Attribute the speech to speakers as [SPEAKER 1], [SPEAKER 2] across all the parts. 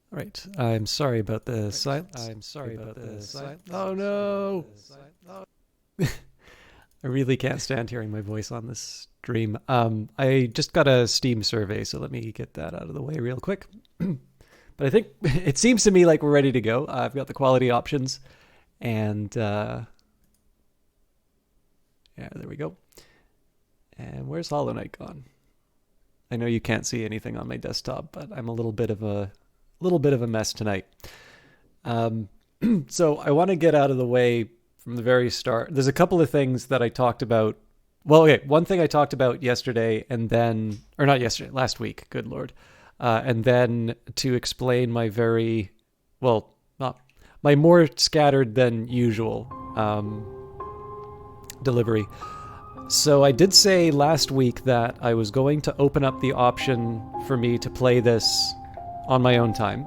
[SPEAKER 1] Right. I'm sorry about the silence. Oh no! I really can't stand hearing my voice on this stream. I just got a Steam survey, so let me get that out of the way real quick. But I think it seems to me like we're ready to go. I've got the quality options, and yeah, there we go. And where's Hollow Knight gone? I know you can't see anything on my desktop, but I'm a little bit of a mess tonight. Um, so I want to get out of the way from the very start. There's a couple of things that I talked about. Well, okay, one thing I talked about yesterday, and then, or not yesterday, last week. Good lord. And then to explain my very, well, not my more scattered than usual delivery. So I did say last week that I was going to open up the option for me to play this on my own time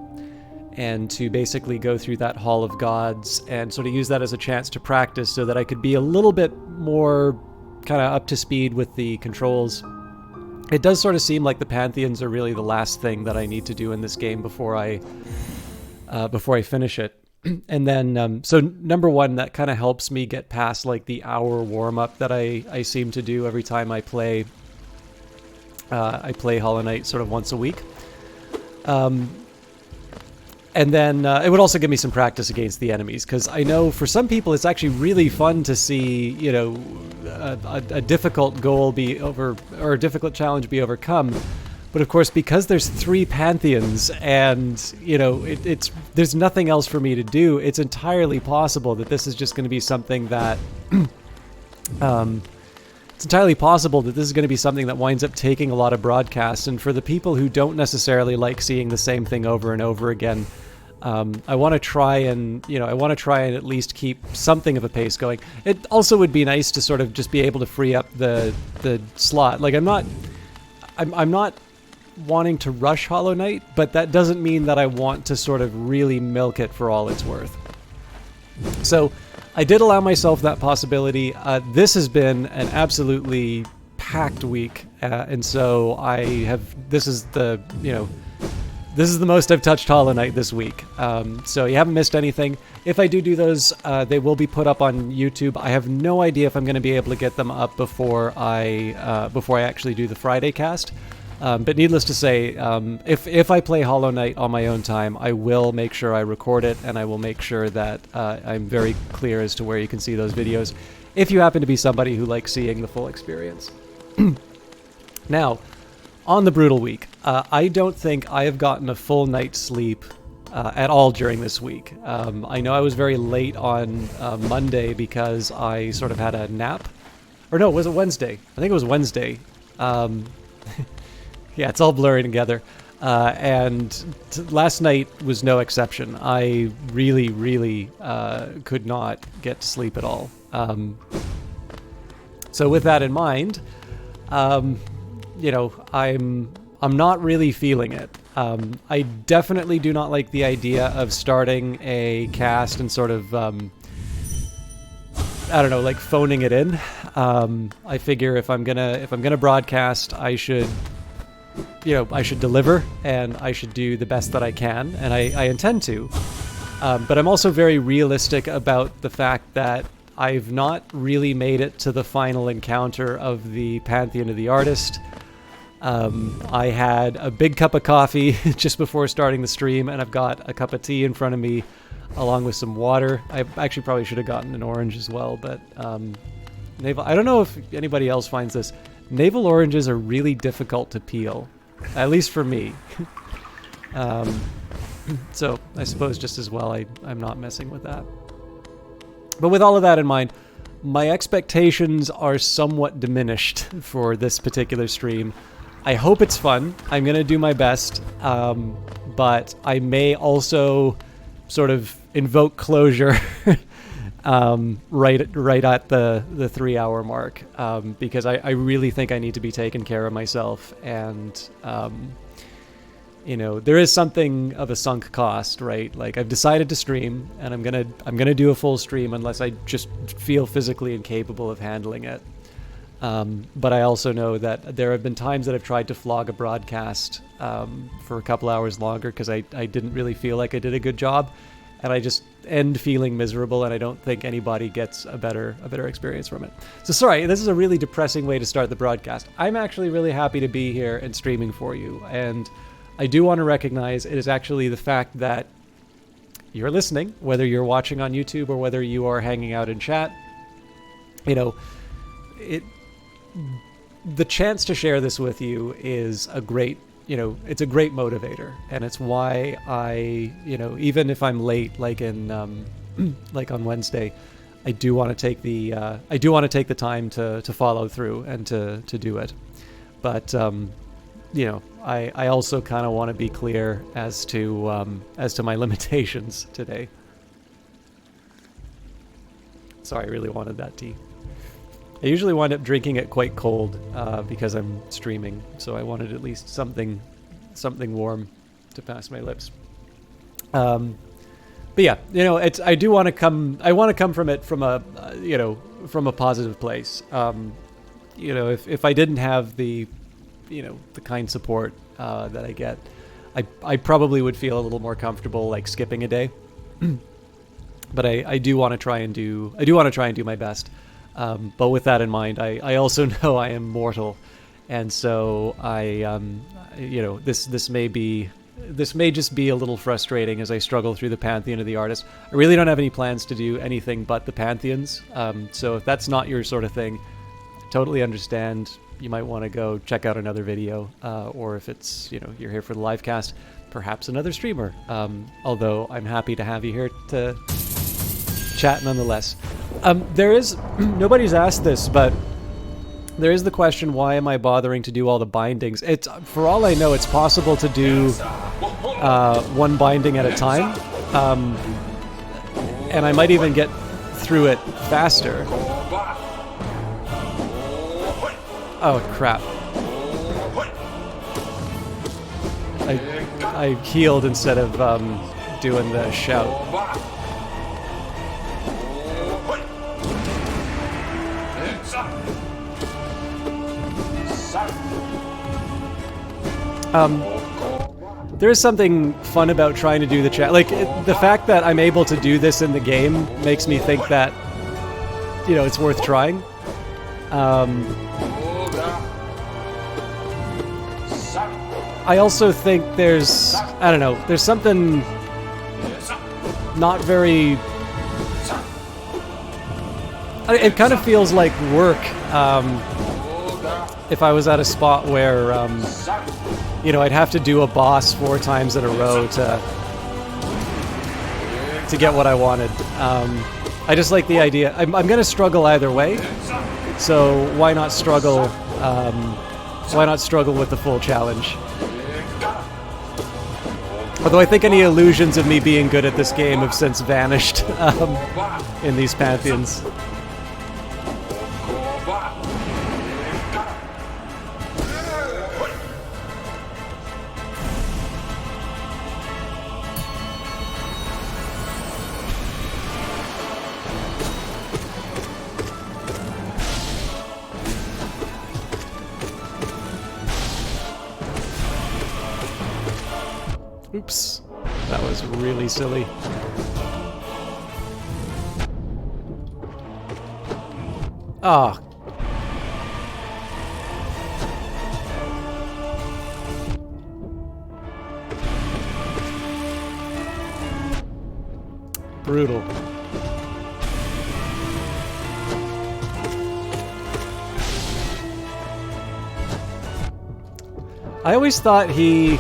[SPEAKER 1] and to basically go through that Hall of Gods and sort of use that as a chance to practice so that I could be a little bit more kind of up to speed with the controls. It does sort of seem like the Pantheons are really the last thing that I need to do in this game before I finish it. And then, so number one, that kind of helps me get past like the hour warm up that I seem to do every time I play Hollow Knight sort of once a week. And then it would also give me some practice against the enemies, because I know for some people it's actually really fun to see, you know, a difficult goal be over, or a difficult challenge be overcome. But of course, because there's 3 Pantheons and, you know, there's nothing else for me to do, it's entirely possible that this is just going to be something that... it's entirely possible that this is going to be something that winds up taking a lot of broadcasts. And for the people who don't necessarily like seeing the same thing over and over again, I want to try and at least keep something of a pace going. It also would be nice to sort of just be able to free up the slot. Like I'm not wanting to rush Hollow Knight, but that doesn't mean that I want to sort of really milk it for all it's worth. So I did allow myself that possibility. This has been an absolutely packed week, and so this is the most I've touched Hollow Knight this week. So you haven't missed anything. If I do those, they will be put up on YouTube. I have no idea if I'm going to be able to get them up before I actually do the Friday cast. But needless to say, if I play Hollow Knight on my own time, I will make sure I record it, and I will make sure that I'm very clear as to where you can see those videos, if you happen to be somebody who likes seeing the full experience. Now, on the brutal week, I don't think I have gotten a full night's sleep at all during this week. I know I was very late on Monday because I sort of had a nap. Or no, was it Wednesday? I think it was Wednesday. Yeah, it's all blurry together. And last night was no exception. I really could not get to sleep at all. So with that in mind, you know, I'm not really feeling it. I definitely do not like the idea of starting a cast and sort of, I don't know, like phoning it in. I figure if I'm gonna broadcast, I should deliver, and I should do the best that I can, and I intend to. But I'm also very realistic about the fact that I've not really made it to the final encounter of the Pantheon of the Artist. I had a big cup of coffee just before starting the stream, and I've got a cup of tea in front of me, along with some water. I actually probably should have gotten an orange as well, but I don't know if anybody else finds this. Navel oranges are really difficult to peel, at least for me. So I suppose just as well I'm not messing with that. But with all of that in mind, my expectations are somewhat diminished for this particular stream. I hope it's fun. I'm going to do my best, but I may also sort of invoke closure right at the 3-hour mark, because I really think I need to be taking care of myself, and you know, there is something of a sunk cost, right? Like, I've decided to stream, and I'm gonna do a full stream unless I just feel physically incapable of handling it. But I also know that there have been times that I've tried to flog a broadcast for a couple hours longer because I didn't really feel like I did a good job, and I just end feeling miserable, and I don't think anybody gets a better experience from it. So sorry, this is a really depressing way to start the broadcast. I'm actually really happy to be here and streaming for you, and I do want to recognize it is actually the fact that you're listening, whether you're watching on YouTube or whether you are hanging out in chat. You know, the chance to share this with you is a great, it's a great motivator, and it's why I, even if I'm late, like in, like on Wednesday, I do want to take the time to follow through and to do it. But, I also kind of want to be clear as to my limitations today. Sorry, I really wanted that tea. I usually wind up drinking it quite cold because I'm streaming, so I wanted at least something warm to pass my lips. But yeah, I want to come from it from a from a positive place. If I didn't have the kind support that I get, I probably would feel a little more comfortable like skipping a day. But I do want to try and do my best. But with that in mind, I also know I am mortal, and so this may just be a little frustrating as I struggle through the Pantheon of the Artist. I really don't have any plans to do anything but the Pantheons, so if that's not your sort of thing, I totally understand. You might want to go check out another video, or if it's, you're here for the live cast, perhaps another streamer, although I'm happy to have you here to chat nonetheless. There is, nobody's asked this, but there is the question, why am I bothering to do all the bindings? It's, for all I know, it's possible to do one binding at a time, and I might even get through it faster. Oh crap. I healed instead of doing the shout. There is something fun about trying to do the chat. Like, the fact that I'm able to do this in the game makes me think that, it's worth trying. I also think there's something not very... It kind of feels like work, if I was at a spot where, I'd have to do a boss 4 times in a row to get what I wanted. I just like the idea. I'm going to struggle either way, so why not struggle? Why not struggle with the full challenge? Although I think any illusions of me being good at this game have since vanished in these Pantheons. Oops, that was really silly. Ah. Brutal. I always thought he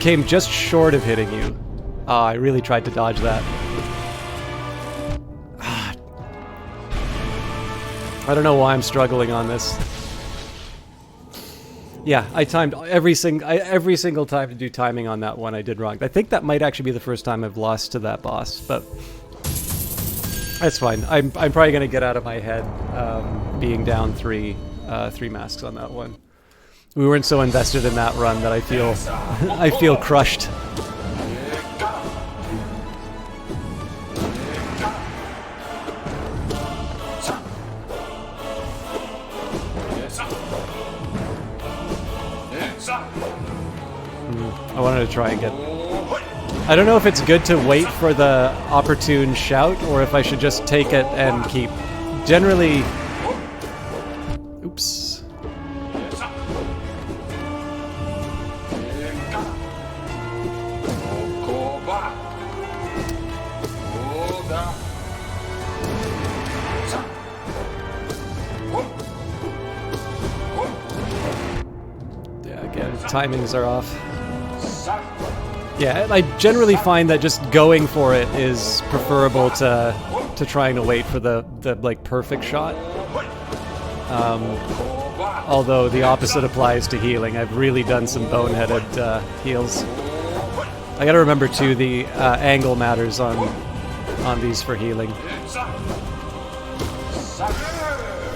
[SPEAKER 1] came just short of hitting you. I really tried to dodge that. I don't know why I'm struggling on this. Yeah, I timed every single time to do timing on that one I did wrong. I think that might actually be the first time I've lost to that boss, but that's fine. I'm probably gonna get out of my head being down three masks on that one. We weren't so invested in that run that I feel crushed. I wanted to try and get... I don't know if it's good to wait for the opportune shout or if I should just take it and keep... Generally... Oops. Timings are off. Yeah, I generally find that just going for it is preferable to trying to wait for the like perfect shot. Although the opposite applies to healing. I've really done some boneheaded heals. I gotta remember too, the angle matters on these for healing.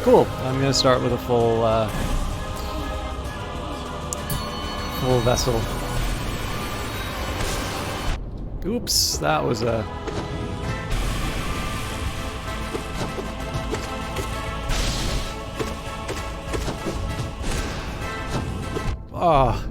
[SPEAKER 1] Cool. I'm gonna start with a full vessel. Oops, that was a... Oh.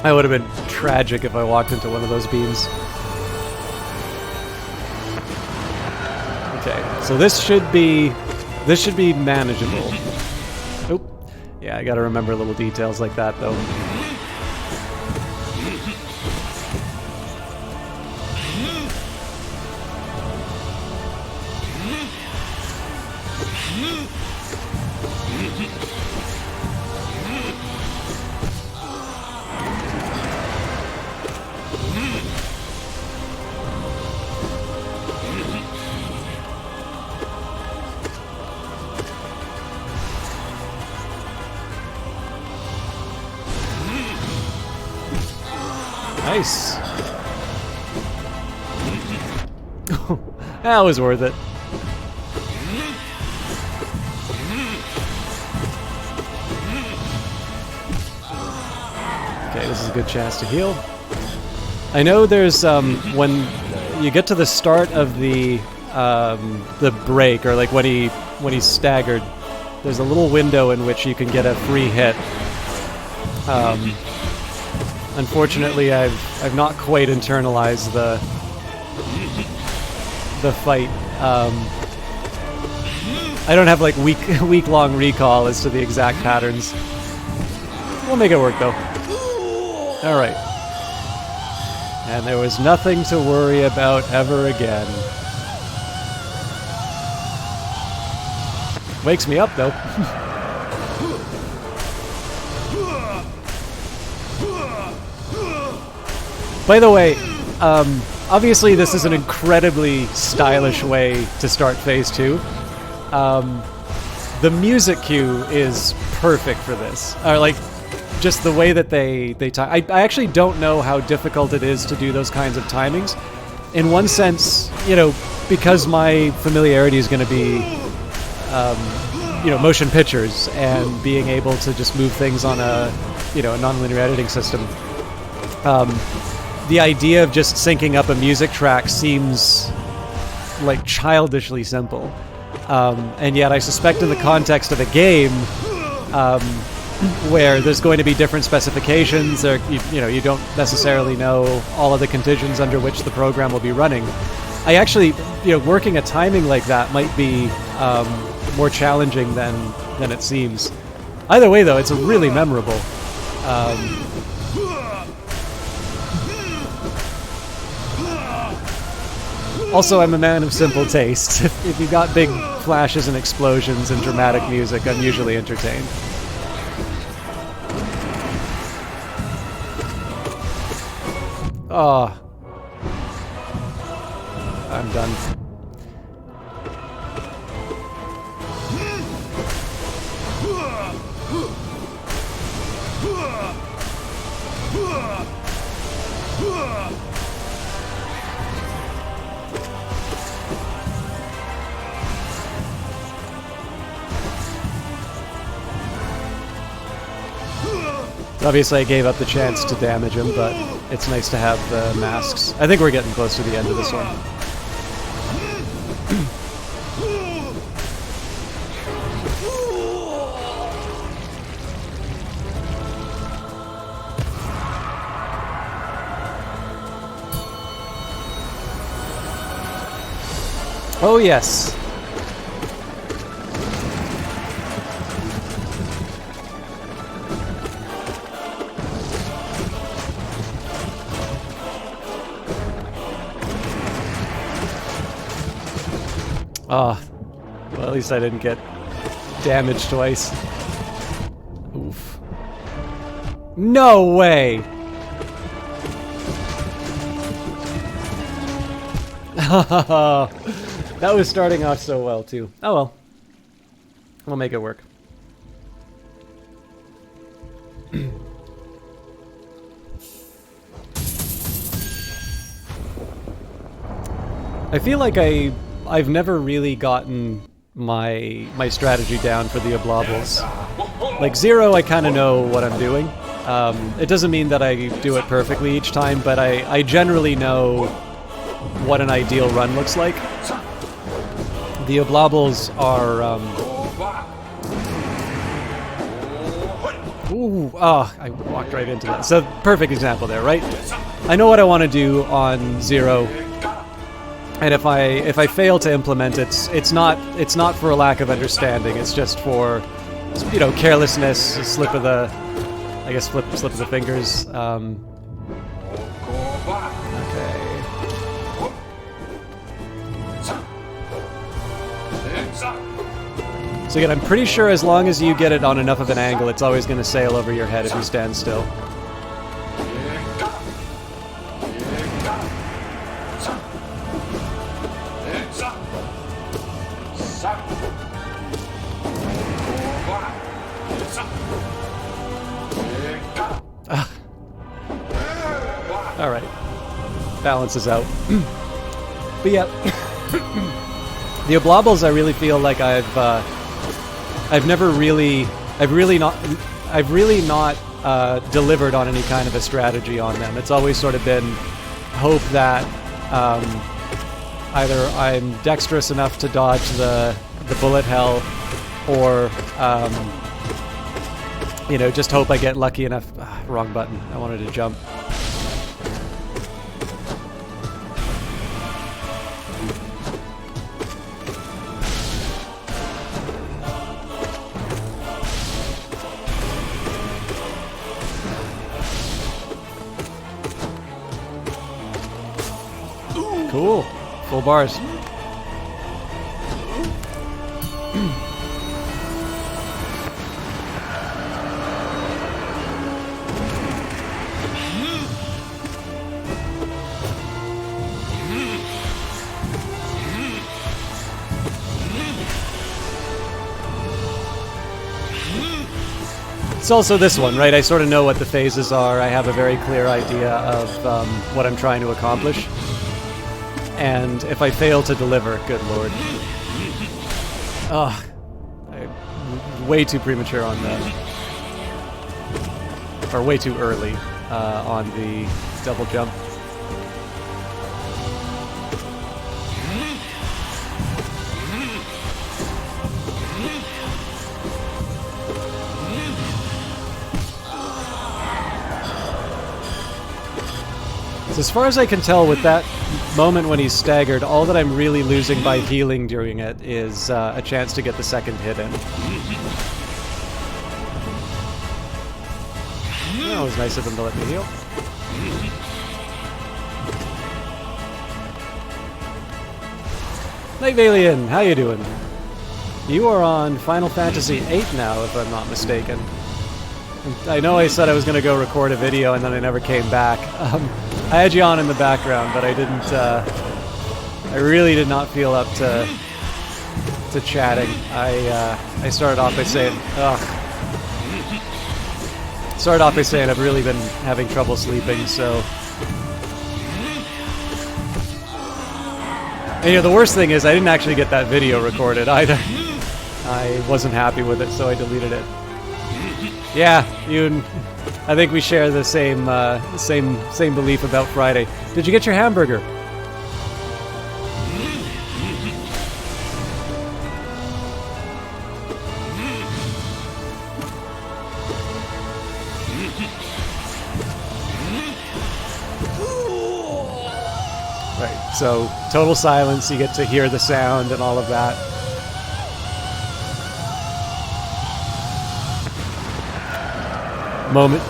[SPEAKER 1] That would have been tragic if I walked into one of those beams. Okay, so this should be manageable. Oop. Yeah, I gotta remember little details like that though. Nice. That was worth it. Okay, this is a good chance to heal. I know there's when you get to the start of the break, or like when he's staggered, there's a little window in which you can get a free hit. Unfortunately, I've not quite internalized the fight. I don't have like week-long recall as to the exact patterns. We'll make it work though. All right. And there was nothing to worry about ever again. Wakes me up though. By the way, obviously this is an incredibly stylish way to start Phase 2. The music cue is perfect for this. Like, just the way that they time. I actually don't know how difficult it is to do those kinds of timings. In one sense, you know, because my familiarity is going to be, you know, motion pictures and being able to just move things on a, you know, a nonlinear editing system. The idea of just syncing up a music track seems like childishly simple. And yet I suspect in the context of a game where there's going to be different specifications, or you know, you don't necessarily know all of the conditions under which the program will be running. I actually, you know, working a timing like that might be more challenging than it seems. Either way though, it's really memorable. Also, I'm a man of simple taste. If you've got big flashes and explosions and dramatic music, I'm usually entertained. Oh. I'm done. Obviously, I gave up the chance to damage him, but it's nice to have the masks. I think we're getting close to the end of this one. Oh, yes. Ah, well, at least I didn't get damaged twice. Oof. No way! That was starting off so well, too. Oh well. We'll make it work. I feel like I've never really gotten my strategy down for the Oblobles. Like Zero, I kind of know what I'm doing. It doesn't mean that I do it perfectly each time, but I generally know what an ideal run looks like. The Oblobles are... Ooh, oh, I walked right into that. So, perfect example there, right? I know what I want to do on Zero. And if I fail to implement it, it's not for a lack of understanding. It's just for, you know, carelessness, a slip of the, I guess, slip of the fingers. Okay. So again, I'm pretty sure as long as you get it on enough of an angle, it's always going to sail over your head if you stand still. Alright. Balances out. But yeah. The Oblobles, I really feel like I've really not delivered on any kind of a strategy on them. It's always sort of been hope that either I'm dexterous enough to dodge the bullet hell, or you know, just hope I get lucky enough. Wrong button. I wanted to jump. Cool. Full bars. It's also this one, right? I sort of know what the phases are. I have a very clear idea of what I'm trying to accomplish. And if I fail to deliver, good lord. Ugh. I'm way too premature on that. Or way too early on the double jump. So as far as I can tell, with that moment when he's staggered, all that I'm really losing by healing during it is a chance to get the second hit in. That was nice of him to let me heal. Night Alien, how you doing? You are on Final Fantasy VIII now, if I'm not mistaken. I know I said I was going to go record a video and then I never came back. I had you on in the background, but I didn't. I really did not feel up to chatting. I started off by saying, I've really been having trouble sleeping, so. And, you know, the worst thing is I didn't actually get that video recorded either. I wasn't happy with it, so I deleted it. Yeah, I think we share the same belief about Friday. Did you get your hamburger? Right, so total silence, you get to hear the sound and all of that. Moment.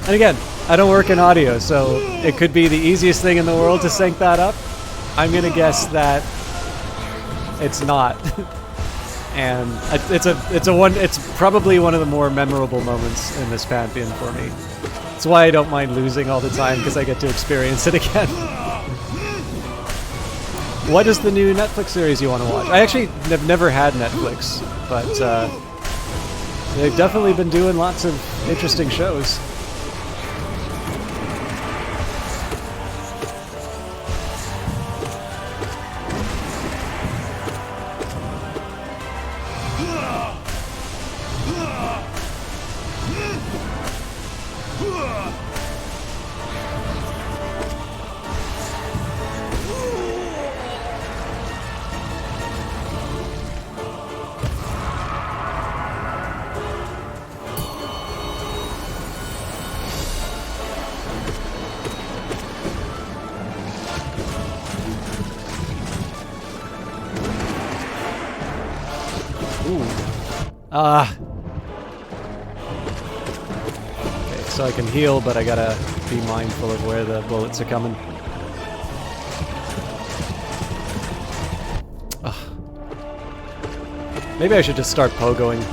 [SPEAKER 1] And again, I don't work in audio, so it could be the easiest thing in the world to sync that up. I'm gonna guess that it's not. And it's probably one of the more memorable moments in this Pantheon for me. That's why I don't mind losing all the time, because I get to experience it again. What is the new Netflix series you want to watch? I actually have never had Netflix, but they've definitely been doing lots of interesting shows. Okay, so I can heal, but I gotta be mindful of where the bullets are coming. Maybe I should just start pogoing.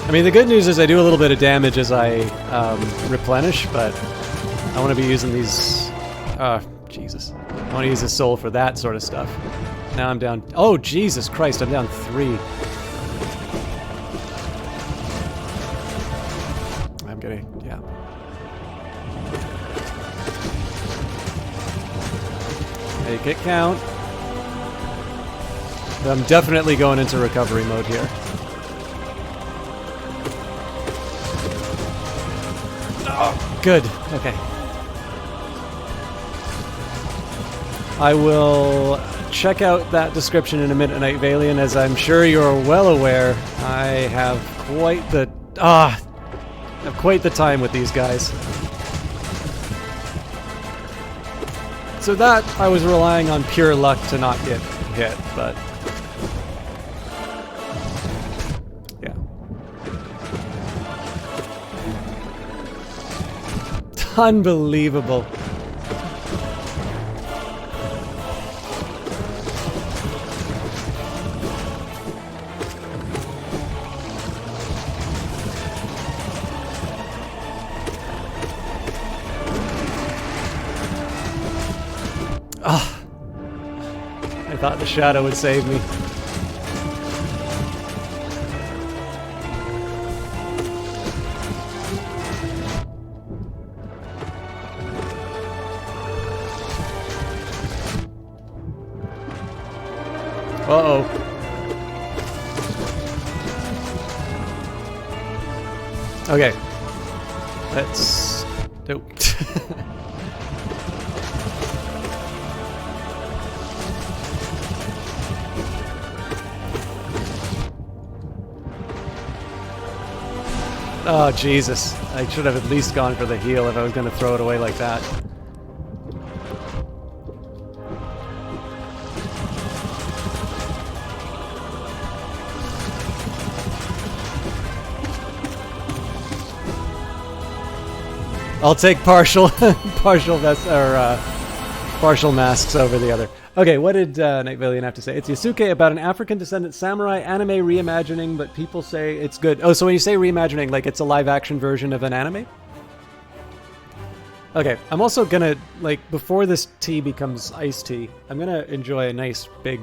[SPEAKER 1] I mean, the good news is I do a little bit of damage as I replenish, but I want to be using these... Jesus. I want to use the soul for that sort of stuff. Now I'm down... Oh, Jesus Christ, I'm down 3. I'm gonna... yeah. Make it count. But I'm definitely going into recovery mode here. Good. Okay. I will check out that description in a minute, Night Valiant, as I'm sure you're well aware. I have quite the time with these guys. So that I was relying on pure luck to not get hit, but yeah. Unbelievable. Ah, I thought the shadow would save me. Uh-oh. Okay. Let's... Nope. Oh, Jesus. I should have at least gone for the heal if I was going to throw it away like that. I'll take partial partial partial masks over the other. Okay, what did Night Valiant have to say? It's Yasuke about an African descendant samurai anime reimagining, but people say it's good. Oh, so when you say reimagining, like it's a live action version of an anime? Okay, I'm also gonna, like, before this tea becomes iced tea, I'm gonna enjoy a nice big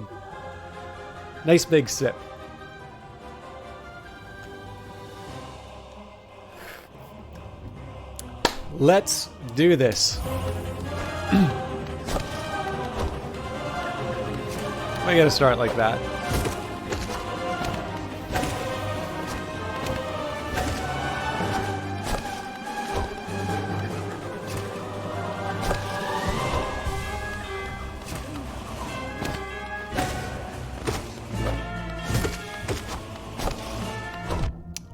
[SPEAKER 1] sip. Let's do this. I gotta start like that.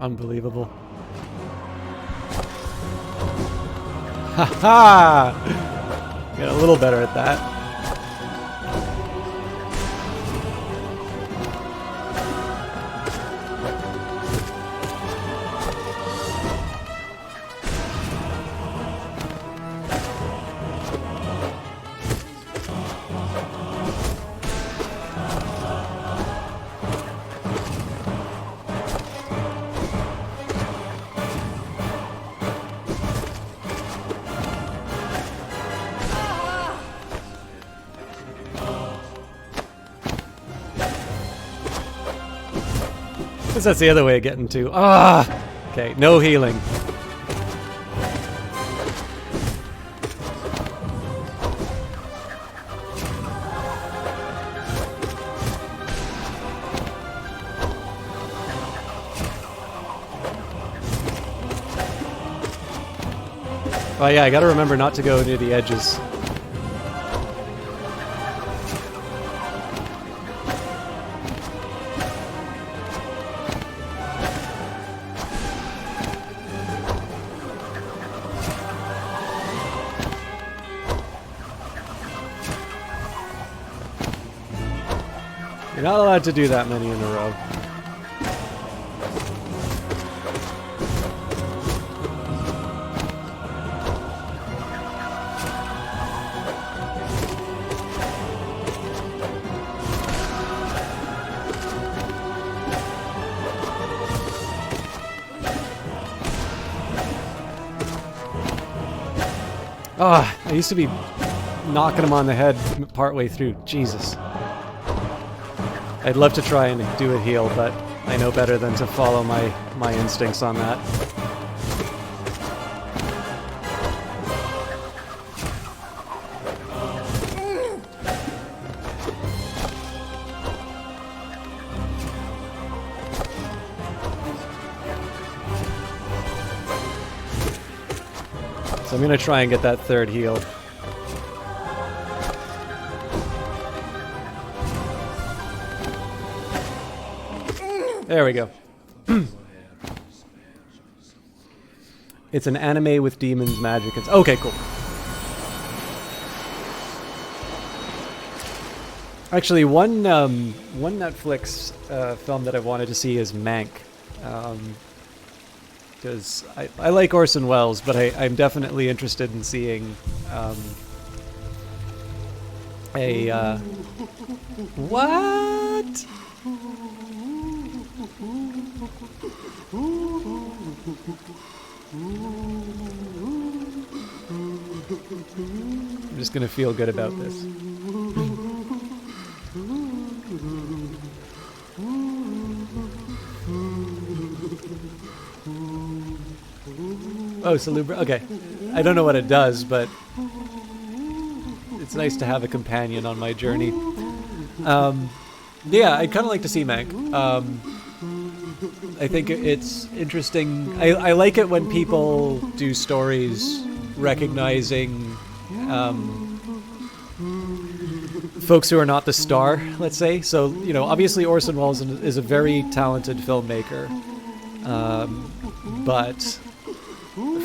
[SPEAKER 1] Unbelievable. Ha ha! Get a little better at that. Guess that's the other way of getting to. Ah! Okay, no healing. Oh yeah, I gotta remember not to go near the edges. You're not allowed to do that many in a row. Ah, I used to be knocking him on the head partway through. Jesus. I'd love to try and do a heal, but I know better than to follow my instincts on that. So I'm going to try and get that third heal. There we go. It's an anime with demons, magic, and... Okay, cool. Actually, one Netflix film that I wanted to see is Mank. Because I like Orson Welles, but I'm definitely interested in seeing what? I'm just gonna feel good about this. Oh, Salubra. Okay. I don't know what it does, but it's nice to have a companion on my journey. Yeah, I'd kind of like to see Mank. I think it's interesting. I like it when people do stories recognizing folks who are not the star, let's say. So, you know, obviously Orson Welles is a very talented filmmaker. But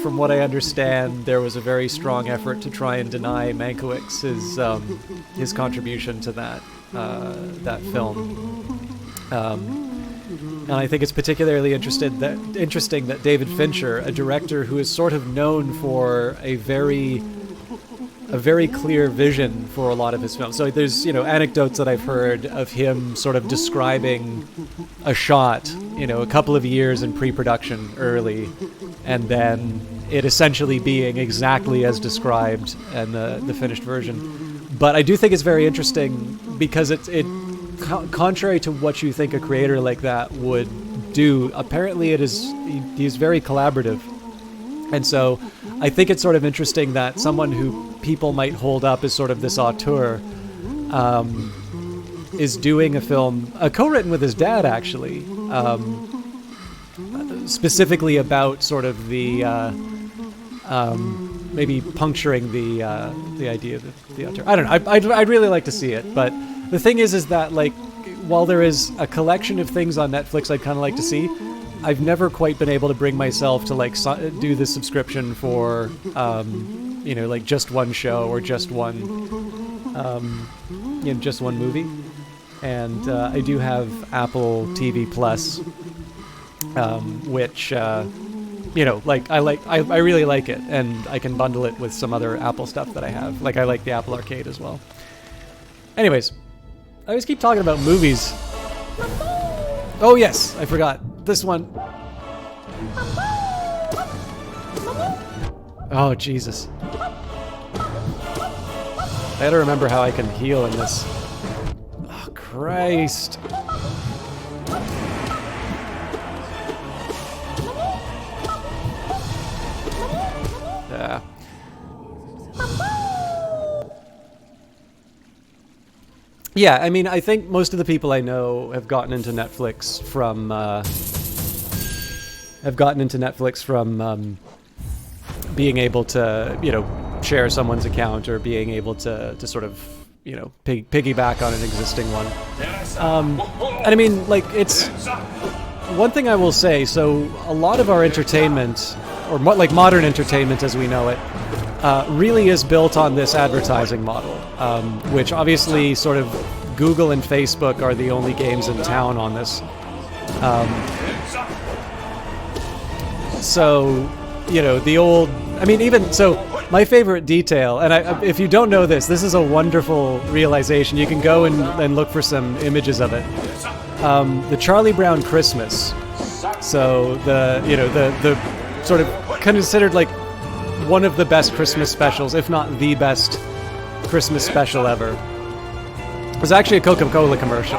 [SPEAKER 1] from what I understand, there was a very strong effort to try and deny Mankiewicz his contribution to that film. And I think it's particularly interesting that David Fincher, a director who is sort of known for a very clear vision for a lot of his films. So there's, anecdotes that I've heard of him sort of describing a shot, a couple of years in pre-production early, and then it essentially being exactly as described in the finished version. But I do think it's very interesting because it contrary to what you think a creator like that would do, apparently he's very collaborative. And so I think it's sort of interesting that someone who people might hold up as sort of this auteur is doing a film, co-written with his dad, actually, specifically about sort of the maybe puncturing the idea of the auteur. I don't know. I'd really like to see it, but the thing is that, like, while there is a collection of things on Netflix I'd kind of like to see, I've never quite been able to bring myself to like do the subscription for, like just one show or just one, just one movie. And I do have Apple TV Plus, which, I really like it, and I can bundle it with some other Apple stuff that I have. Like I like the Apple Arcade as well. Anyways, I always keep talking about movies. Oh yes, I forgot. This one. Oh, Jesus. I gotta remember how I can heal in this. Oh, Christ. Yeah. Yeah, I mean, I think most of the people I know have gotten into Netflix from being able to, share someone's account or being able to sort of, piggyback on an existing one. And I mean, like, it's one thing I will say. So a lot of our entertainment, or like modern entertainment as we know it, really is built on this advertising model, which obviously sort of Google and Facebook are the only games in town on this. So, the old, I mean, even, so my favorite detail, and if you don't know this is a wonderful realization. You can go and look for some images of it. The Charlie Brown Christmas. So the sort of considered like one of the best Christmas specials, if not the best Christmas special ever. It was actually a Coca-Cola commercial.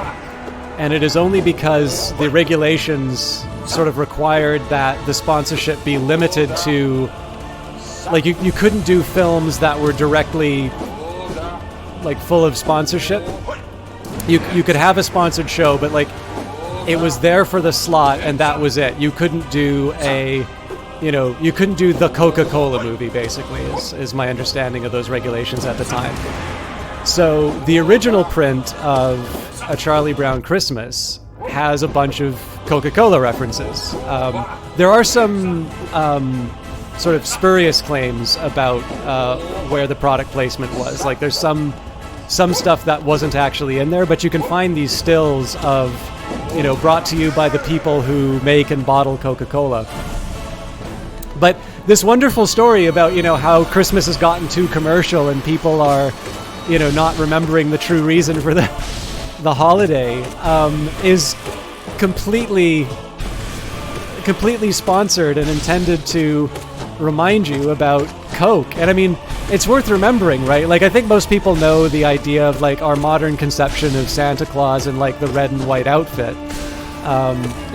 [SPEAKER 1] And it is only because the regulations sort of required that the sponsorship be limited to, like, you couldn't do films that were directly, like, full of sponsorship. You could have a sponsored show, but, like, it was there for the slot and that was it. You couldn't do you couldn't do the Coca-Cola movie, basically, is my understanding of those regulations at the time. So the original print of A Charlie Brown Christmas has a bunch of Coca-Cola references. There are some sort of spurious claims about where the product placement was. Like, there's some stuff that wasn't actually in there, but you can find these stills of, brought to you by the people who make and bottle Coca-Cola. But this wonderful story about, how Christmas has gotten too commercial and people are, not remembering the true reason for the holiday, is completely sponsored and intended to remind you about Coke. And I mean, it's worth remembering, right? Like, I think most people know the idea of, like, our modern conception of Santa Claus and, like, the red and white outfit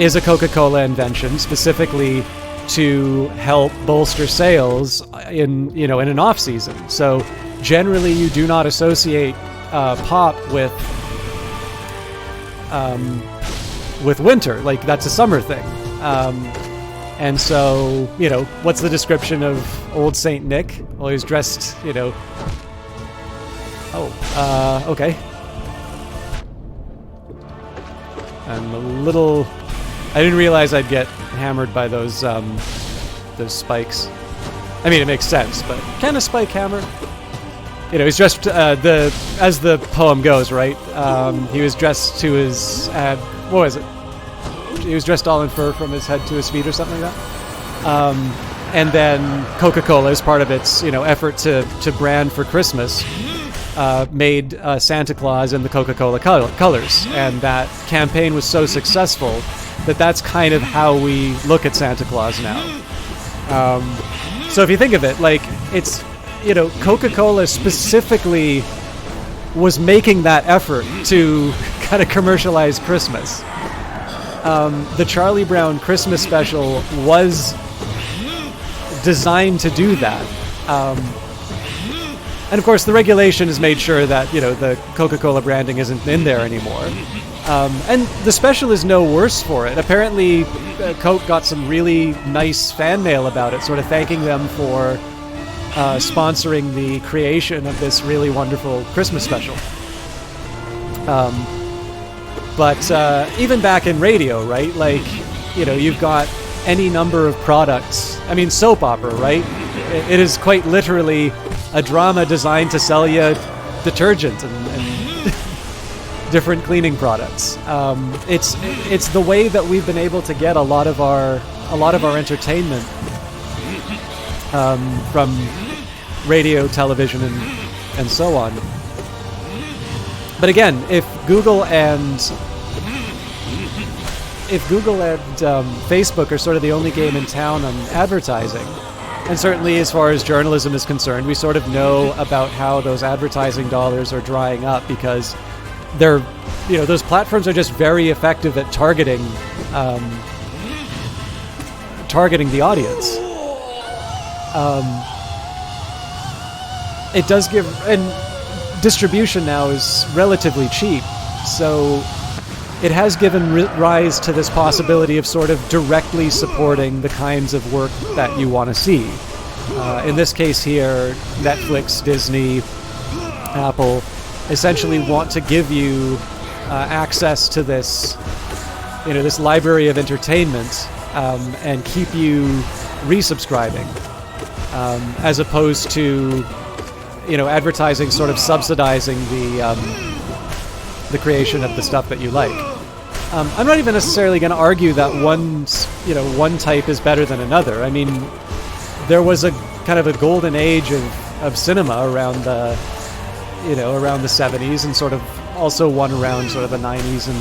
[SPEAKER 1] is a Coca-Cola invention, specifically to help bolster sales in an off season. So generally you do not associate pop with winter. Like, that's a summer thing. And so, what's the description of old Saint Nick? Well, he's dressed, okay. I didn't realize I'd get hammered by those spikes. I mean, it makes sense, but can a spike hammer? He's dressed, as the poem goes, right? He was dressed to his, what was it? was dressed all in fur from his head to his feet or something like that. And then Coca-Cola, as part of its effort to brand for Christmas, made Santa Claus in the Coca-Cola colors, and that campaign was so successful that that's kind of how we look at Santa Claus now. So if you think of it, like, it's, Coca-Cola specifically was making that effort to kind of commercialize Christmas. The Charlie Brown Christmas special was designed to do that. And of course, the regulation has made sure that, the Coca-Cola branding isn't in there anymore. And the special is no worse for it. Apparently, Coke got some really nice fan mail about it, sort of thanking them for sponsoring the creation of this really wonderful Christmas special. But even back in radio, right? Like, you've got any number of products. I mean, soap opera, right? It is quite literally a drama designed to sell you detergent and different cleaning products. It's the way that we've been able to get a lot of our entertainment from radio, television, and so on. But again, if Google and Facebook are sort of the only game in town on advertising, and certainly as far as journalism is concerned, we sort of know about how those advertising dollars are drying up because they're, those platforms are just very effective at targeting the audience. It does give, and distribution now is relatively cheap, so it has given rise to this possibility of sort of directly supporting the kinds of work that you want to see. In this case here, Netflix, Disney, Apple essentially want to give you access to this, this library of entertainment, and keep you resubscribing, as opposed to, advertising sort of subsidizing the creation of the stuff that you like. I'm not even necessarily going to argue that one type is better than another. I mean, there was a kind of a golden age of cinema around the 70s, and sort of also one around sort of the 90s and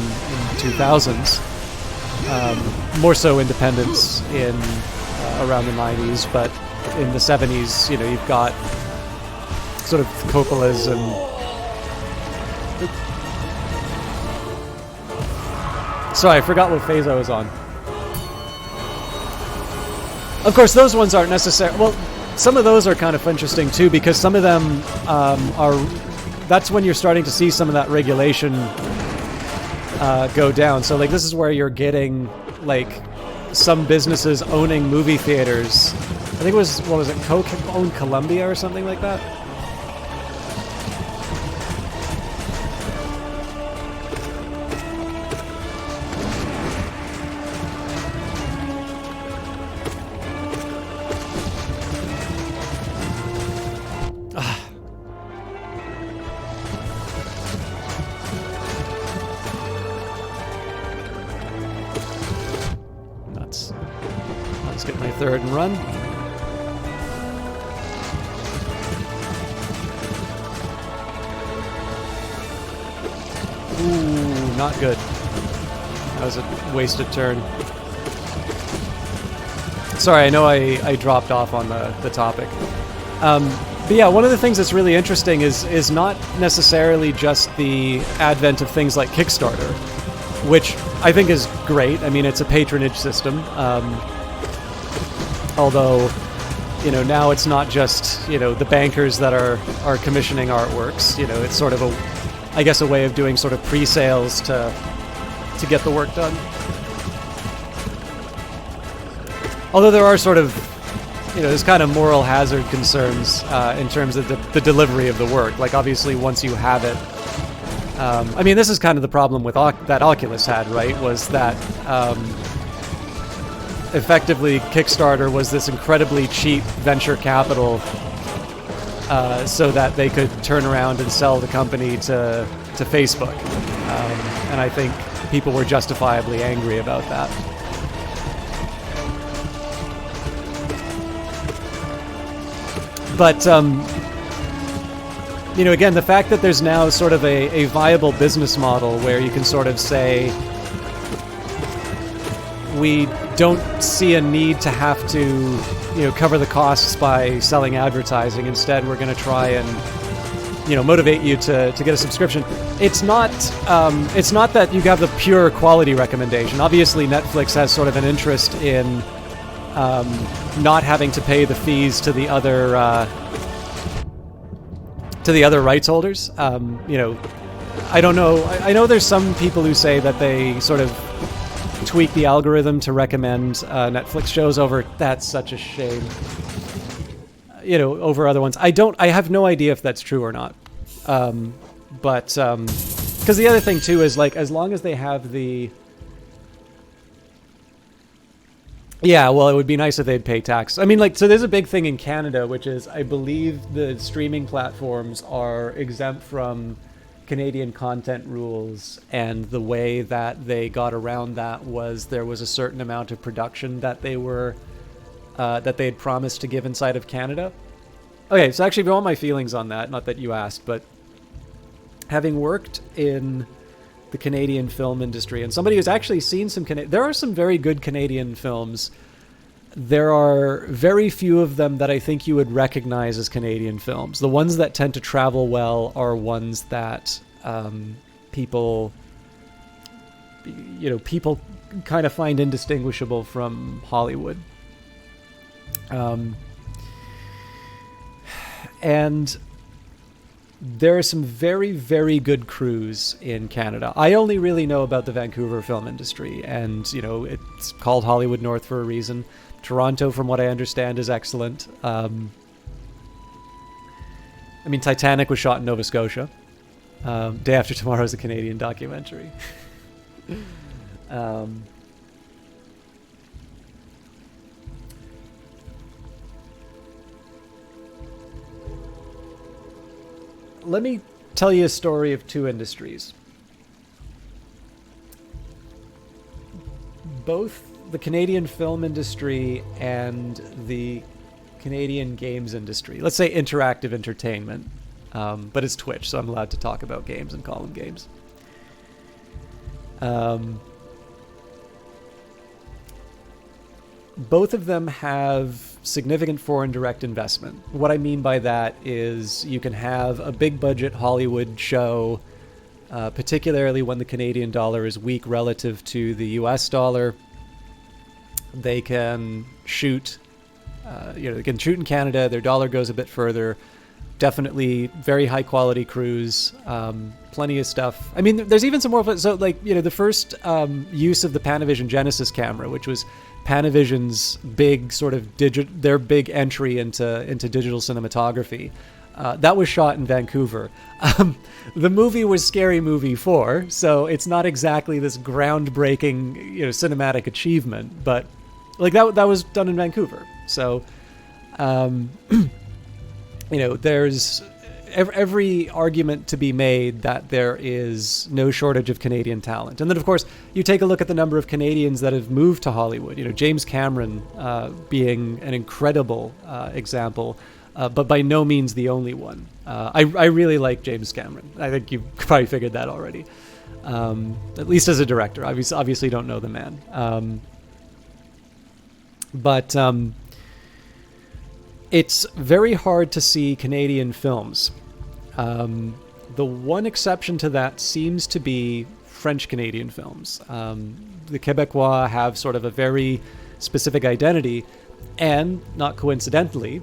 [SPEAKER 1] 2000s. More so independence in around the 90s, but in the 70s, you've got sort of Coppola's and sorry, I forgot what phase I was on. Of course, those ones aren't necessary. Well, some of those are kind of interesting too, because some of them that's when you're starting to see some of that regulation go down. So, like, this is where you're getting, like, some businesses owning movie theaters. I think it was, what was it, Coke owned Columbia or something like that? Third and run. Ooh, not good. That was a wasted turn. Sorry, I know I dropped off on the topic. But yeah, one of the things that's really interesting is not necessarily just the advent of things like Kickstarter, which I think is great. I mean, it's a patronage system. Although, now it's not just, the bankers that are commissioning artworks. It's sort of a way of doing sort of pre-sales to get the work done. Although there are sort of, there's kind of moral hazard concerns in terms of the delivery of the work. Like, obviously, once you have it, I mean, this is kind of the problem with that Oculus had, right? Was that effectively Kickstarter was this incredibly cheap venture capital so that they could turn around and sell the company to Facebook. And I think people were justifiably angry about that. But, again, the fact that there's now sort of a viable business model where you can sort of say, we don't see a need to have to, cover the costs by selling advertising. Instead, we're going to try and, motivate you to get a subscription. It's not that you have the pure quality recommendation. Obviously, Netflix has sort of an interest in not having to pay the fees to the other rights holders. I don't know. I know there's some people who say that they sort of tweak the algorithm to recommend Netflix shows over. That's such a shame. Over other ones. I have no idea if that's true or not. But because the other thing too is, like, as long as they have the. Yeah, well, it would be nice if they'd pay tax. I mean, like, so there's a big thing in Canada, which is, I believe the streaming platforms are exempt from Canadian content rules, and the way that they got around that was there was a certain amount of production that they had promised to give inside of Canada. Okay, so actually, if you want my feelings on that, not that you asked, but having worked in the Canadian film industry, and somebody who's actually seen some there are some very good Canadian films. There are very few of them that I think you would recognize as Canadian films. The ones that tend to travel well are ones that people kind of find indistinguishable from Hollywood. And there are some very, very good crews in Canada. I only really know about the Vancouver film industry, and, it's called Hollywood North for a reason. Toronto, from what I understand, is excellent. Titanic was shot in Nova Scotia. Day After Tomorrow is a Canadian documentary. Let me tell you a story of two industries. Both the Canadian film industry and the Canadian games industry. Let's say interactive entertainment, but it's Twitch, so I'm allowed to talk about games and call them games. Both of them have significant foreign direct investment. What I mean by that is you can have a big budget Hollywood show, particularly when the Canadian dollar is weak relative to the US dollar. They can shoot, they can shoot in Canada. Their dollar goes a bit further. Definitely very high quality crews, plenty of stuff. I mean, there's even some more. So, the first use of the Panavision Genesis camera, which was Panavision's big sort of their big entry into digital cinematography, that was shot in Vancouver. The movie was Scary Movie 4, so it's not exactly this groundbreaking, cinematic achievement, but that was done in Vancouver. So, there's every argument to be made that there is no shortage of Canadian talent. And then, of course, you take a look at the number of Canadians that have moved to Hollywood. James Cameron being an incredible example, but by no means the only one. I really like James Cameron. I think you've probably figured that already, at least as a director. Obviously don't know the man. But it's very hard to see Canadian films. The one exception to that seems to be French-Canadian films. The Quebecois have sort of a very specific identity, and not coincidentally,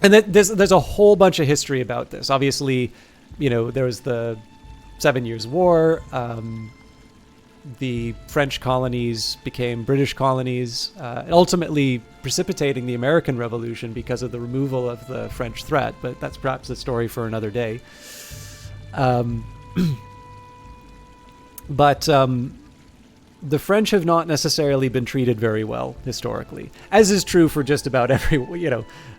[SPEAKER 1] and there's a whole bunch of history about this. Obviously, there was the 7 Years' War. The French colonies became British colonies, ultimately precipitating the American Revolution because of the removal of the French threat, but that's perhaps a story for another day. But the French have not necessarily been treated very well historically, as is true for just about every,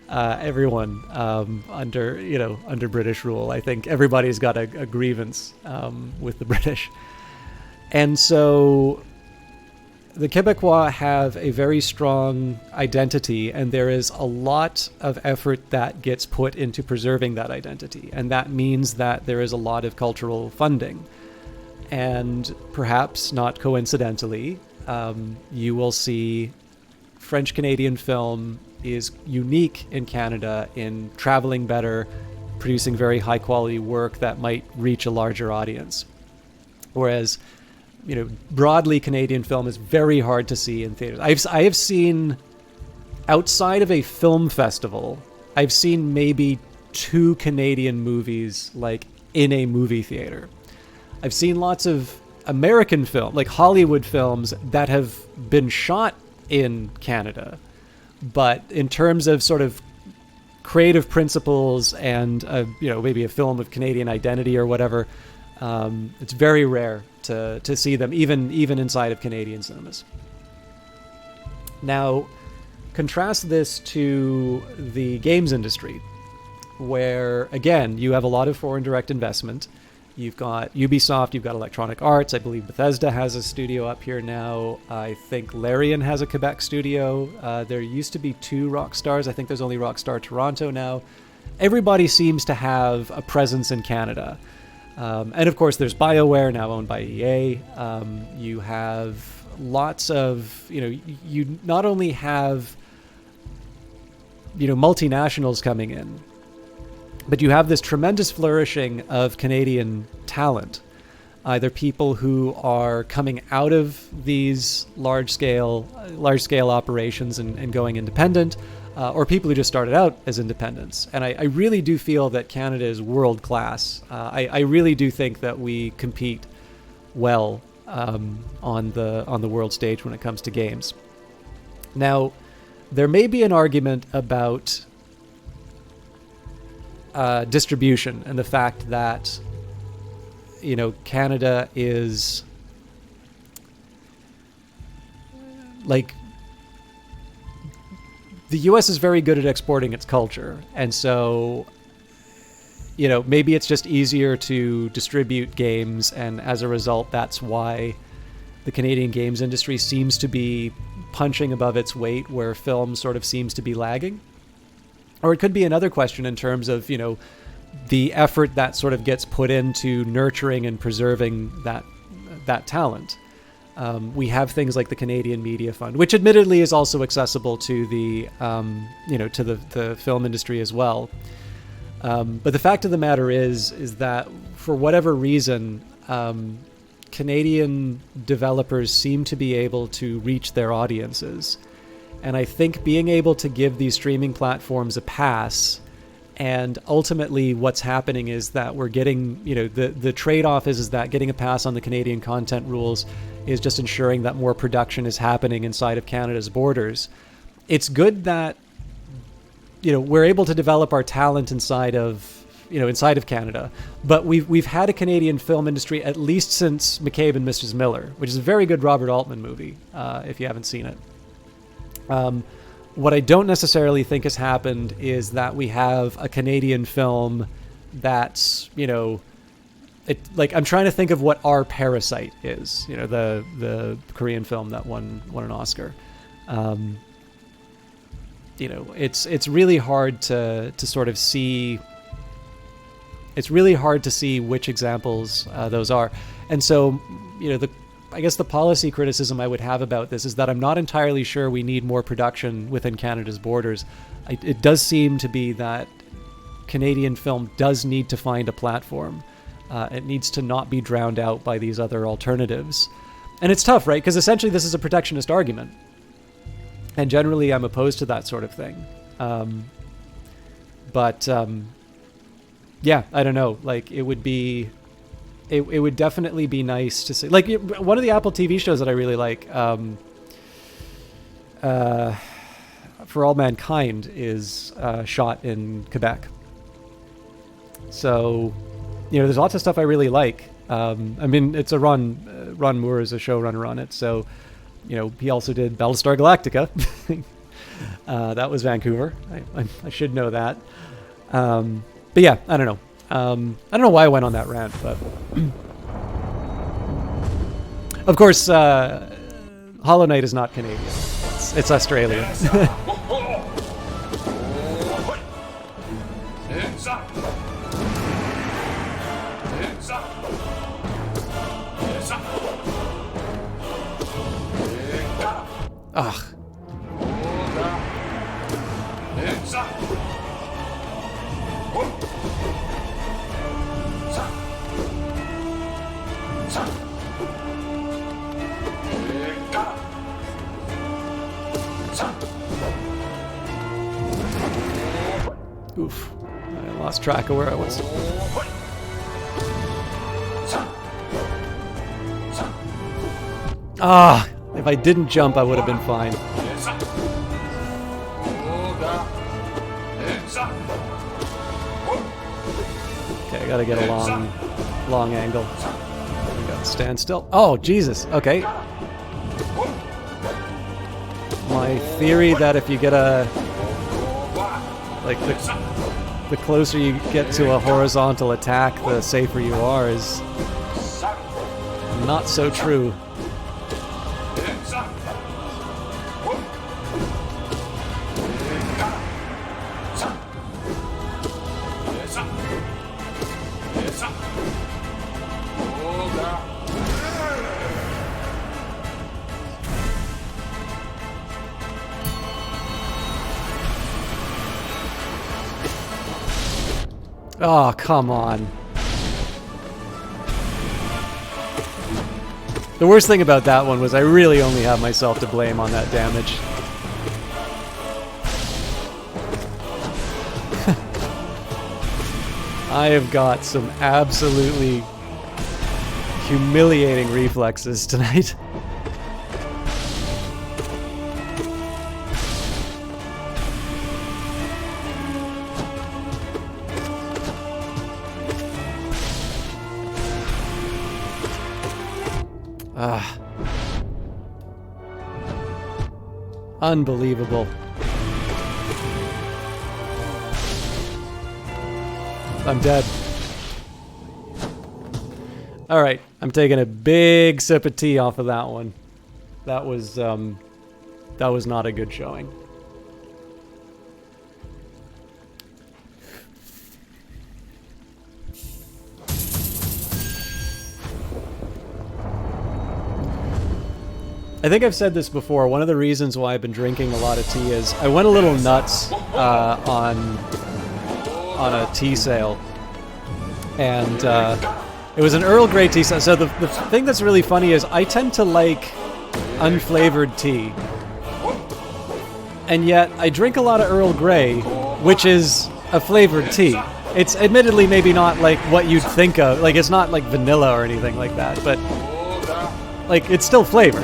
[SPEAKER 1] everyone under British rule. I think everybody's got a grievance with the British. And so the Quebecois have a very strong identity, and there is a lot of effort that gets put into preserving that identity. And that means that there is a lot of cultural funding. And perhaps not coincidentally, you will see French-Canadian film is unique in Canada in traveling better, producing very high-quality work that might reach a larger audience. Whereas broadly Canadian film is very hard to see in theaters. I have seen, outside of a film festival, I've seen maybe 2 Canadian movies like in a movie theater. I've seen lots of American film, like Hollywood films that have been shot in Canada. But in terms of sort of creative principles and maybe a film of Canadian identity or whatever, it's very rare to see them, even inside of Canadian cinemas. Now, contrast this to the games industry, where, again, you have a lot of foreign direct investment. You've got Ubisoft, you've got Electronic Arts. I believe Bethesda has a studio up here now. I think Larian has a Quebec studio. There used to be 2 Rockstars. I think there's only Rockstar Toronto now. Everybody seems to have a presence in Canada. And of course, there's BioWare, now owned by EA. You have lots of, you not only have, multinationals coming in, but you have this tremendous flourishing of Canadian talent, either people who are coming out of these large-scale operations and going independent, or people who just started out as independents. And I really do feel that Canada is world-class. I really do think that we compete well on the world stage when it comes to games. Now, there may be an argument about distribution and the fact that Canada is like, the US is very good at exporting its culture, and so maybe it's just easier to distribute games, and as a result that's why the Canadian games industry seems to be punching above its weight where film sort of seems to be lagging. Or it could be another question in terms of, the effort that sort of gets put into nurturing and preserving that talent. We have things like the Canadian Media Fund, which admittedly is also accessible to the, to the film industry as well. But the fact of the matter is that for whatever reason, Canadian developers seem to be able to reach their audiences. And I think being able to give these streaming platforms a pass, and ultimately what's happening is that we're getting, the trade-off is that getting a pass on the Canadian content rules is just ensuring that more production is happening inside of Canada's borders. It's good that, we're able to develop our talent inside of Canada, but we've had a Canadian film industry at least since McCabe and Mrs. Miller, which is a very good Robert Altman movie, if you haven't seen it. What I don't necessarily think has happened is that we have a Canadian film that's, I'm trying to think of what our Parasite is, the Korean film that won an Oscar. It's really hard to sort of see. It's really hard to see which examples those are. And so, I guess the policy criticism I would have about this is that I'm not entirely sure we need more production within Canada's borders. It does seem to be that Canadian film does need to find a platform. It needs to not be drowned out by these other alternatives. And it's tough, right? Because essentially this is a protectionist argument. And generally I'm opposed to that sort of thing. Yeah, I don't know. Like, it would be... It would definitely be nice to see, like, one of the Apple TV shows that I really like, For All Mankind, is shot in Quebec. So, there's lots of stuff I really like. It's a Ron Moore is a showrunner on it, so, he also did Battlestar Galactica. That was Vancouver. I should know that. But yeah, I don't know. I don't know why I went on that rant, but of course, Hollow Knight is not Canadian. It's Australian. Ugh. Oof. I lost track of where I was. Ah! If I didn't jump, I would have been fine. Okay, I gotta get a long angle. We gotta stand still. Oh, Jesus. Okay. My theory that if you get a... like, the closer you get to a horizontal attack, the safer you are is not so true. Oh, come on. The worst thing about that one was I really only have myself to blame on that damage. I have got some absolutely humiliating reflexes tonight. Unbelievable. I'm dead. Alright, I'm taking a big sip of tea off of that one. That was not a good showing. I think I've said this before. One of the reasons why I've been drinking a lot of tea is I went a little nuts on a tea sale, and it was an Earl Grey tea sale. So the thing that's really funny is I tend to like unflavored tea, and yet I drink a lot of Earl Grey, which is a flavored tea. It's admittedly maybe not like what you'd think of. Like, it's not like vanilla or anything like that, but like it's still flavored.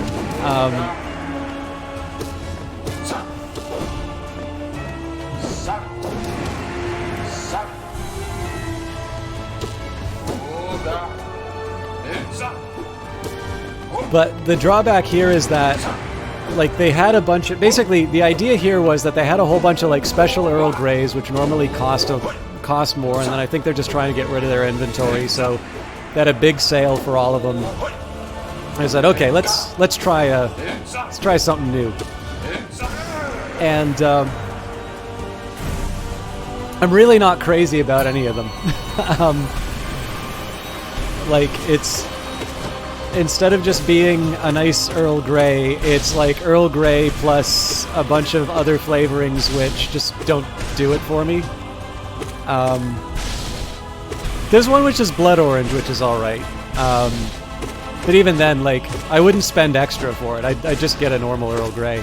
[SPEAKER 1] But the drawback here is that, like, they had a bunch of... Basically, the idea here was that they had a whole bunch of, like, special Earl Greys, which normally cost more, and then I think they're just trying to get rid of their inventory, so they had a big sale for all of them. I said, okay, let's try something new. And I'm really not crazy about any of them. Like, it's... Instead of just being a nice Earl Grey, it's like Earl Grey plus a bunch of other flavorings which just don't do it for me. There's one which is blood orange, which is alright. But even then, like, I wouldn't spend extra for it. I'd just get a normal Earl Grey.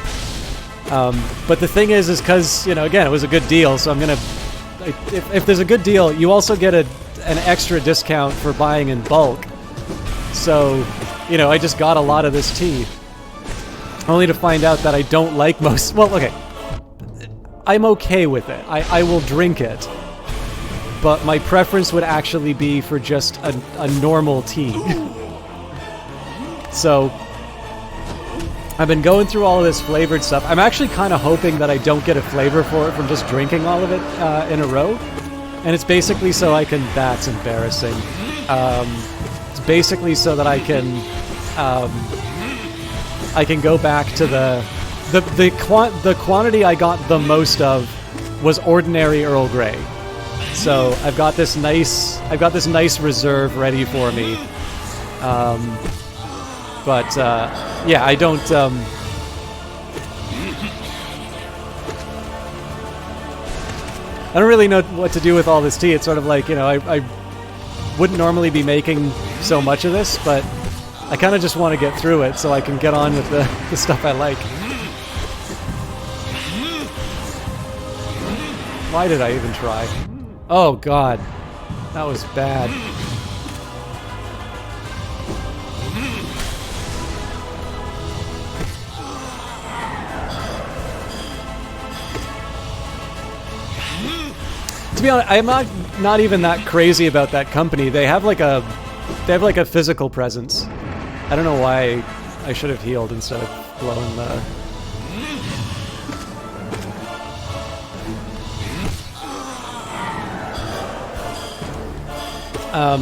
[SPEAKER 1] But the thing is because, you know, again, it was a good deal, so I'm gonna... If there's a good deal, you also get an extra discount for buying in bulk. So, you know, I just got a lot of this tea. Only to find out that I don't like most... Well, okay. I'm okay with it. I will drink it. But my preference would actually be for just a normal tea. So, I've been going through all of this flavored stuff. I'm actually kind of hoping that I don't get a flavor for it from just drinking all of it in a row. And it's basically so I can... That's embarrassing. It's basically so that I can go back to the quantity I got the most of was ordinary Earl Grey. So I've got this nice reserve ready for me. Yeah, I don't really know what to do with all this tea. It's sort of like, I wouldn't normally be making so much of this, but I kind of just want to get through it so I can get on with the stuff I like. Why did I even try? Oh god, that was bad. To be honest, I'm not even that crazy about that company. They have like a physical presence. I don't know why I should have healed instead of blowing the...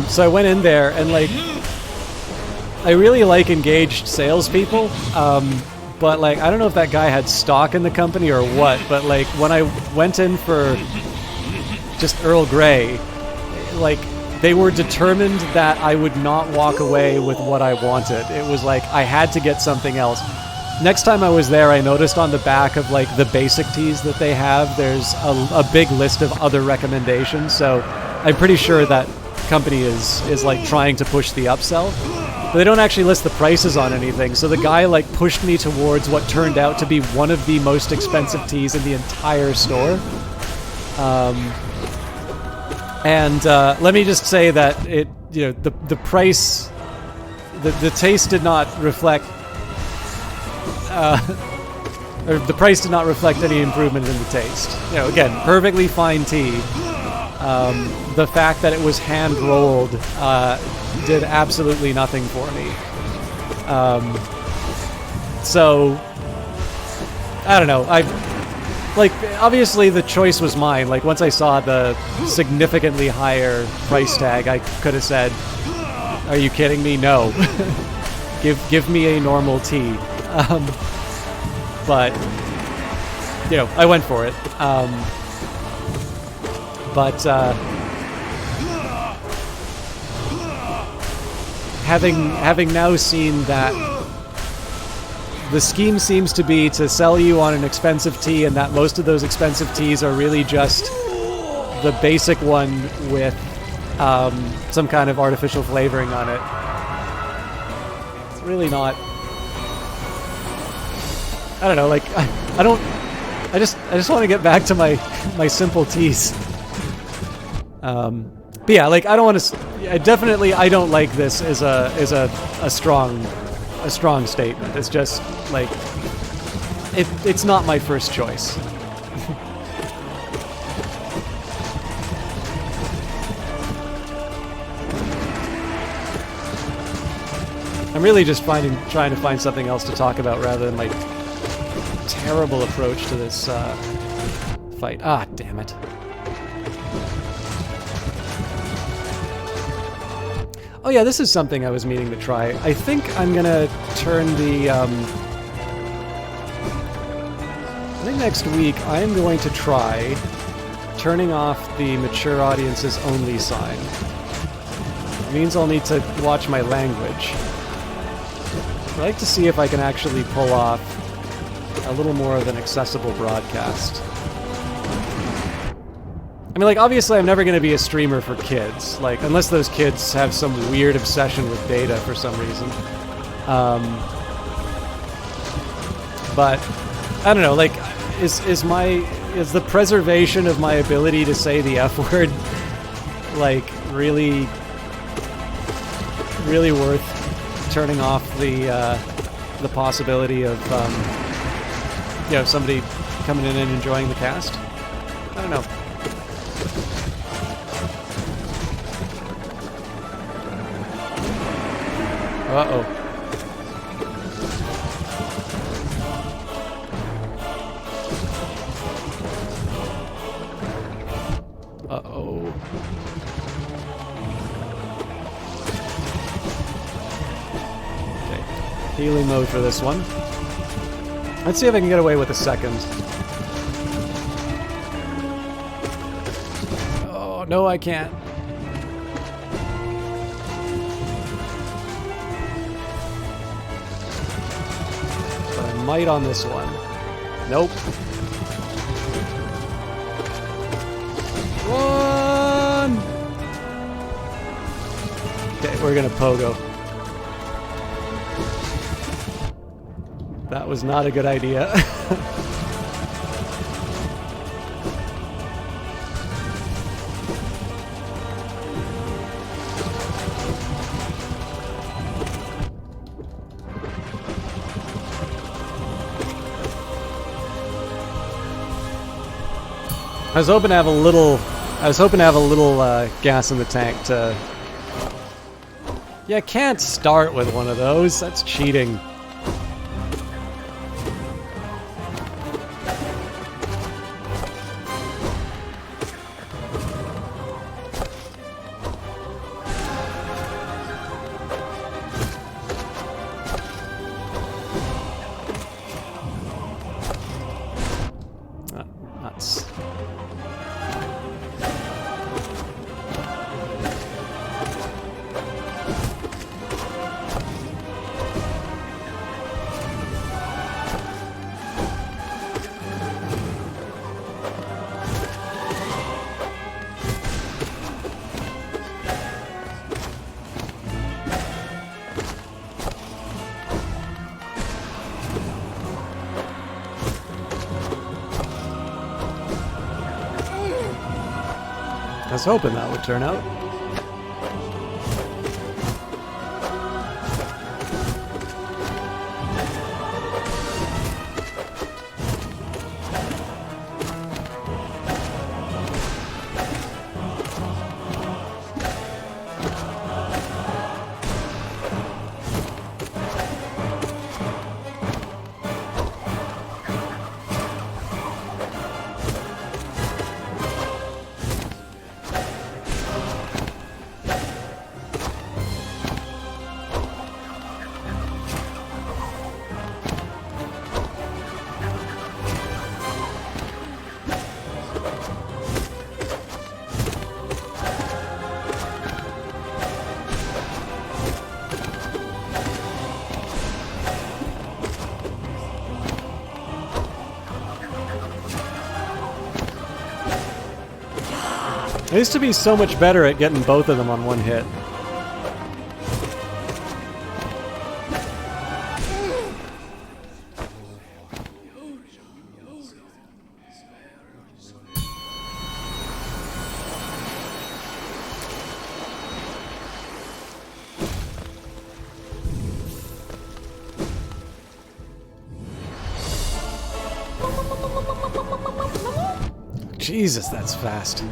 [SPEAKER 1] So I went in there and like, I really like engaged salespeople. But like, I don't know if that guy had stock in the company or what, but like when I went in for just Earl Grey, like they were determined that I would not walk away with what I wanted. It was like I had to get something else. Next time I was there, I noticed on the back of like the basic teas that they have, there's a big list of other recommendations. So I'm pretty sure that company is like trying to push the upsell. But they don't actually list the prices on anything. So the guy like pushed me towards what turned out to be one of the most expensive teas in the entire store. Let me just say that the price, the taste did not reflect, or the price did not reflect any improvement in the taste. Again, perfectly fine tea. The fact that it was hand rolled did absolutely nothing for me. So I don't know. Like, obviously the choice was mine. Like, once I saw the significantly higher price tag, I could have said, are you kidding me? No. give me a normal tea. But, I went for it. Having now seen that the scheme seems to be to sell you on an expensive tea, and that most of those expensive teas are really just the basic one with some kind of artificial flavoring on it. It's really not... I don't know, like, I just want to get back to my simple teas. But yeah, like, I don't want to... I don't like this as a strong statement. It's just like it's not my first choice. I'm really just trying to find something else to talk about rather than my terrible approach to this fight. Ah, damn it. Oh yeah, this is something I was meaning to try. I think I'm gonna turn the, I think next week I am going to try turning off the mature audiences only sign. It means I'll need to watch my language. I'd like to see if I can actually pull off a little more of an accessible broadcast. I mean, like, obviously I'm never going to be a streamer for kids, like, unless those kids have some weird obsession with data for some reason. But, I don't know, like, is the preservation of my ability to say the F word, like, really worth turning off the possibility of, somebody coming in and enjoying the cast? I don't know. Uh-oh. Okay. Healing mode for this one. Let's see if I can get away with a second. Oh, no, I can't. But I might on this one. Nope. Run! Okay, we're gonna pogo. That was not a good idea. I was hoping to have a little. Gas in the tank to. Yeah, I can't start with one of those. That's cheating. Nuts. I was hoping that would turn out. I used to be so much better at getting both of them on one hit. Jesus, that's fast.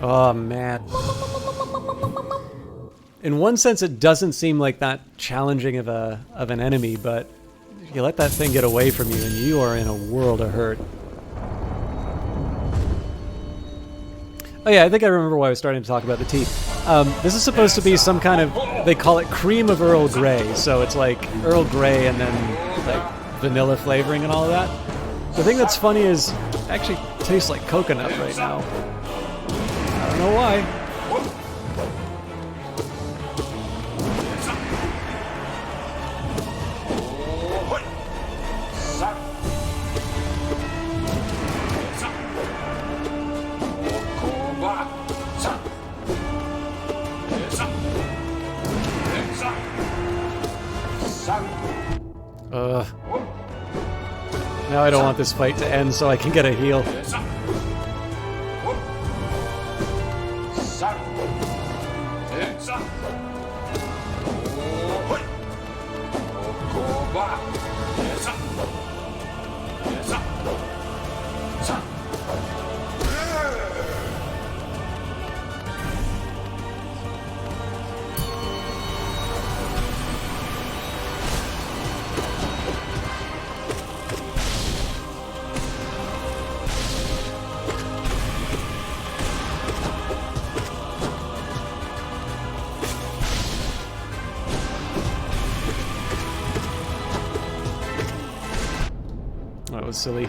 [SPEAKER 1] Oh, man. In one sense, it doesn't seem like that challenging of an enemy, but you let that thing get away from you and you are in a world of hurt. Oh yeah, I think I remember why I was starting to talk about the tea. This is supposed to be some kind of, they call it cream of Earl Grey, so it's like Earl Grey and then like vanilla flavoring and all of that. The thing that's funny is, it actually tastes like coconut right now. I don't know why. Now I don't want this fight to end so I can get a heal. That was silly.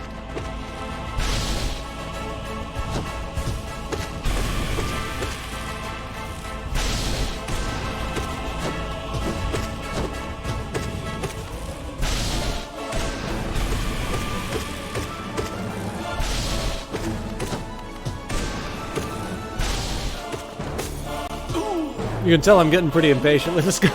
[SPEAKER 1] You can tell I'm getting pretty impatient with this guy.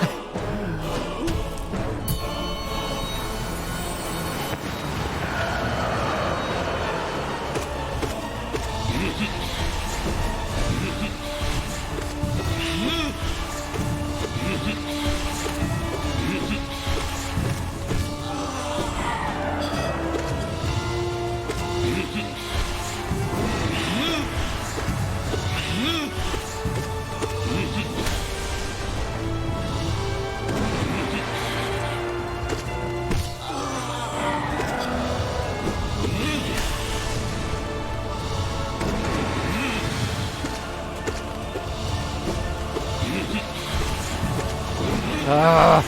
[SPEAKER 1] Ah.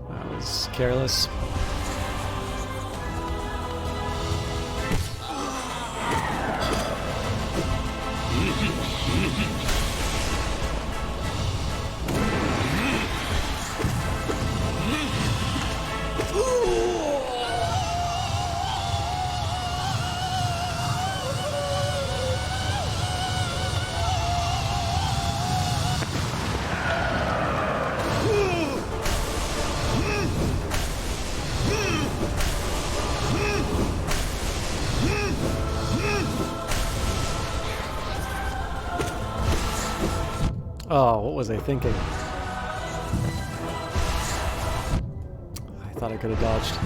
[SPEAKER 1] That was careless. Oh, what was I thinking? I thought I could have dodged.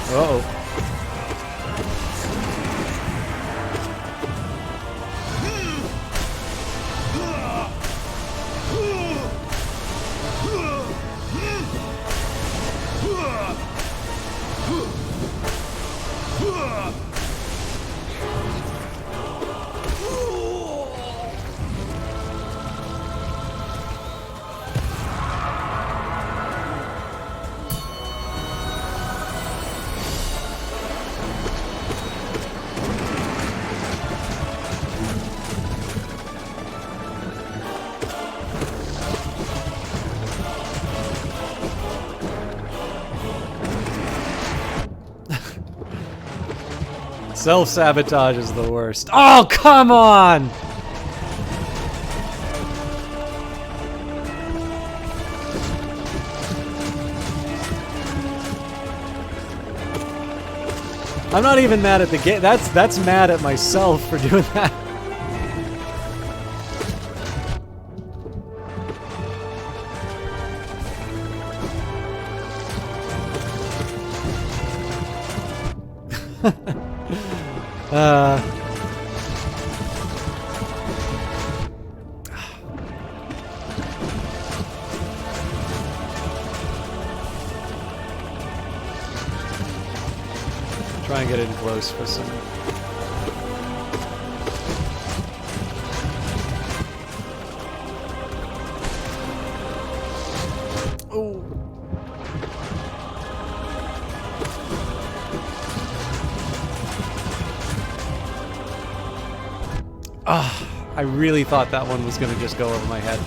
[SPEAKER 1] Uh-oh. Self-sabotage is the worst. Oh, come on! I'm not even mad at the game. That's mad at myself for doing that. Try and get in close for some. Oh. I really thought that one was going to just go over my head.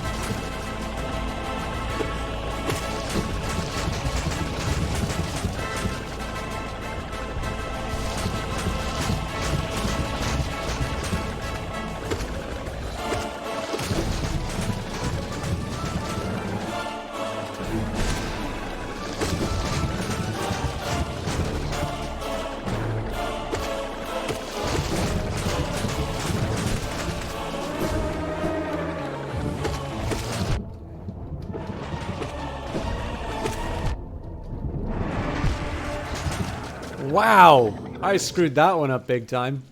[SPEAKER 1] Wow! I screwed that one up big time.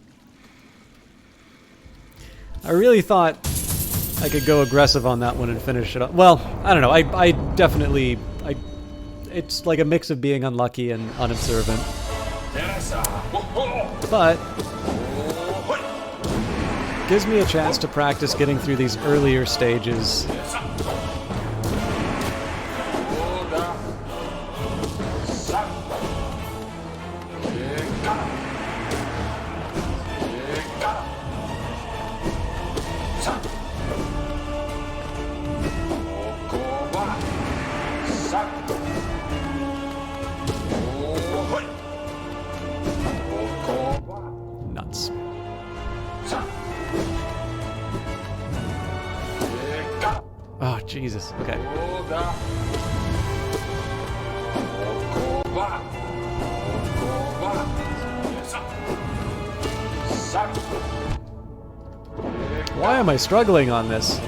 [SPEAKER 1] I really thought I could go aggressive on that one and finish it up. Well, I don't know. I definitely... it's like a mix of being unlucky and unobservant. But... gives me a chance to practice getting through these earlier stages. Nuts. Oh, Jesus. Okay. Why am I struggling on this?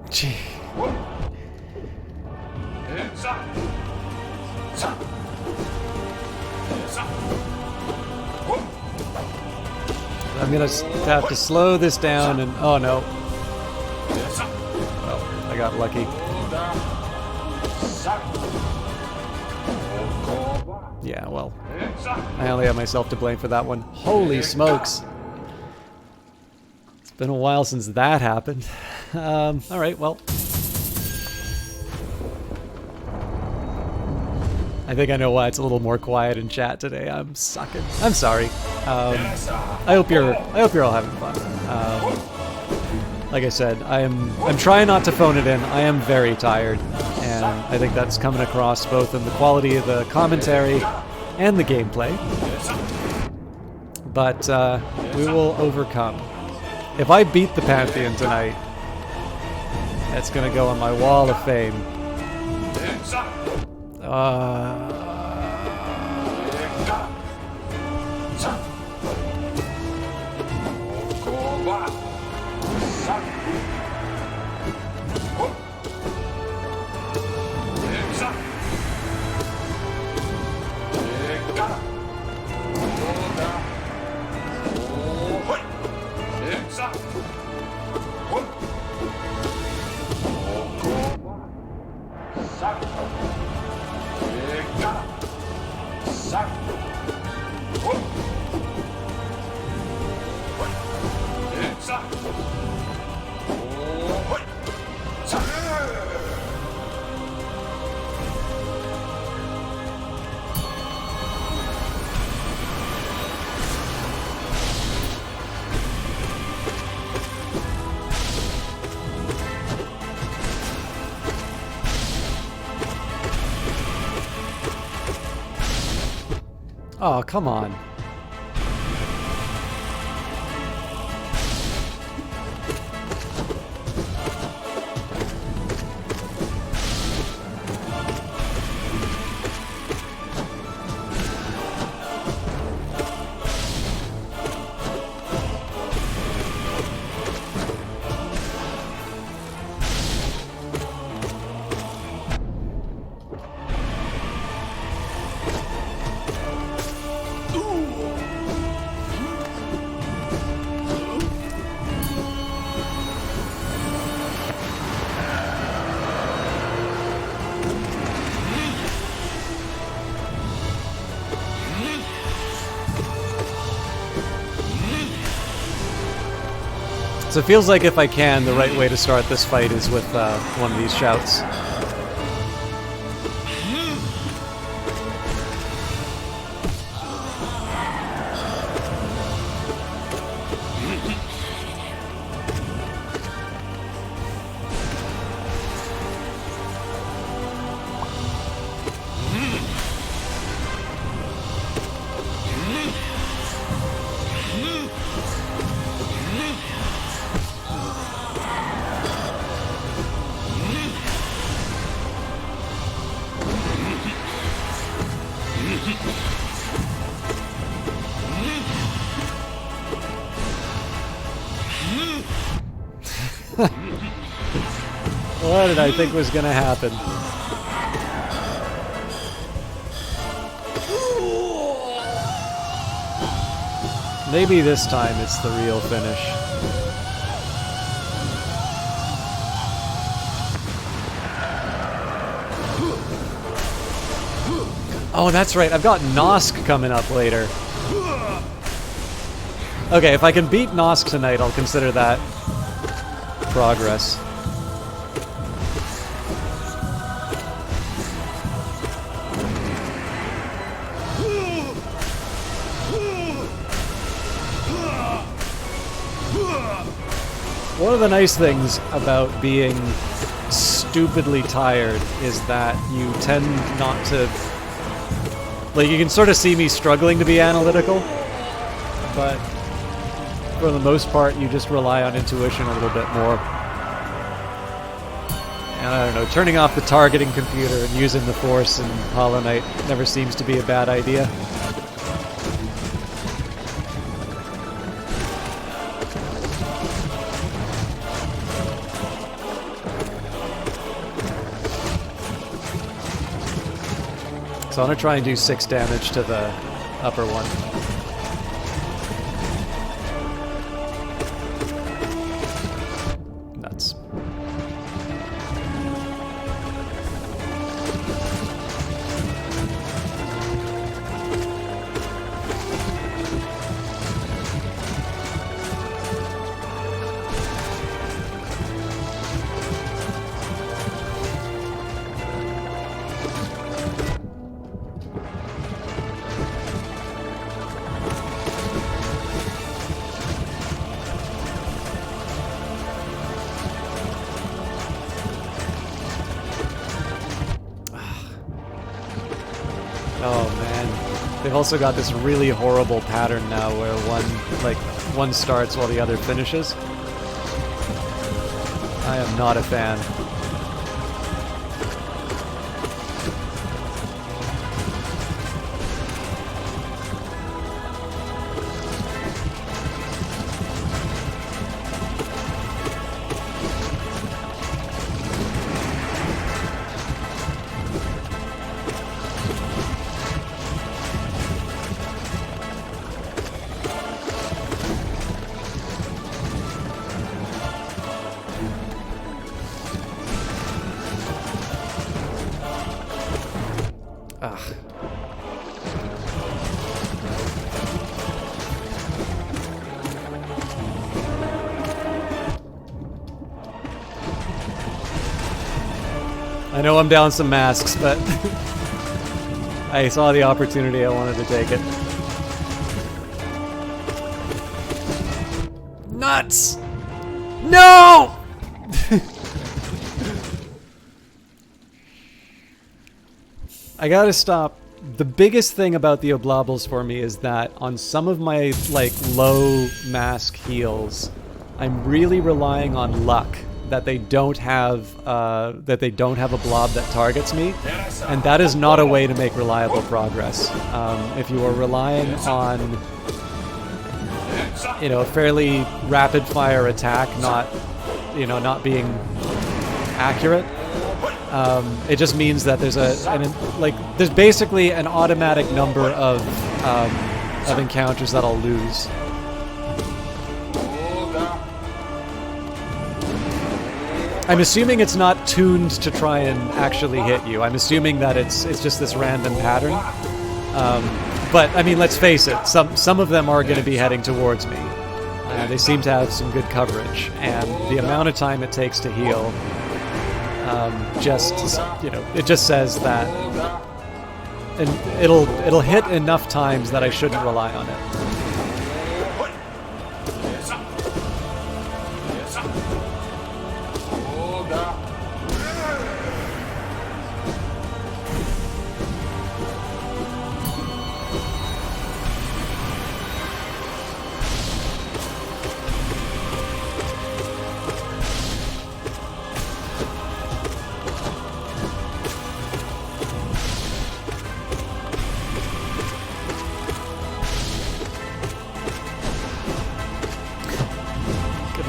[SPEAKER 1] Gee. I'm gonna have to slow this down and... oh no. Oh, I got lucky. Yeah, well, I only have myself to blame for that one. Holy smokes. It's been a while since that happened. Alright, well. I think I know why it's a little more quiet in chat today. I'm sucking. I'm sorry. I hope you're all having fun. Like I said, I'm trying not to phone it in. I am very tired, and I think that's coming across both in the quality of the commentary and the gameplay. But we will overcome. If I beat the Pantheon tonight, that's gonna go on my wall of fame. Oh, come on. So it feels like if I can, the right way to start this fight is with one of these shouts. What did I think was gonna happen? Maybe this time it's the real finish. Oh, that's right. I've got Nosk coming up later. Okay, if I can beat Nosk tonight, I'll consider that progress. One of the nice things about being stupidly tired is that you tend not to... Like, you can sort of see me struggling to be analytical, but for the most part, you just rely on intuition a little bit more. And I don't know, turning off the targeting computer and using the Force in Hollow Knight never seems to be a bad idea. So I'm going to try and do 6 damage to the upper one. Nuts. Oh man, they've also got this really horrible pattern now where one starts while the other finishes. I am not a fan. Ugh. I know I'm down some masks, but I saw the opportunity, I wanted to take it. Nuts! No! I gotta stop. The biggest thing about the Oblables for me is that on some of my, like, low mask heals, I'm really relying on luck that they don't have a blob that targets me, and that is not a way to make reliable progress. If you are relying on, you know, a fairly rapid-fire attack, not being accurate. It just means that there's there's basically an automatic number of encounters that I'll lose. I'm assuming it's not tuned to try and actually hit you. I'm assuming that it's just this random pattern. But I mean, let's face it. Some of them are going to be heading towards me. They seem to have some good coverage, and the amount of time it takes to heal. It just says that, and it'll hit enough times that I shouldn't rely on it.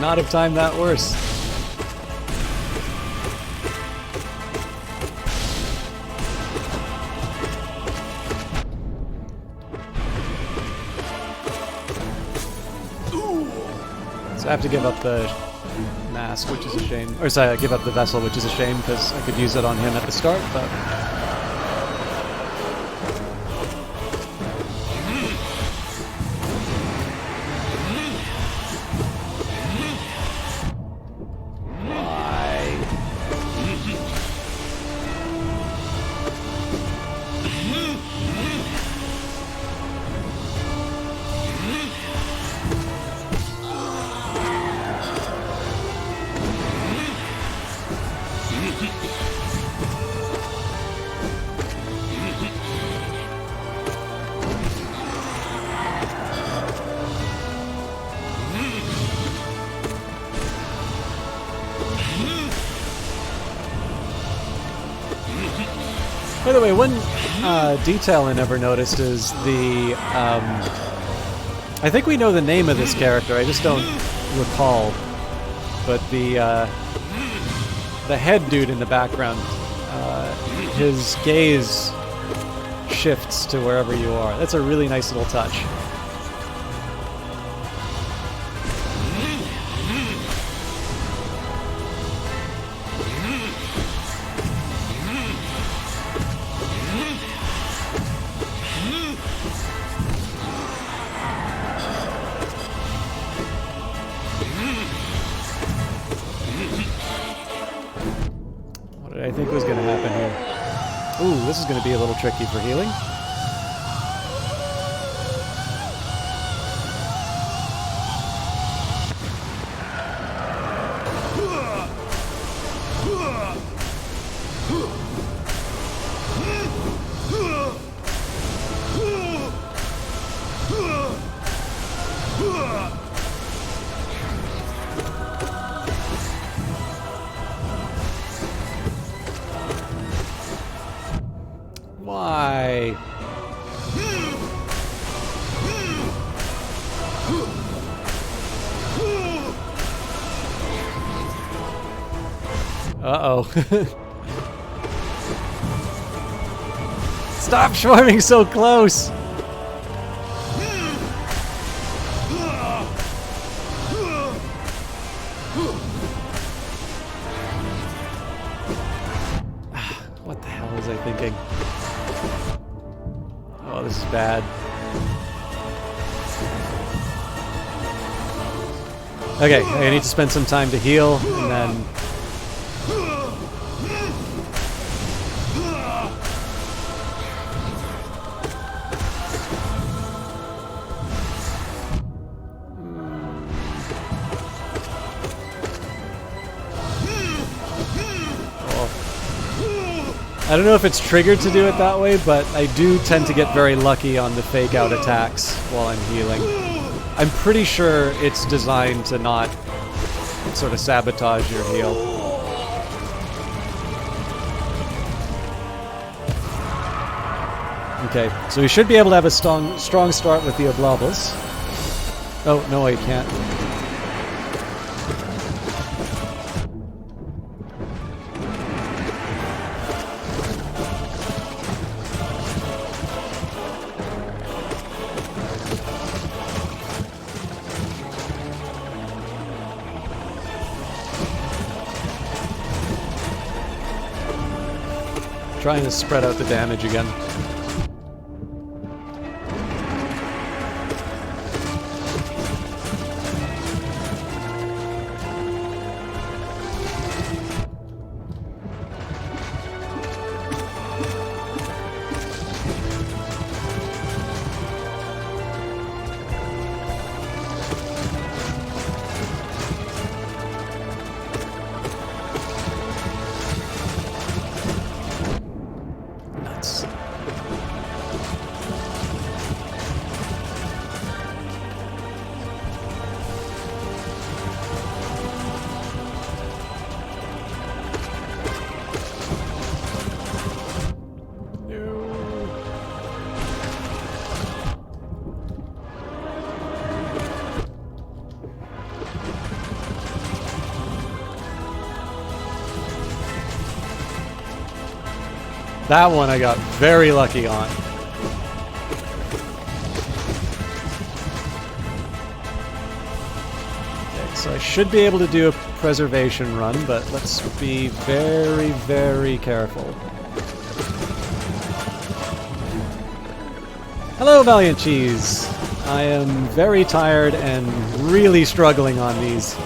[SPEAKER 1] Not have timed that worse. So I have to give up the mask, which is a shame. Or sorry, I give up the vessel, which is a shame, because I could use it on him at the start, but... By the way, one detail I never noticed is the... I think we know the name of this character, I just don't recall. But the head dude in the background, his gaze shifts to wherever you are. That's a really nice little touch. I think was going to happen here. Ooh, this is going to be a little tricky for healing. Why? Uh-oh. Stop swarming so close! What the hell was I thinking? Oh, this is bad. Okay, I need to spend some time to heal, and then... I don't know if it's triggered to do it that way, but I do tend to get very lucky on the fake out attacks while I'm healing. I'm pretty sure it's designed to not sort of sabotage your heal. Okay, so we should be able to have a strong start with the Oblables. Oh, no, I can't. Trying to spread out the damage again. That one I got very lucky on. Okay, So I should be able to do a preservation run, but let's be very, very careful. Hello, Valiant Cheese! I am very tired and really struggling on these.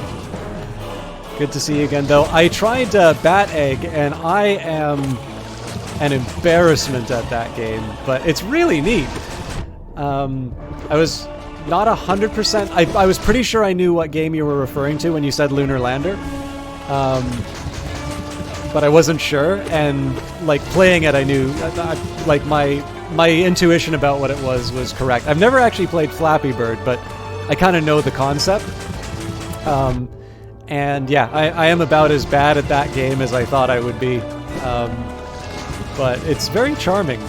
[SPEAKER 1] Good to see you again, though. I tried Bat Egg, and I am an embarrassment at that game, but it's really neat. I was not 100%. I was pretty sure I knew what game you were referring to when you said Lunar Lander, but I wasn't sure. And like playing it, I knew like my intuition about what it was correct. I've never actually played Flappy Bird, but I kind of know the concept. And yeah, I am about as bad at that game as I thought I would be. But it's very charming.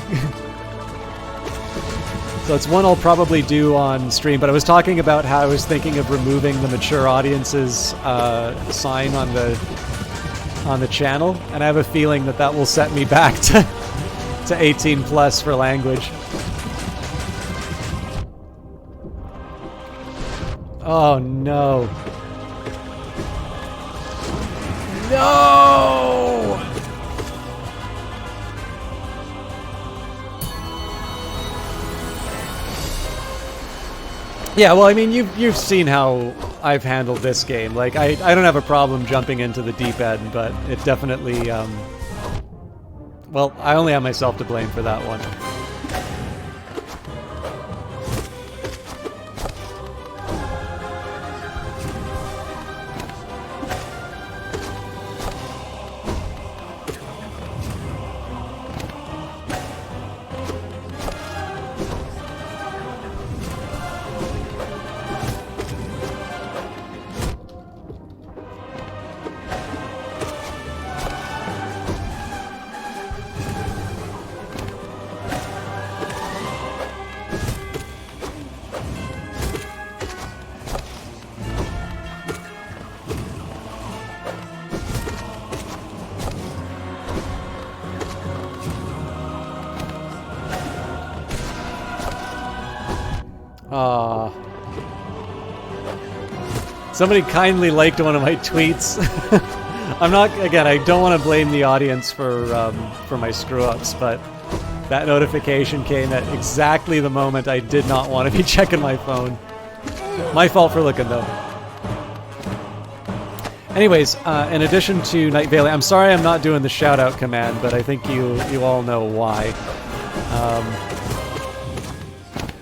[SPEAKER 1] So it's one I'll probably do on stream, but I was talking about how I was thinking of removing the mature audiences sign on the channel, and I have a feeling that will set me back to 18 plus for language. Oh no. No! Yeah, well, I mean, you've seen how I've handled this game. Like, I don't have a problem jumping into the deep end, but it definitely, well, I only have myself to blame for that one. Somebody kindly liked one of my tweets. I'm not, again, I don't want to blame the audience for my screw-ups, but that notification came at exactly the moment I did not want to be checking my phone. My fault for looking, though. Anyways, in addition to Night Valley, I'm sorry I'm not doing the shout-out command, but I think you all know why.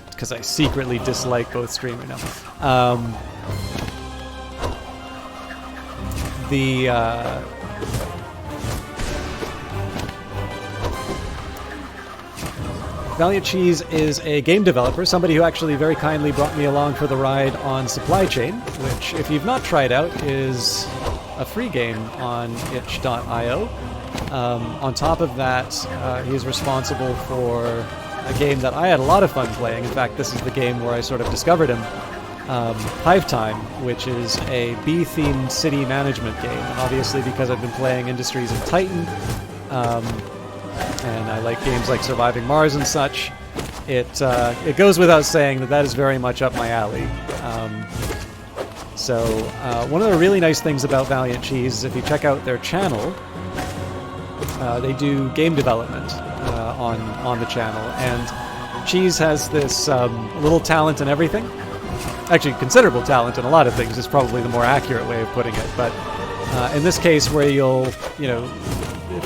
[SPEAKER 1] Because I secretly dislike both streamers now. Valiant Cheese is a game developer, somebody who actually very kindly brought me along for the ride on Supply Chain, which, if you've not tried out, is a free game on itch.io. On top of that, he's responsible for a game that I had a lot of fun playing. In fact, this is the game where I sort of discovered him. Hive Time, which is a bee-themed city management game. And obviously, because I've been playing Industries and Titan, and I like games like Surviving Mars and such, it goes without saying that is very much up my alley. So one of the really nice things about Valiant Cheese is if you check out their channel, they do game development on the channel, and Cheese has this little talent in everything. Actually, considerable talent in a lot of things is probably the more accurate way of putting it. But in this case, where if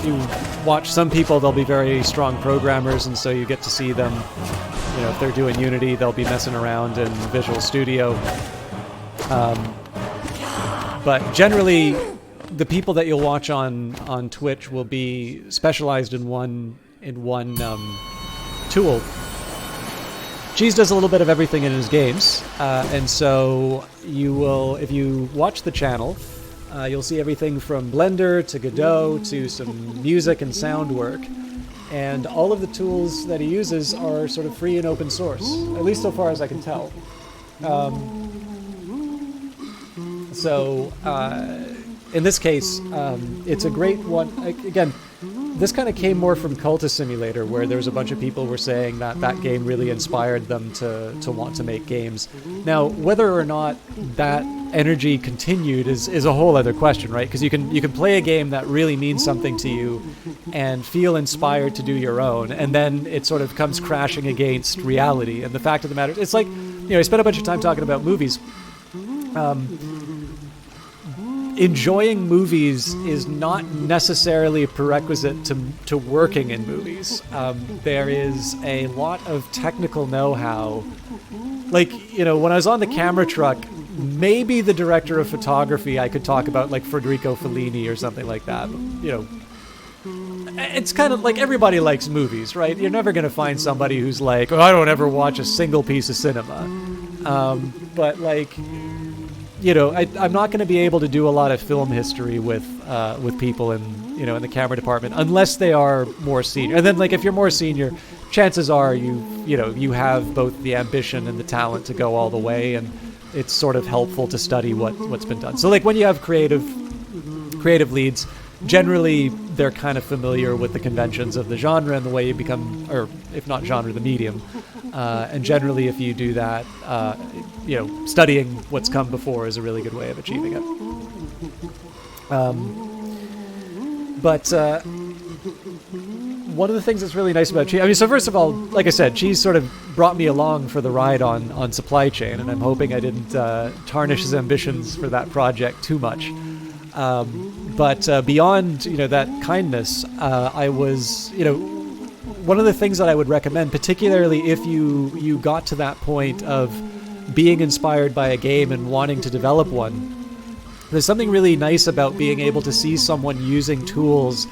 [SPEAKER 1] you watch some people, they'll be very strong programmers, and so you get to see them, if they're doing Unity, they'll be messing around in Visual Studio. But generally, the people that you'll watch on Twitch will be specialized in one tool. Cheese does a little bit of everything in his games, and so you will, if you watch the channel, you'll see everything from Blender to Godot to some music and sound work, and all of the tools that he uses are sort of free and open source, at least so far as I can tell. So in this case, it's a great one. Again, this kind of came more from Cultist Simulator, where there was a bunch of people were saying that that game really inspired them to want to make games. Now, whether or not that energy continued is a whole other question, right? Because you can play a game that really means something to you and feel inspired to do your own, and then it sort of comes crashing against reality. And the fact of the matter, it's like, I spent a bunch of time talking about movies. Enjoying movies is not necessarily a prerequisite to working in movies. There is a lot of technical know-how. Like, when I was on the camera truck, maybe the director of photography I could talk about, like Federico Fellini or something like that. It's kind of like everybody likes movies, right? You're never going to find somebody who's like, oh, I don't ever watch a single piece of cinema. But like... I'm not going to be able to do a lot of film history with people in the camera department unless they are more senior. And then, like, if you're more senior, chances are you have both the ambition and the talent to go all the way, and it's sort of helpful to study what's been done. So, like, when you have creative leads, generally they're kind of familiar with the conventions of the genre and the way you become, or if not genre, the medium. And generally, if you do that, studying what's come before is a really good way of achieving it. But one of the things that's really nice about Cheese, so first of all, like I said, Cheese sort of brought me along for the ride on supply chain, and I'm hoping I didn't tarnish his ambitions for that project too much. But beyond, that kindness, I was, one of the things that I would recommend, particularly if you got to that point of being inspired by a game and wanting to develop one, there's something really nice about being able to see someone using tools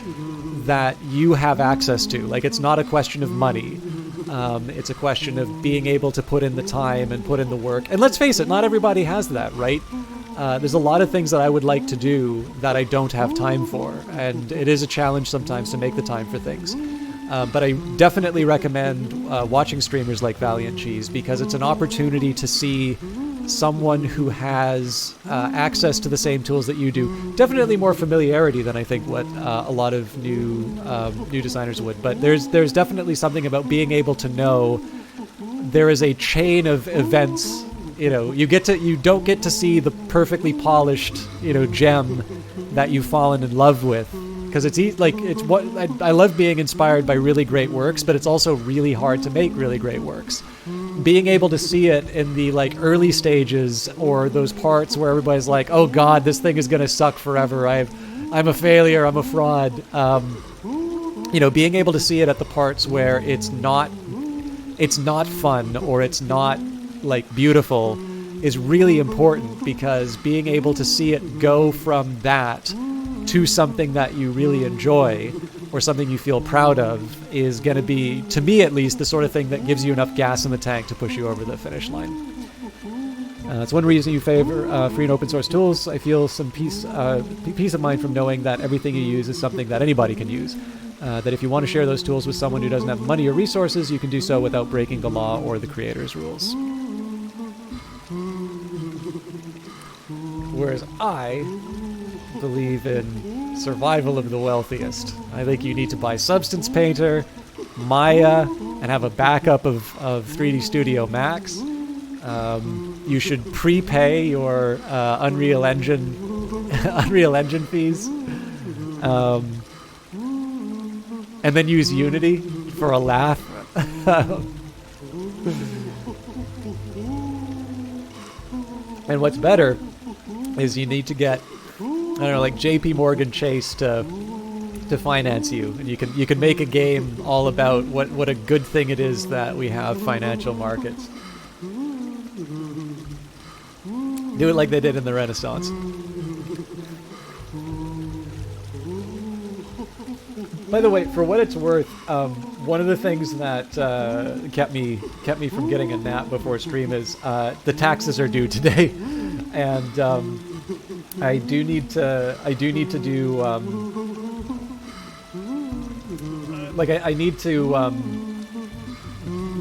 [SPEAKER 1] that you have access to. Like, it's not a question of money. It's a question of being able to put in the time and put in the work. And let's face it, not everybody has that, right? There's a lot of things that I would like to do that I don't have time for. And it is a challenge sometimes to make the time for things. But I definitely recommend watching streamers like Valiant Cheese, because it's an opportunity to see someone who has access to the same tools that you do. Definitely more familiarity than I think what a lot of new designers would. But there's definitely something about being able to know there is a chain of events. You don't get to see the perfectly polished gem that you've fallen in love with. Because I love being inspired by really great works, but it's also really hard to make really great works. Being able to see it in the early stages, or those parts where everybody's like, "Oh God, this thing is gonna suck forever. I'm a failure. I'm a fraud." Being able to see it at the parts where it's not fun or it's not beautiful is really important, because being able to see it go from that to something that you really enjoy or something you feel proud of is going to be, to me at least, the sort of thing that gives you enough gas in the tank to push you over the finish line. That's one reason you favor free and open source tools. I feel some peace of mind from knowing that everything you use is something that anybody can use. That if you want to share those tools with someone who doesn't have money or resources, you can do so without breaking the law or the creator's rules. Whereas I believe in survival of the wealthiest. I think you need to buy Substance Painter, Maya, and have a backup of 3D Studio Max. You should prepay your Unreal Engine fees, and then use Unity for a laugh. And what's better is you need to get, JP Morgan Chase to finance you, and you can make a game all about what a good thing it is that we have financial markets. Do it like they did in the Renaissance. By the way, for what it's worth, one of the things that kept me from getting a nap before stream is the taxes are due today, and I do need to do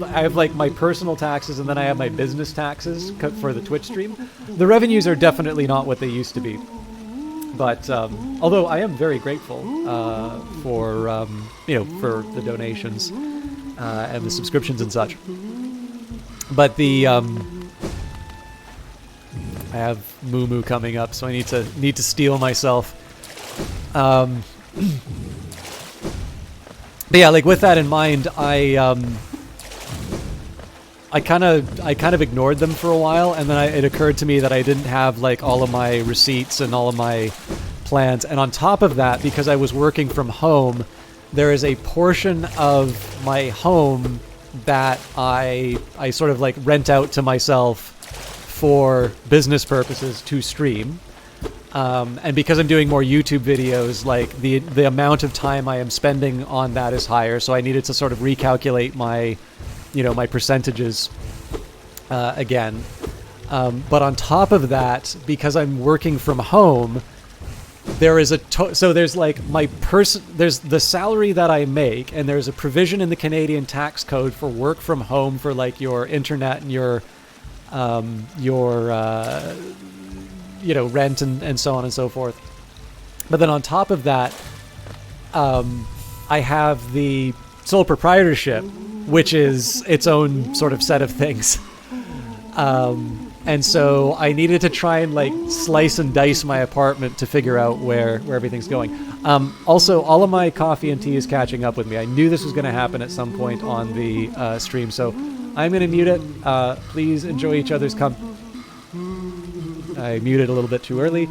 [SPEAKER 1] I have my personal taxes, and then I have my business taxes for the Twitch stream. The revenues are definitely not what they used to be. But although I am very grateful for for the donations and the subscriptions and such, but I have Moo Moo coming up, so I need to steel myself. But yeah, like with that in mind, I kind of ignored them for a while, and then it occurred to me that I didn't have like all of my receipts and all of my plans. And on top of that, because I was working from home, there is a portion of my home that I sort of like rent out to myself for business purposes to stream. And because I'm doing more YouTube videos, like the amount of time I am spending on that is higher, so I needed to sort of recalculate my my percentages again. But on top of that, because I'm working from home, there is so there's like there's the salary that I make, and there's a provision in the Canadian tax code for work from home for like your internet and your rent and so on and so forth. But then on top of that, I have the sole proprietorship, which is its own sort of set of things. And so I needed to try and like slice and dice my apartment to figure out where everything's going. Also, all of my coffee and tea is catching up with me. I knew this was going to happen at some point on the stream, so I'm going to mute it. Please enjoy each other's I muted a little bit too early.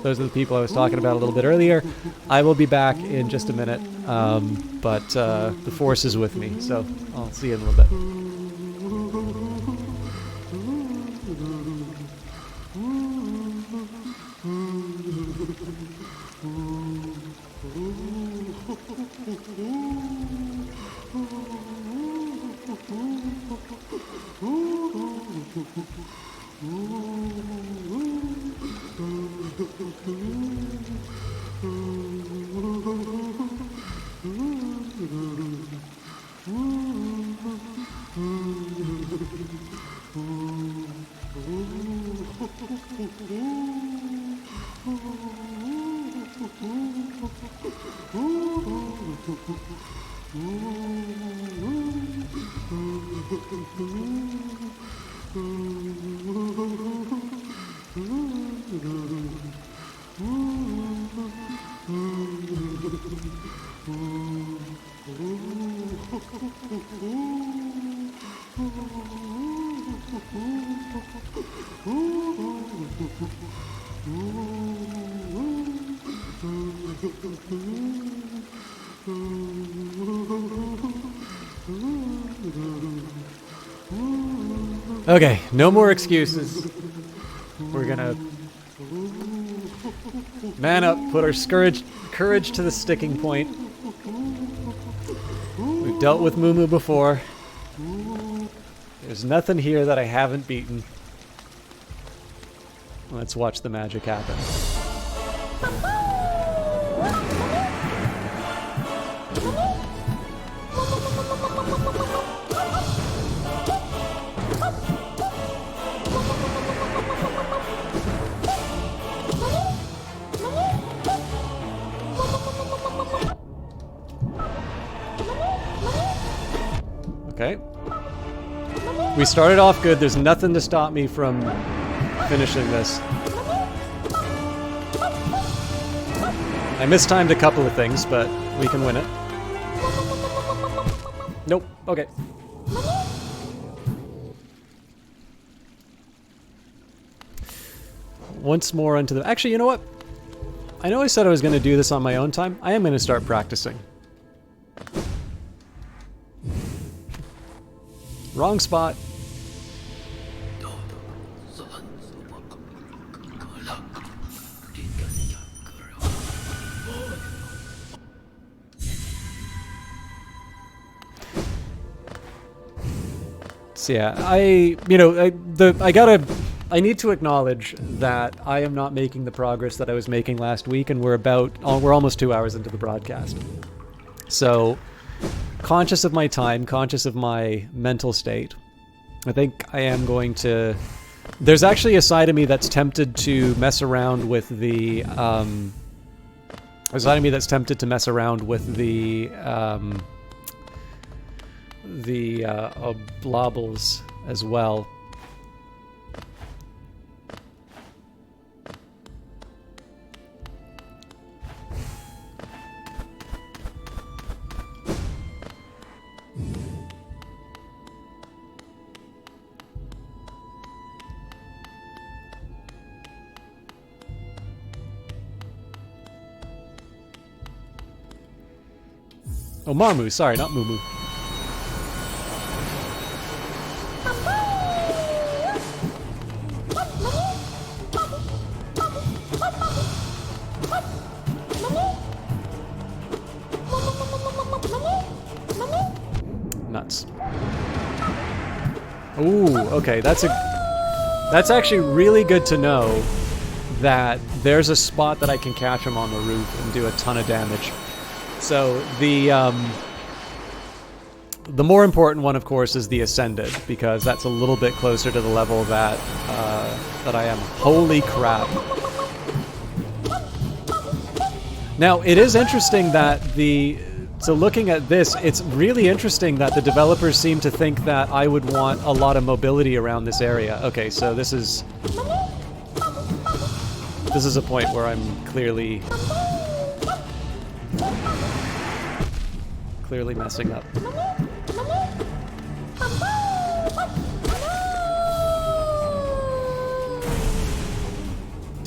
[SPEAKER 1] Those are the people I was talking about a little bit earlier. I will be back in just a minute, but the force is with me, so I'll see you in a little bit. Okay, no more excuses. We're gonna man up, put our courage to the sticking point. We've dealt with Moo Moo before. There's nothing here that I haven't beaten. Let's watch the magic happen. Okay. We started off good. There's nothing to stop me from finishing this. I mistimed a couple of things, but we can win it. Nope. Okay. Once more onto the... Actually, you know what? I know I said I was going to do this on my own time. I am going to start practicing. Wrong spot. So yeah, I need to acknowledge that I am not making the progress that I was making last week, and we're almost 2 hours into the broadcast. So, conscious of my time, conscious of my mental state, I think I am going to... There's actually a side of me that's tempted to mess around with the... There's a side of me that's tempted to mess around with the blobbles as well. Oh, Marmu, sorry, not Mumu. Nuts. Ooh, okay, that's actually really good to know that there's a spot that I can catch him on the roof and do a ton of damage. So the more important one, of course, is the Ascended, because that's a little bit closer to the level that that I am. Holy crap! Now it is interesting that so looking at this, it's really interesting that the developers seem to think that I would want a lot of mobility around this area. Okay, so this is a point where I'm clearly messing up.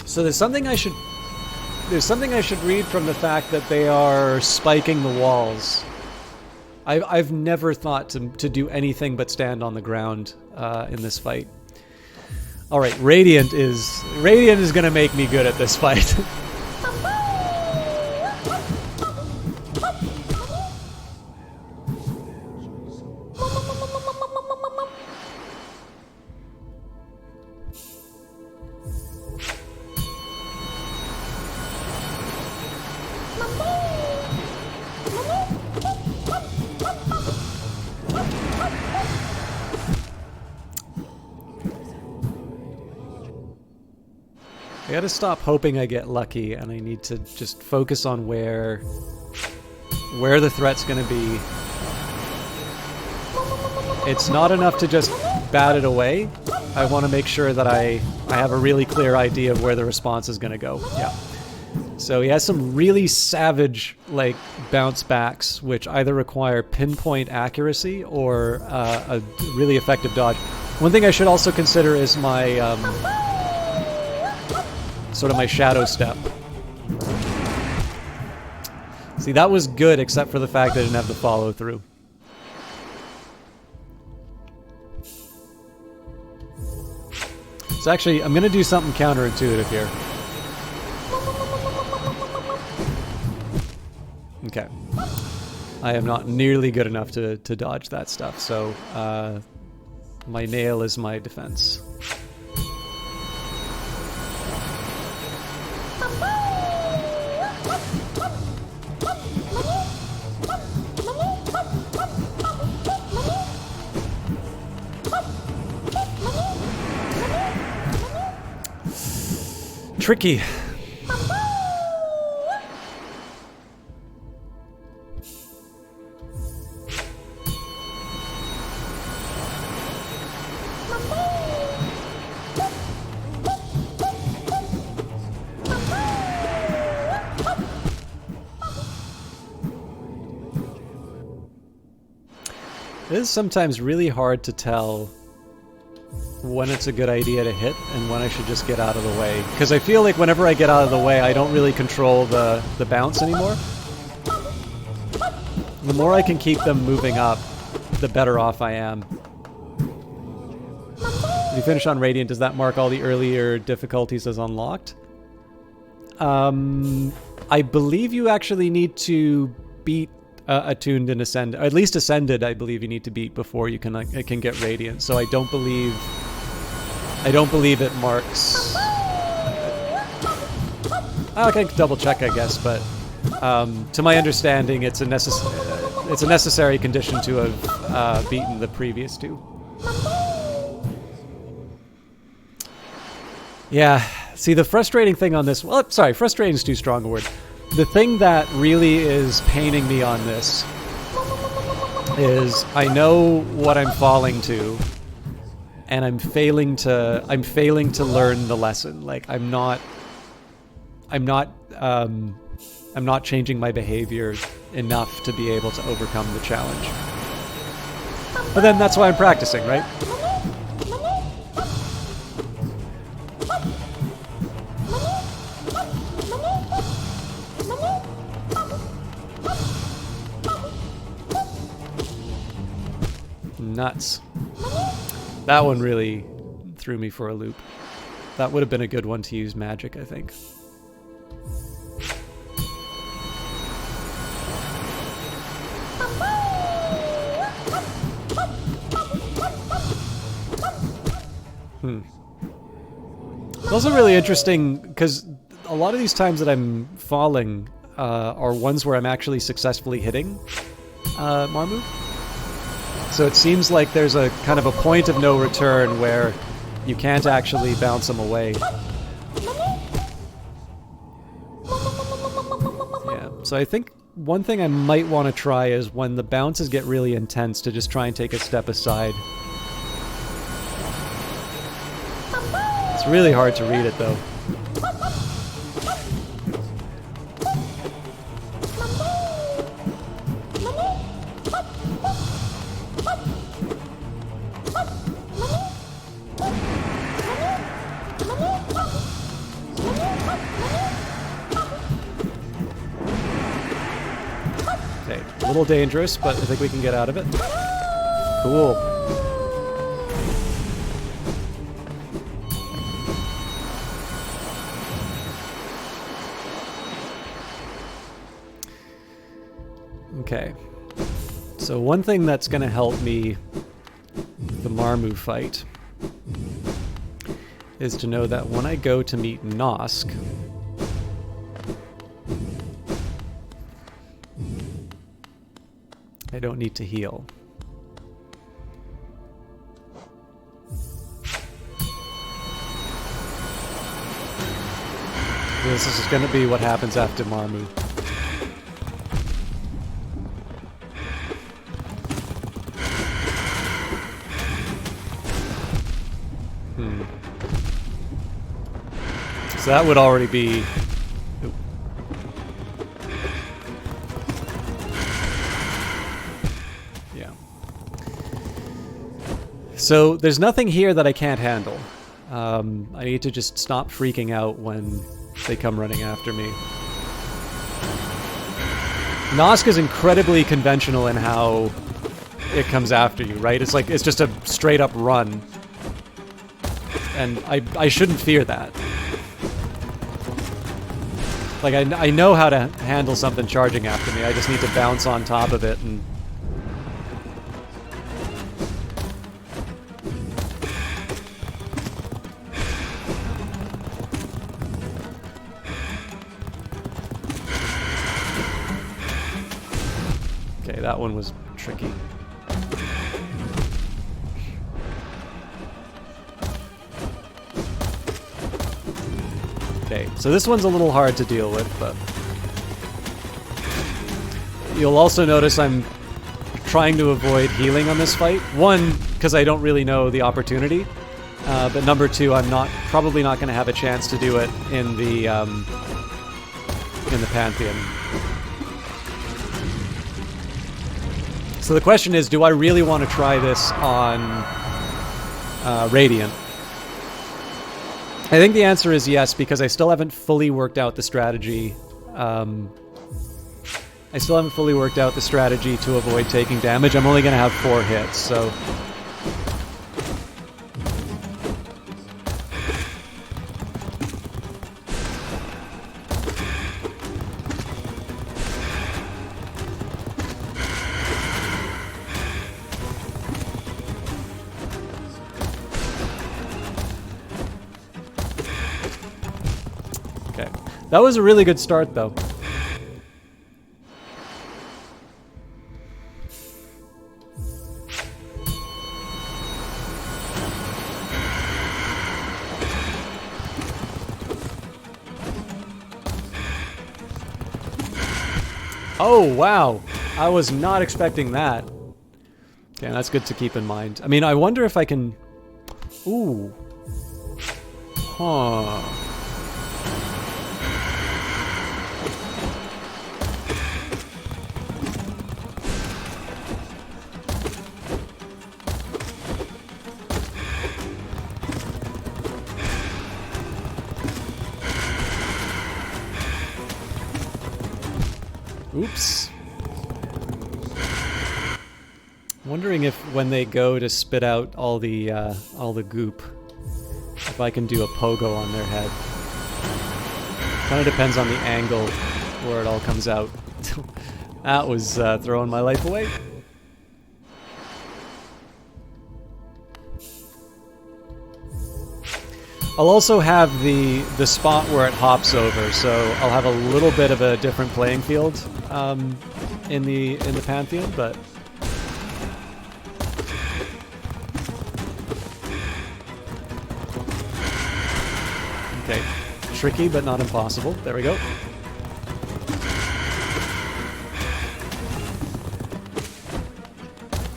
[SPEAKER 1] So there's something I should read from the fact that they are spiking the walls. I've never thought to do anything but stand on the ground in this fight. All right, Radiant is gonna make me good at this fight. I gotta stop hoping I get lucky, and I need to just focus on where the threat's gonna be. It's not enough to just bat it away. I want to make sure that I have a really clear idea of where the response is gonna go. Yeah. So he has some really savage, like, bounce backs, which either require pinpoint accuracy or a really effective dodge. One thing I should also consider is my sort of my shadow step. See, that was good, except for the fact that I didn't have the follow through. So actually, I'm going to do something counterintuitive here. Okay. I am not nearly good enough to dodge that stuff, so my nail is my defense. Tricky. It is sometimes really hard to tell when it's a good idea to hit and when I should just get out of the way. Because I feel like whenever I get out of the way, I don't really control the bounce anymore. The more I can keep them moving up, the better off I am. When you finish on Radiant, does that mark all the earlier difficulties as unlocked? I believe you actually need to beat Attuned and Ascended. At least Ascended, I believe you need to beat before you can get Radiant. So I don't believe it marks. I can double check, I guess, but to my understanding, it's a necessary condition to have beaten the previous two. Yeah, see, the frustrating thing on this... Well, sorry, frustrating is too strong a word. The thing that really is paining me on this is I know what I'm falling to, and I'm failing to learn the lesson. Like, I'm not changing my behavior enough to be able to overcome the challenge. But then that's why I'm practicing, right? Nuts. That one really threw me for a loop. That would have been a good one to use magic, I think. It's also really interesting because a lot of these times that I'm falling are ones where I'm actually successfully hitting Marmu. So it seems like there's a kind of a point of no return where you can't actually bounce them away. Yeah, so I think one thing I might want to try is when the bounces get really intense to just try and take a step aside. It's really hard to read it though. Okay, a little dangerous, but I think we can get out of it. Cool. Okay, so one thing that's going to help me the Marmu fight is to know that when I go to meet Nosk, I don't need to heal. This is going to be what happens after Marmu. So that would already be... Oop. Yeah. So there's nothing here that I can't handle. I need to just stop freaking out when they come running after me. Nosk is incredibly conventional in how it comes after you, right? It's like, it's just a straight up run. And I shouldn't fear that. Like, I know how to handle something charging after me. I just need to bounce on top of it and... Okay, that one was tricky. Okay, so this one's a little hard to deal with, but... You'll also notice I'm trying to avoid healing on this fight. One, because I don't really know the opportunity. But number two, I'm probably not going to have a chance to do it in the Pantheon. So the question is, do I really want to try this on Radiant? I think the answer is yes, because I still haven't fully worked out the strategy. I still haven't fully worked out the strategy to avoid taking damage. I'm only going to have 4 hits, so... Okay. That was a really good start, though. Oh, wow. I was not expecting that. Okay, that's good to keep in mind. I mean, I wonder if I can... Ooh. Huh. Oops. Wondering if when they go to spit out all the goop, if I can do a pogo on their head. Kind of depends on the angle where it all comes out. That was throwing my life away. I'll also have the spot where it hops over, so I'll have a little bit of a different playing field in the Pantheon, but okay, tricky but not impossible. There we go.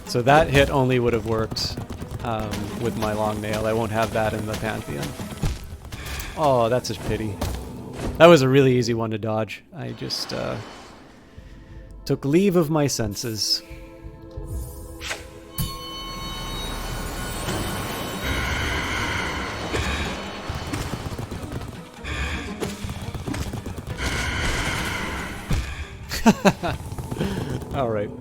[SPEAKER 1] So that hit only would have worked with my long nail. I won't have that in the Pantheon. Oh, that's a pity. That was a really easy one to dodge. I just took leave of my senses. All right.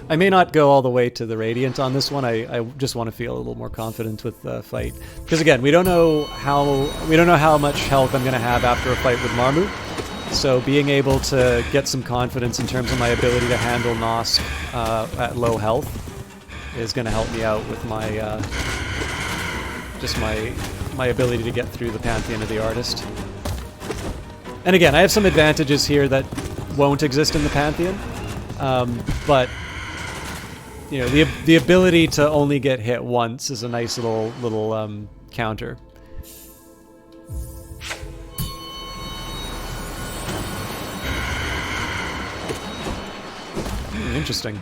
[SPEAKER 1] I may not go all the way to the Radiant on this one. I just want to feel a little more confident with the fight, because again, we don't know how much health I'm going to have after a fight with Marmu. So being able to get some confidence in terms of my ability to handle Nosk at low health is going to help me out with my just my ability to get through the Pantheon of the Artist. And again, I have some advantages here that won't exist in the Pantheon, but you know, the ability to only get hit once is a nice little counter. Interesting.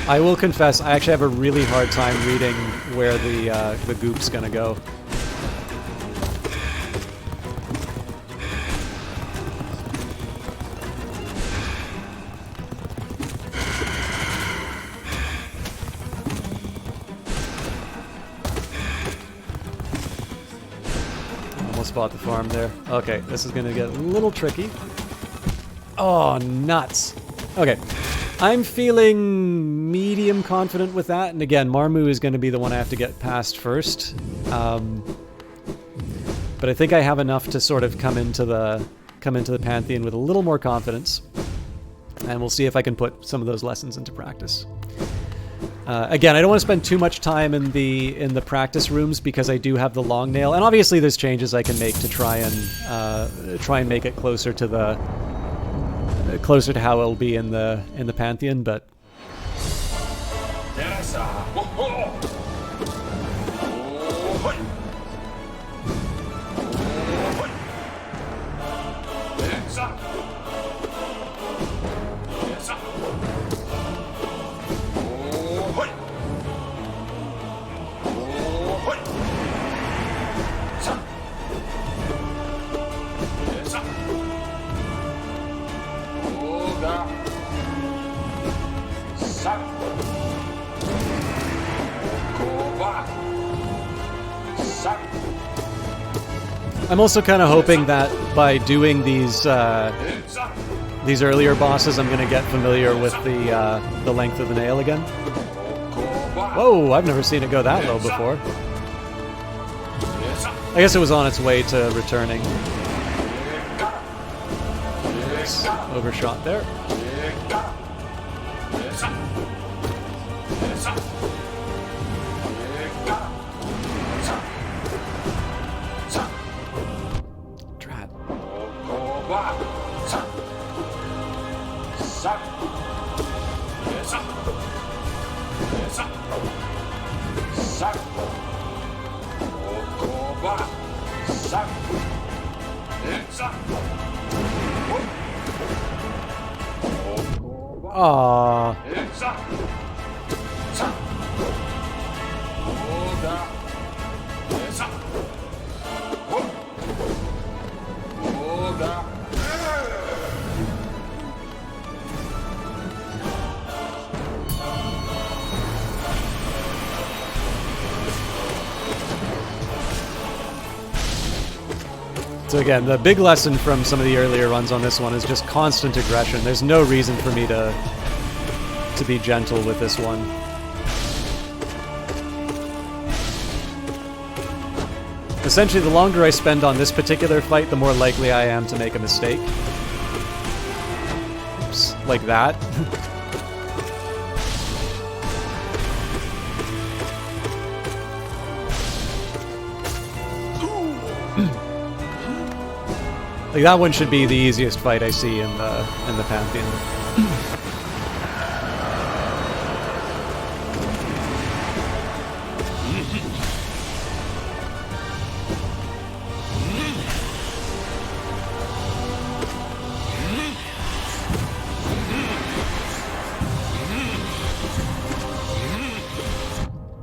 [SPEAKER 1] I will confess, I actually have a really hard time reading where the goop's gonna go. Spot the farm there. Okay, this is gonna get a little tricky. Oh, nuts. Okay, I'm feeling medium confident with that, and again, Marmu is gonna be the one I have to get past first. But I think I have enough to sort of come into the Pantheon with a little more confidence, and we'll see if I can put some of those lessons into practice. Again, I don't want to spend too much time in the practice rooms because I do have the long nail, and obviously there's changes I can make to try and make it closer to how it'll be in the Pantheon, but I'm also kind of hoping that by doing these earlier bosses, I'm going to get familiar with the length of the nail again. Whoa, I've never seen it go that low before. I guess it was on its way to returning. Overshot there. Aww. So again, the big lesson from some of the earlier runs on this one is just constant aggression. There's no reason for me to be gentle with this one. Essentially, the longer I spend on this particular fight, the more likely I am to make a mistake. Oops, like that. Like that one should be the easiest fight I see in the Pantheon.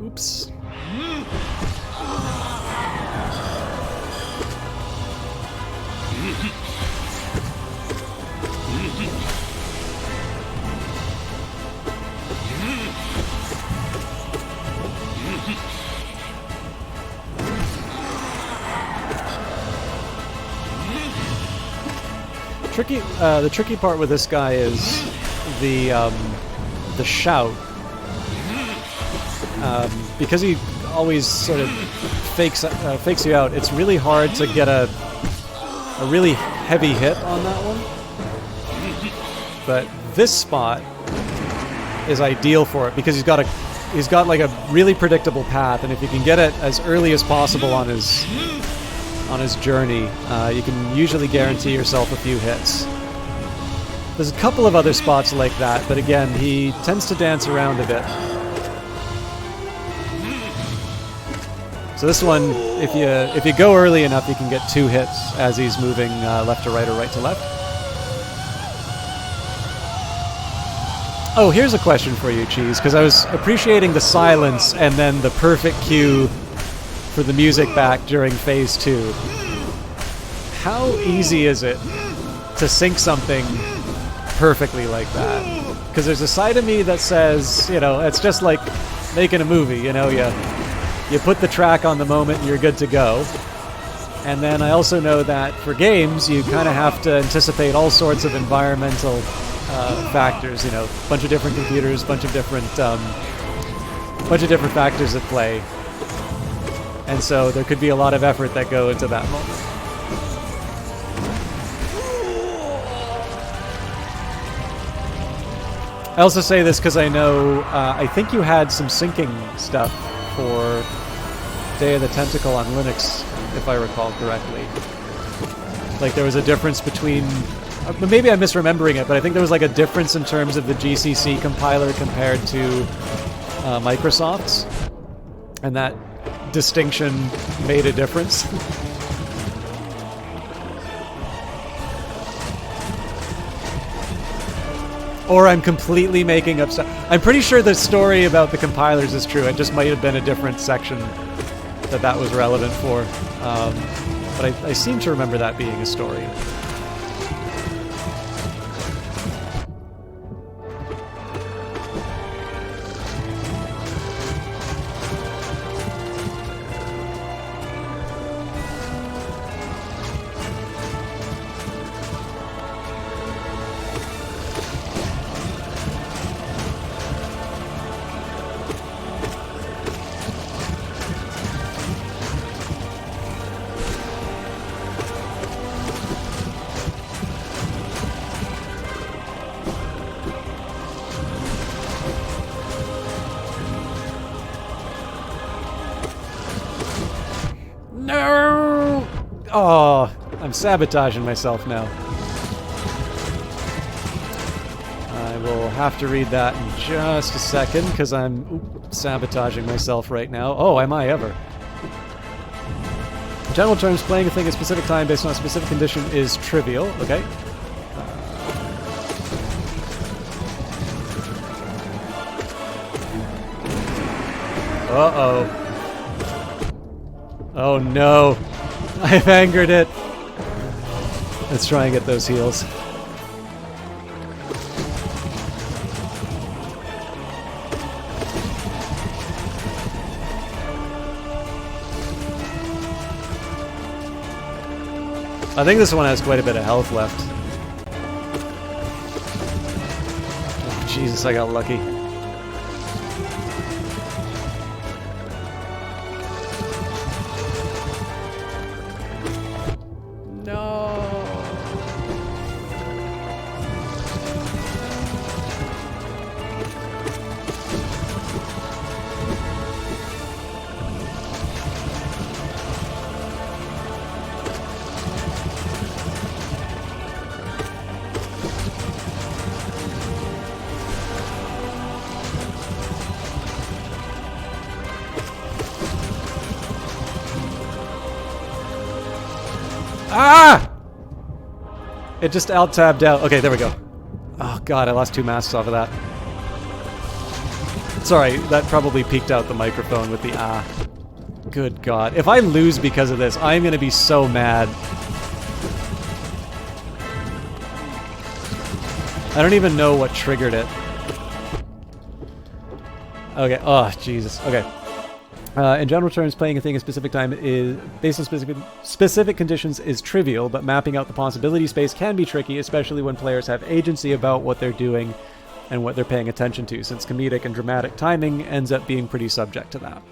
[SPEAKER 1] Oops. The tricky part with this guy is the shout. Because he always sort of fakes you out, it's really hard to get a really heavy hit on that one. But this spot is ideal for it because he's got like a really predictable path, and if you can get it as early as possible on his journey, you can usually guarantee yourself a few hits. There's a couple of other spots like that, but again, he tends to dance around a bit. So this one, if you go early enough, you can get 2 hits as he's moving left to right or right to left. Oh, here's a question for you, Cheese, because I was appreciating the silence and then the perfect cue for the music back during Phase 2. How easy is it to sync something perfectly like that? Because there's a side of me that says, you know, it's just like making a movie, you know, you put the track on the moment and you're good to go. And then I also know that for games, you kind of have to anticipate all sorts of environmental factors, you know, a bunch of different computers, bunch of different factors at play. And so there could be a lot of effort that go into that moment. I also say this because I know, I think you had some syncing stuff for Day of the Tentacle on Linux, if I recall correctly. Like there was a difference between, maybe I'm misremembering it, but I think there was like a difference in terms of the GCC compiler compared to Microsoft's, and that distinction made a difference. Or I'm completely making up stuff. I'm pretty sure the story about the compilers is true. It just might have been a different section that was relevant for. But I seem to remember that being a story. No! Oh, I'm sabotaging myself now. I will have to read that in just a second, because I'm sabotaging myself right now. Oh, am I ever? In general terms, playing a thing at a specific time based on a specific condition is trivial. Okay. Uh-oh. Oh no. I've angered it. Let's try and get those heals. I think this one has quite a bit of health left. Oh, Jesus, I got lucky. Ah! It just alt-tabbed out. Okay, there we go. Oh god, I lost 2 masks off of that. Sorry, that probably peaked out the microphone with the ah. Good god. If I lose because of this, I'm gonna be so mad. I don't even know what triggered it. Okay, oh Jesus. Okay. In general terms, playing a thing at a specific time is based on specific conditions is trivial, but mapping out the possibility space can be tricky, especially when players have agency about what they're doing and what they're paying attention to, since comedic and dramatic timing ends up being pretty subject to that.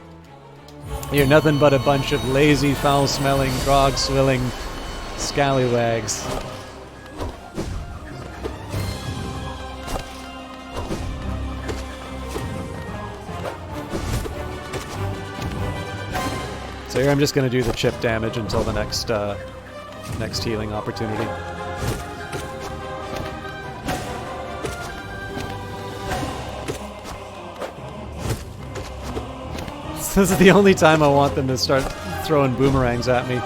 [SPEAKER 1] You're nothing but a bunch of lazy, foul-smelling, grog-swilling scallywags. So here I'm just going to do the chip damage until the next healing opportunity. This is the only time I want them to start throwing boomerangs at me.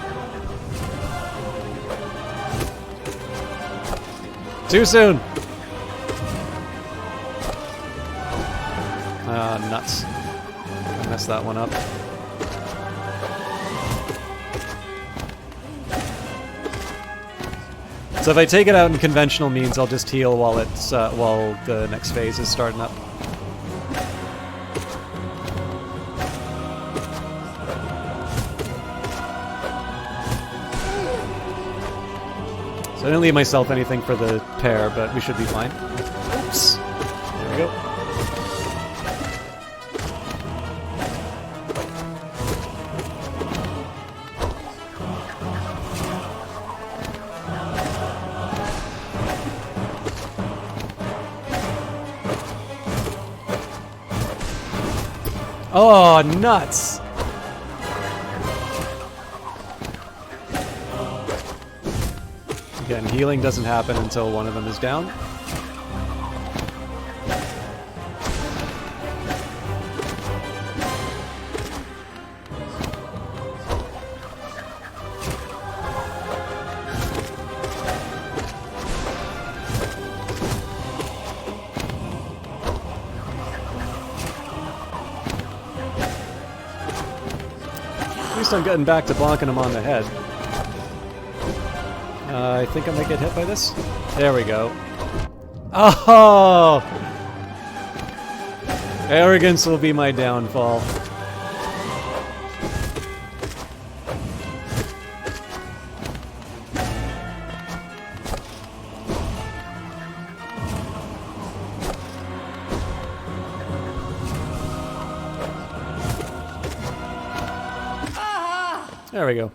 [SPEAKER 1] Too soon! Ah, nuts. I messed that one up. So if I take it out in conventional means, I'll just heal while it's while the next phase is starting up. So I didn't leave myself anything for the pair, but we should be fine. Oops. There we go. Oh, nuts! Again, healing doesn't happen until one of them is down. At least I'm getting back to bonking him on the head. I think I might get hit by this. There we go. Oh! Arrogance will be my downfall. There we go.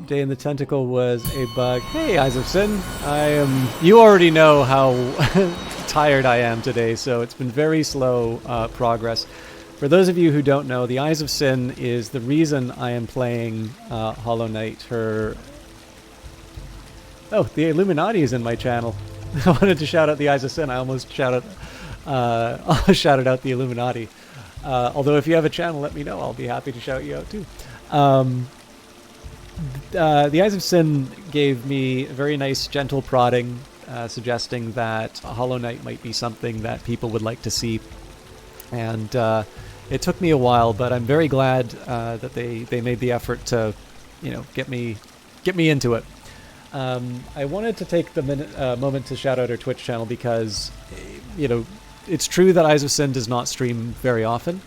[SPEAKER 1] Day in the Tentacle was a bug. Hey, Eyes of Sin. You already know how tired I am today, so it's been very slow progress. For those of you who don't know, the Eyes of Sin is the reason I am playing Hollow Knight. Oh, the Illuminati is in my channel. I wanted to shout out the Eyes of Sin. I almost shouted out the Illuminati. Although if you have a channel, let me know. I'll be happy to shout you out too. The Eyes of Sin gave me a very nice, gentle prodding, suggesting that Hollow Knight might be something that people would like to see. And it took me a while, but I'm very glad that they made the effort to, get me into it. I wanted to take the moment to shout out our Twitch channel because, it's true that Eyes of Sin does not stream very often.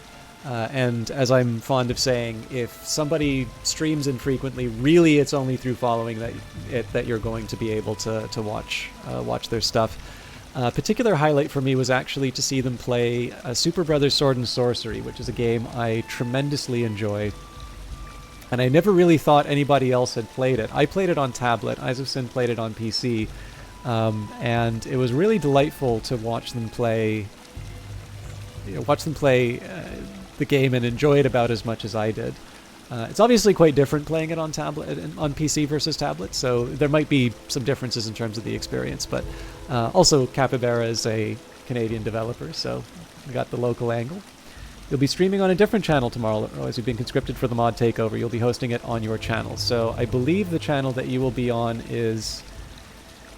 [SPEAKER 1] And as I'm fond of saying, if somebody streams infrequently, really it's only through following that you're going to be able to watch their stuff. A particular highlight for me was actually to see them play Super Brothers Sword and Sorcery, which is a game I tremendously enjoy. And I never really thought anybody else had played it. I played it on tablet. Eyes of Sin played it on PC. And it was really delightful to watch them play the game and enjoy it about as much as I did. It's obviously quite different playing it on tablet, on PC versus tablet, so there might be some differences in terms of the experience, but also Capybara is a Canadian developer, so we got the local angle. You'll be streaming on a different channel tomorrow, as you've been conscripted for the mod takeover. You'll be hosting it on your channel, so I believe the channel that you will be on is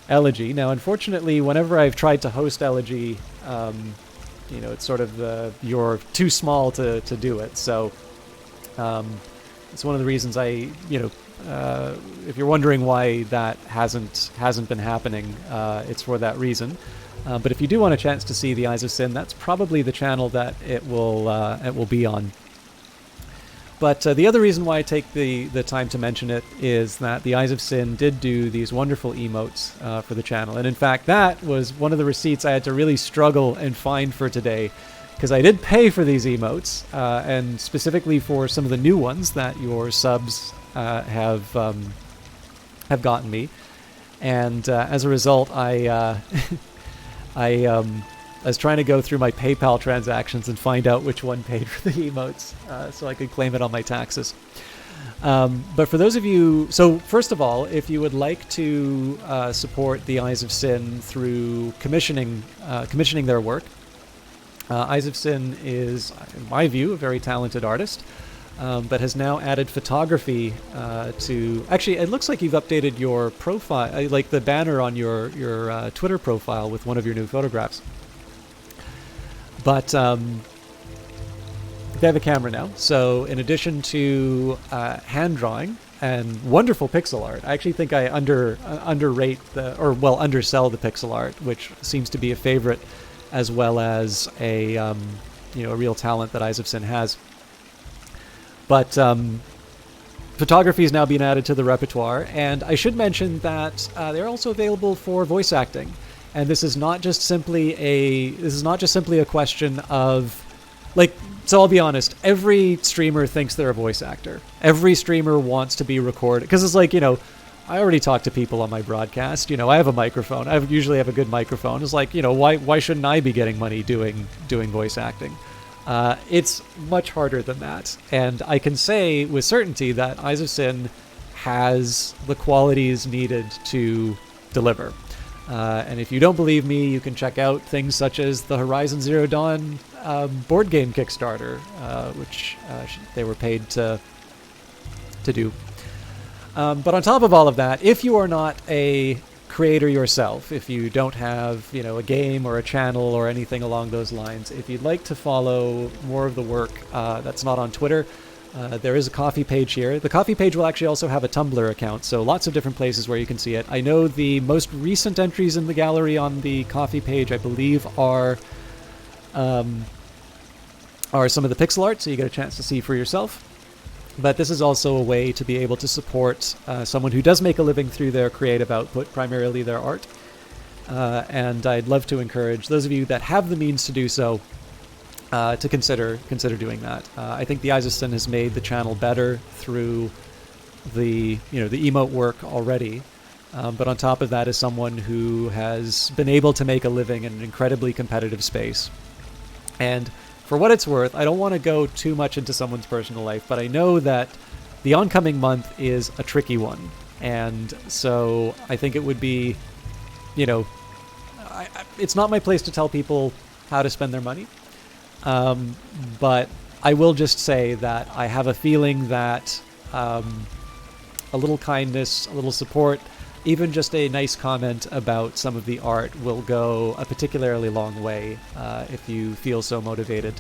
[SPEAKER 1] Elegy. Now, unfortunately, whenever I've tried to host Elegy, it's sort of you're too small to do it. So it's one of the reasons if you're wondering why that hasn't been happening, it's for that reason. But if you do want a chance to see the Eyes of Sin, that's probably the channel that it will be on. But the other reason why I take the time to mention it is that the Eyes of Sin did do these wonderful emotes for the channel. And in fact, that was one of the receipts I had to really struggle and find for today, because I did pay for these emotes, and specifically for some of the new ones that your subs have gotten me. And as a result, I was trying to go through my PayPal transactions and find out which one paid for the emotes, so I could claim it on my taxes. But for those of you... So, first of all, if you would like to support the Eyes of Sin through commissioning their work, Eyes of Sin is, in my view, a very talented artist, but has now added photography to... Actually, it looks like you've updated your profile, like the banner on your Twitter profile with one of your new photographs. But they have a camera now, so in addition to hand drawing and wonderful pixel art, I actually think I undersell the pixel art, which seems to be a favorite, as well as a real talent that Eyes of Sin has. But photography is now being added to the repertoire, and I should mention that they're also available for voice acting. And this is not just simply a question of, so I'll be honest, every streamer thinks they're a voice actor. Every streamer wants to be recorded, because it's I already talk to people on my broadcast. I have a microphone. I usually have a good microphone. It's why shouldn't I be getting money doing voice acting? It's much harder than that. And I can say with certainty that Eyes of Sin has the qualities needed to deliver. And if you don't believe me, you can check out things such as the Horizon Zero Dawn board game Kickstarter, which they were paid to do. But on top of all of that, if you are not a creator yourself, if you don't have a game or a channel or anything along those lines, if you'd like to follow more of the work that's not on Twitter, there is a Ko-fi page here. The Ko-fi page will actually also have a Tumblr account, so lots of different places where you can see it. I know the most recent entries in the gallery on the Ko-fi page, I believe, are some of the pixel art, so you get a chance to see for yourself. But this is also a way to be able to support someone who does make a living through their creative output, primarily their art. And I'd love to encourage those of you that have the means to do so to consider doing that. I think the Eyes of Sin has made the channel better through the emote work already. But on top of that is someone who has been able to make a living in an incredibly competitive space. And for what it's worth, I don't want to go too much into someone's personal life, but I know that the oncoming month is a tricky one. And so I think it would be, it's not my place to tell people how to spend their money. But I will just say that I have a feeling that a little kindness, a little support, even just a nice comment about some of the art will go a particularly long way if you feel so motivated.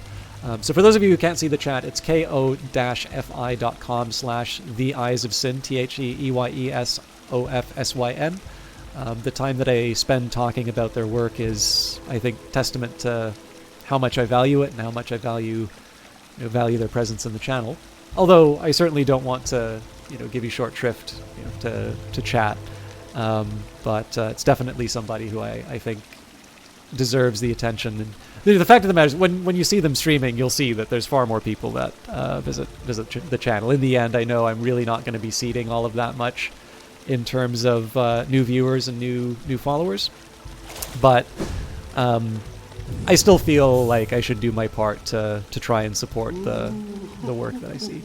[SPEAKER 1] So for those of you who can't see the chat, it's ko-fi.com/theeyesofsyn, THEEYESOFSYN. The time that I spend talking about their work is, I think, testament to how much I value it and how much I value their presence in the channel. Although I certainly don't want to, give you short shrift, to chat. But it's definitely somebody who I think deserves the attention. And the fact of the matter is, when you see them streaming, you'll see that there's far more people that visit the channel. In the end, I know I'm really not going to be seeding all of that much in terms of new viewers and new followers, but I still feel like I should do my part to try and support the work that I see.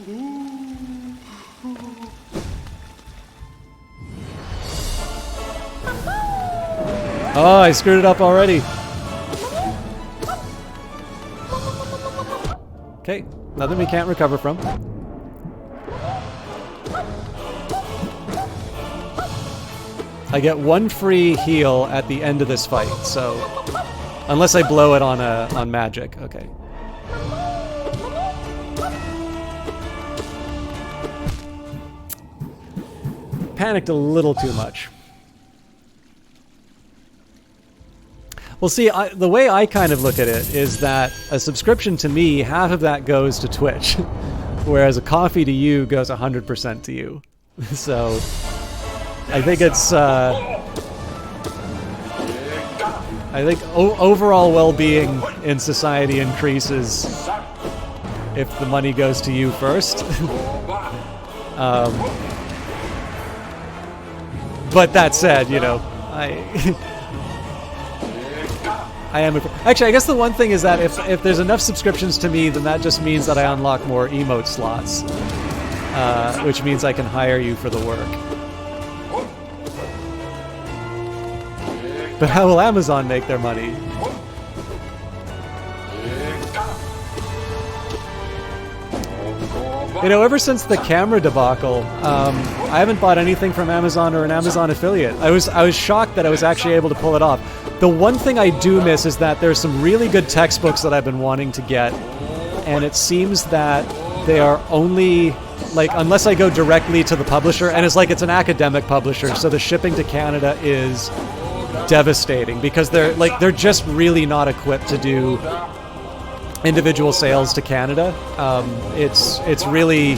[SPEAKER 1] Oh, I screwed it up already. Okay, nothing we can't recover from. I get one free heal at the end of this fight, so unless I blow it on magic, okay. Panicked a little too much. Well, see, the way I kind of look at it is that a subscription to me, half of that goes to Twitch, whereas a coffee to you goes 100% to you. So I think it's, I think overall well-being in society increases if the money goes to you first. But that said, I am actually, I guess the one thing is that if there's enough subscriptions to me, then that just means that I unlock more emote slots, which means I can hire you for the work. But how will Amazon make their money? Ever since the camera debacle, I haven't bought anything from Amazon or an Amazon affiliate. I was shocked that I was actually able to pull it off. The one thing I do miss is that there's some really good textbooks that I've been wanting to get, and it seems that they are only, unless I go directly to the publisher, and it's an academic publisher, so the shipping to Canada is devastating because they're just really not equipped to do individual sales to Canada. It's really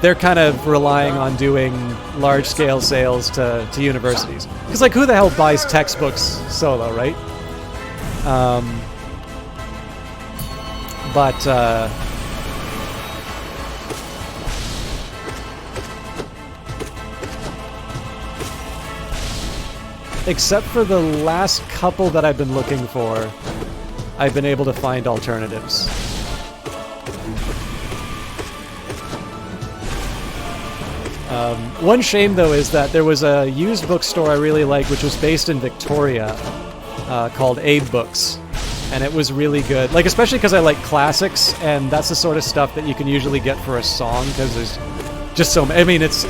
[SPEAKER 1] they're kind of relying on doing large-scale sales to universities. Because who the hell buys textbooks solo, right? Except for the last couple that I've been looking for, I've been able to find alternatives. One shame, though, is that there was a used bookstore I really liked, which was based in Victoria, called Abe Books, and it was really good. Especially because I like classics, and that's the sort of stuff that you can usually get for a song, because there's just so many. I mean, it's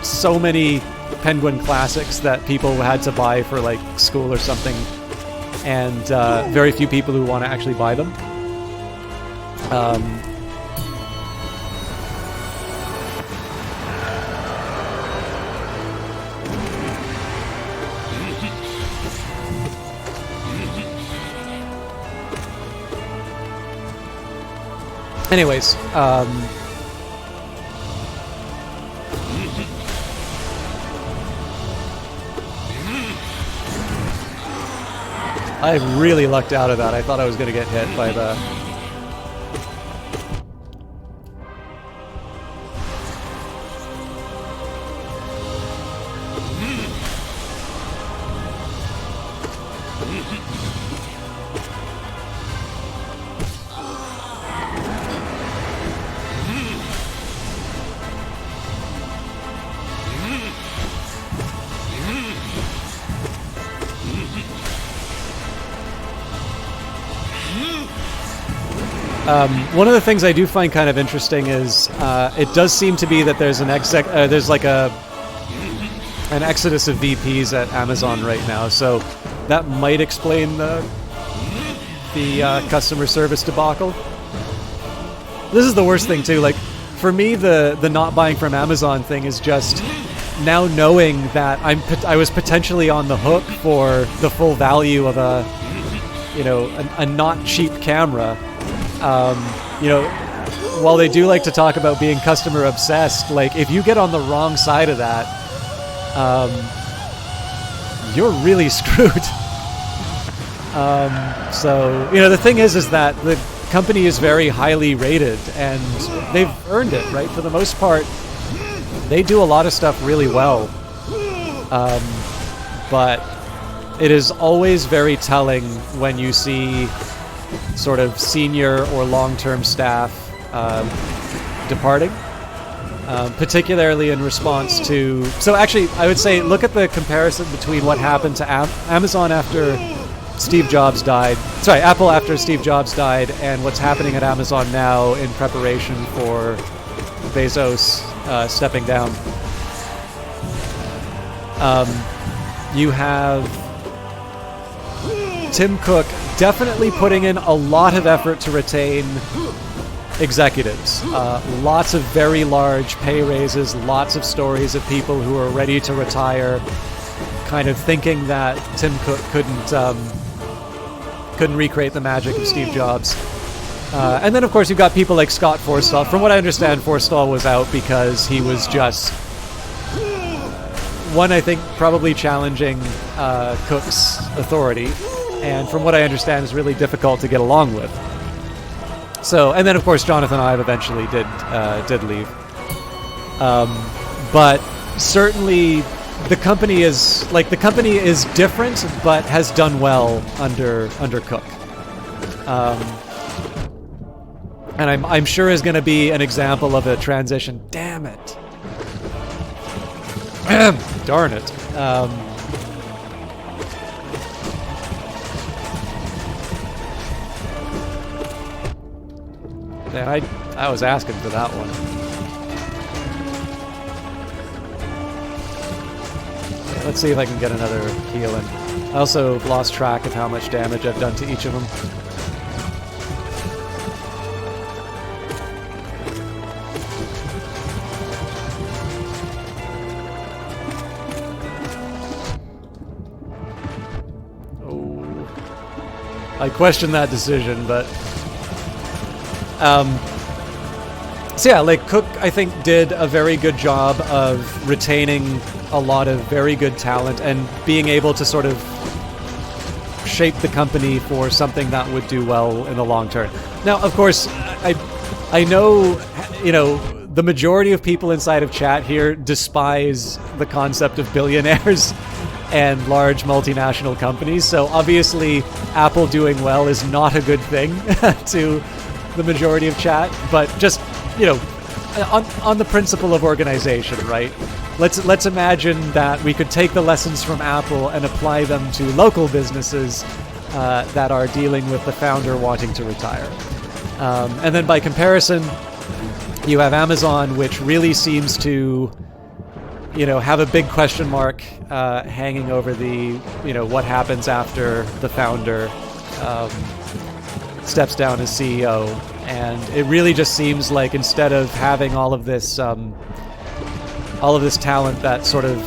[SPEAKER 1] so many Penguin classics that people had to buy for school or something, and very few people who want to actually buy them. Anyways, I really lucked out of that. I thought I was going to get hit by the... One of the things I do find kind of interesting is it does seem to be that there's there's like an exodus of VPs at Amazon right now, so that might explain the customer service debacle. This is the worst thing too. Like for me, the not buying from Amazon thing is just now knowing that I was potentially on the hook for the full value of a not cheap camera. While they do like to talk about being customer obsessed, like if you get on the wrong side of that, you're really screwed. So the thing is that the company is very highly rated, and they've earned it, right? For the most part, they do a lot of stuff really well. But it is always very telling when you see sort of senior or long-term staff departing, particularly in response to... So actually, I would say look at the comparison between what happened to Amazon after Steve Jobs died. Sorry, Apple after Steve Jobs died, and what's happening at Amazon now in preparation for Bezos stepping down. You have Tim Cook definitely putting in a lot of effort to retain executives. Lots of very large pay raises, lots of stories of people who are ready to retire, kind of thinking that Tim Cook couldn't recreate the magic of Steve Jobs. And then, of course, you've got people like Scott Forstall. From what I understand, Forstall was out because he was just, one, I think, probably challenging Cook's authority, and from what I understand, is really difficult to get along with. So, and then, of course, Jonathan Ive eventually did leave. But certainly, the company is different, but has done well under Cook. And I'm sure is going to be an example of a transition. Damn it! Darn it! Yeah, I was asking for that one. Okay, let's see if I can get another heal in. I also lost track of how much damage I've done to each of them. I question that decision, but so yeah, like Cook, I think, did a very good job of retaining a lot of very good talent and being able to sort of shape the company for something that would do well in the long term. Now, of course, I know, the majority of people inside of chat here despise the concept of billionaires and large multinational companies, so obviously Apple doing well is not a good thing to the majority of chat, but just, on the principle of organization, right? Let's imagine that we could take the lessons from Apple and apply them to local businesses that are dealing with the founder wanting to retire. And then by comparison, you have Amazon, which really seems to have a big question mark hanging over the, what happens after the founder steps down as CEO. And it really just seems like instead of having all of this talent that sort of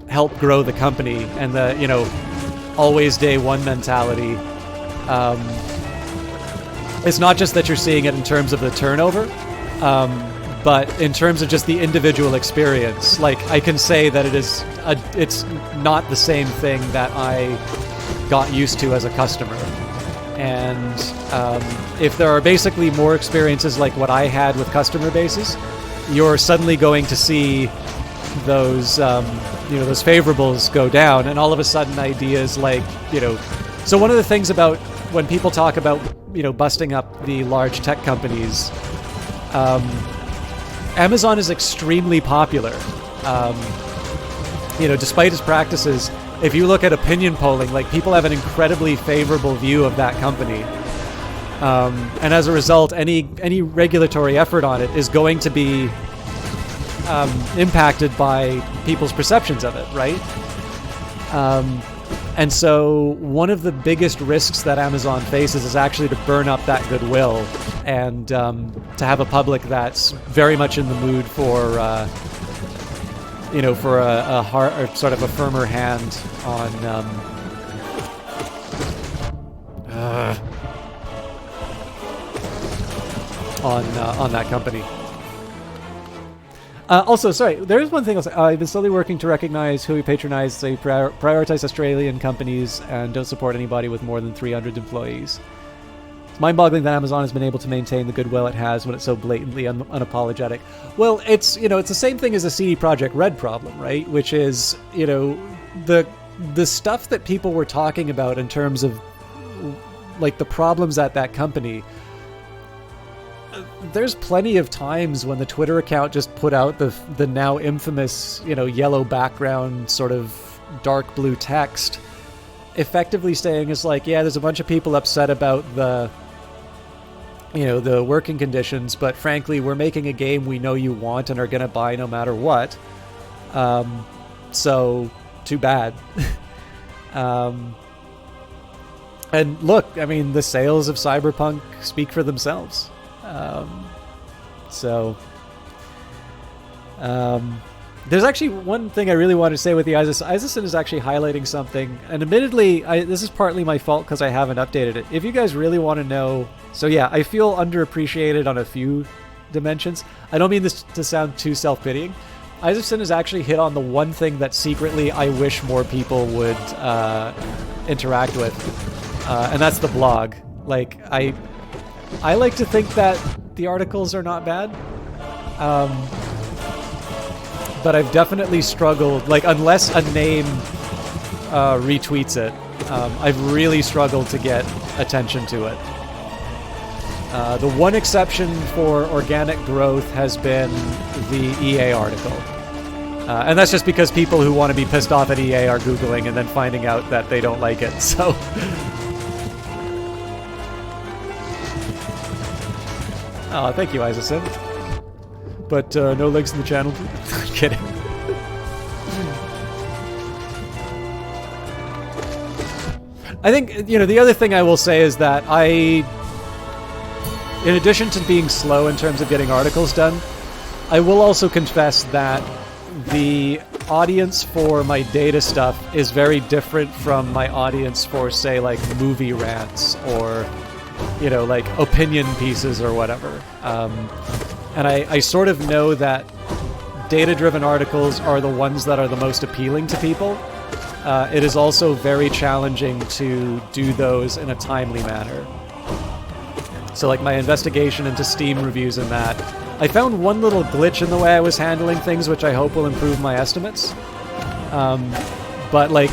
[SPEAKER 1] helped grow the company and the, always day one mentality, it's not just that you're seeing it in terms of the turnover, but in terms of just the individual experience. Like, I can say that it's not the same thing that I got used to as a customer. And if there are basically more experiences like what I had with customer bases, you're suddenly going to see those, those favorables go down, and all of a sudden ideas like, so one of the things about when people talk about, busting up the large tech companies, Amazon is extremely popular. Despite its practices, if you look at opinion polling, like, people have an incredibly favorable view of that company. And as a result, any regulatory effort on it is going to be impacted by people's perceptions of it, right? And so one of the biggest risks that Amazon faces is actually to burn up that goodwill and to have a public that's very much in the mood for, for a hard, or sort of a firmer hand on that company. Also, sorry, there's one thing else. I've been slowly working to recognize who we patronize. So we prioritize Australian companies and don't support anybody with more than 300 employees. It's mind-boggling that Amazon has been able to maintain the goodwill it has when it's so blatantly unapologetic. Well, it's the same thing as the CD Projekt Red problem, right? Which is, the stuff that people were talking about in terms of like the problems at that company. There's plenty of times when the Twitter account just put out the now infamous, yellow background sort of dark blue text, effectively saying it's like, yeah, there's a bunch of people upset about the working conditions, but frankly, we're making a game we know you want and are going to buy no matter what. So too bad. And look, I mean, the sales of Cyberpunk speak for themselves. There's actually one thing I really want to say with the Isaacson is actually highlighting something, and admittedly, this is partly my fault because I haven't updated it. If you guys really want to know, so yeah, I feel underappreciated on a few dimensions. I don't mean this to sound too self-pitying. Isaacson has actually hit on the one thing that secretly I wish more people would interact with, and that's the blog. Like, I like to think that the articles are not bad, but I've definitely struggled, like, unless a name retweets it, I've really struggled to get attention to it. The one exception for organic growth has been the EA article. And that's just because people who want to be pissed off at EA are Googling and then finding out that they don't like it, so... Oh, thank you, Isaacson. But no links in the channel. Kidding. I think, the other thing I will say is that in addition to being slow in terms of getting articles done, I will also confess that the audience for my data stuff is very different from my audience for, say, like, movie rants or... like opinion pieces or whatever. And I sort of know that data-driven articles are the ones that are the most appealing to people. It is also very challenging to do those in a timely manner. So like my investigation into Steam reviews and that, I found one little glitch in the way I was handling things, which I hope will improve my estimates. But like,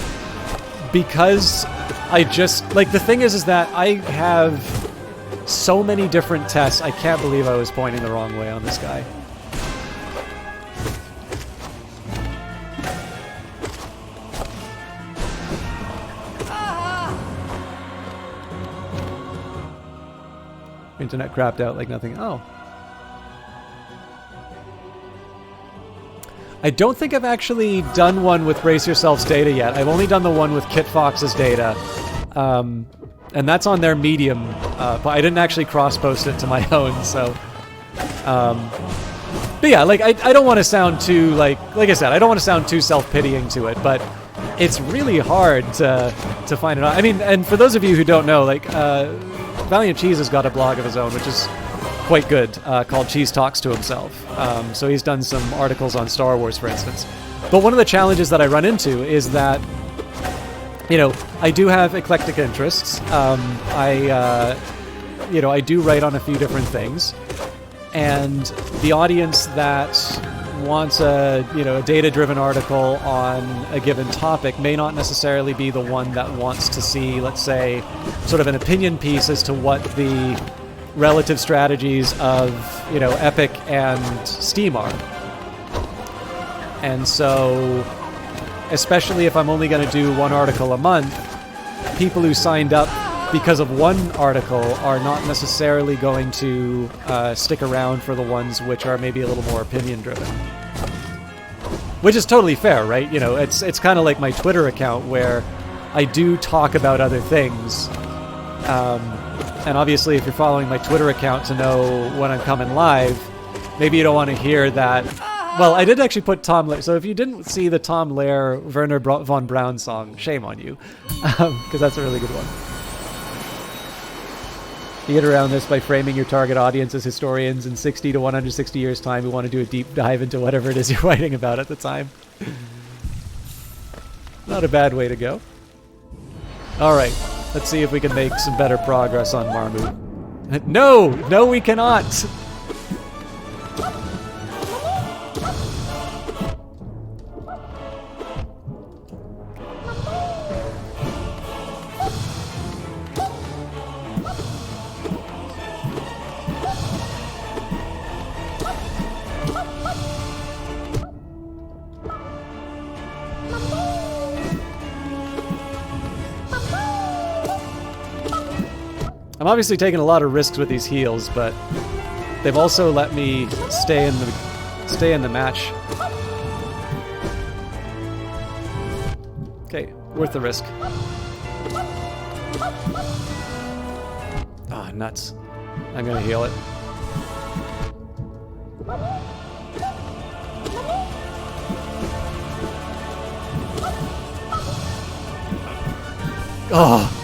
[SPEAKER 1] because I just, like, the thing is that I have so many different tests, I can't believe I was pointing the wrong way on this guy. Internet crapped out like nothing. Oh. I don't think I've actually done one with Brace Yourself's data yet. I've only done the one with Kit Fox's data. And that's on their Medium, but I didn't actually cross-post it to my own, so... but yeah, like, I don't want to sound too, like I said, I don't want to sound too self-pitying to it, but it's really hard to find it out. I mean, and for those of you who don't know, like, Valiant Cheese has got a blog of his own, which is quite good, called Cheese Talks to Himself. So he's done some articles on Star Wars, for instance. But one of the challenges that I run into is that, I do have eclectic interests. I do write on a few different things. And the audience that wants a data-driven article on a given topic may not necessarily be the one that wants to see, let's say, sort of an opinion piece as to what the relative strategies of, Epic and Steam are. And so, especially if I'm only going to do one article a month, people who signed up because of one article are not necessarily going to stick around for the ones which are maybe a little more opinion driven. Which is totally fair, right? You know, it's kind of like my Twitter account where I do talk about other things. And obviously if you're following my Twitter account to know when I'm coming live, maybe you don't want to hear that. Well, I did actually put Tom Lehrer. So if you didn't see the Tom Lehrer Werner von Braun song, shame on you. Because that's a really good one. You get around this by framing your target audience as historians in 60 to 160 years' time who want to do a deep dive into whatever it is you're writing about at the time. Not a bad way to go. Alright, let's see if we can make some better progress on Marmut. No! No, we cannot! I'm obviously taking a lot of risks with these heals, but they've also let me stay in the match. Okay, worth the risk. Ah, nuts. I'm gonna heal it. Oh!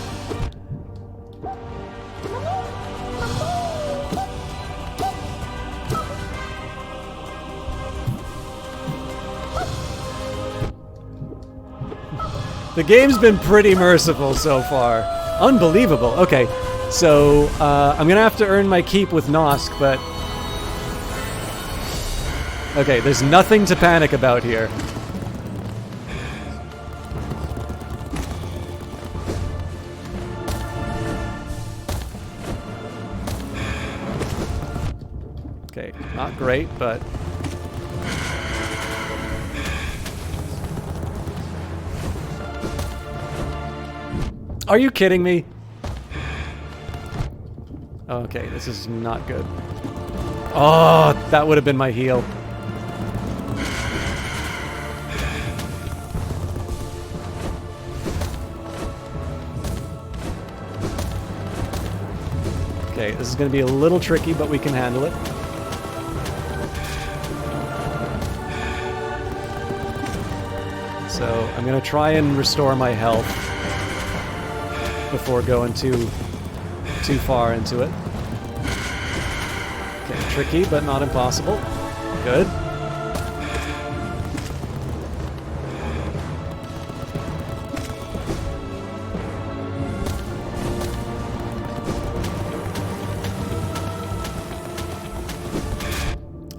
[SPEAKER 1] The game's been pretty merciful so far. Unbelievable. Okay, so I'm gonna have to earn my keep with Nosk, but... Okay, there's nothing to panic about here. Okay, not great, but... Are you kidding me? Okay, this is not good. Oh, that would have been my heal. Okay, this is going to be a little tricky, but we can handle it. So, I'm going to try and restore my health before going too far into it. Okay, tricky, but not impossible. Good.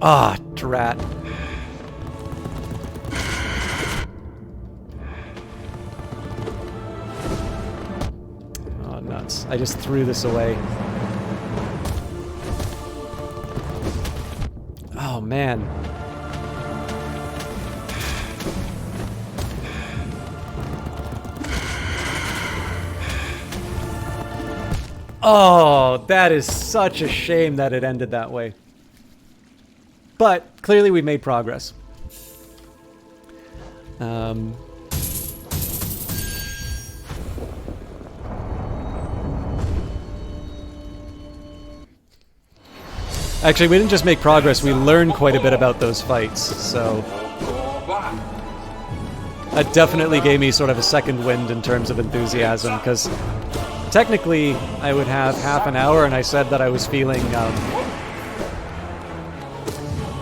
[SPEAKER 1] Ah, drat. I just threw this away. Oh, man. Oh, that is such a shame that it ended that way. But, clearly we made progress. Actually, we didn't just make progress, we learned quite a bit about those fights, so... That definitely gave me sort of a second wind in terms of enthusiasm, because technically I would have half an hour, and I said that I was feeling, you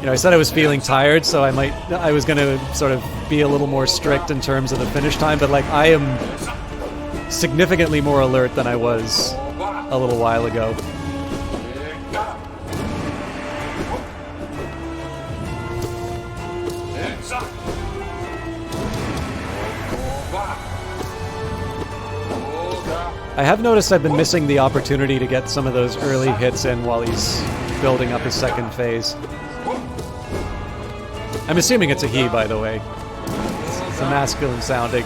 [SPEAKER 1] know, I said I was feeling tired, so I was going to sort of be a little more strict in terms of the finish time, but like, I am significantly more alert than I was a little while ago. I have noticed I've been missing the opportunity to get some of those early hits in while he's building up his second phase. I'm assuming it's a he, by the way. It's a masculine sounding.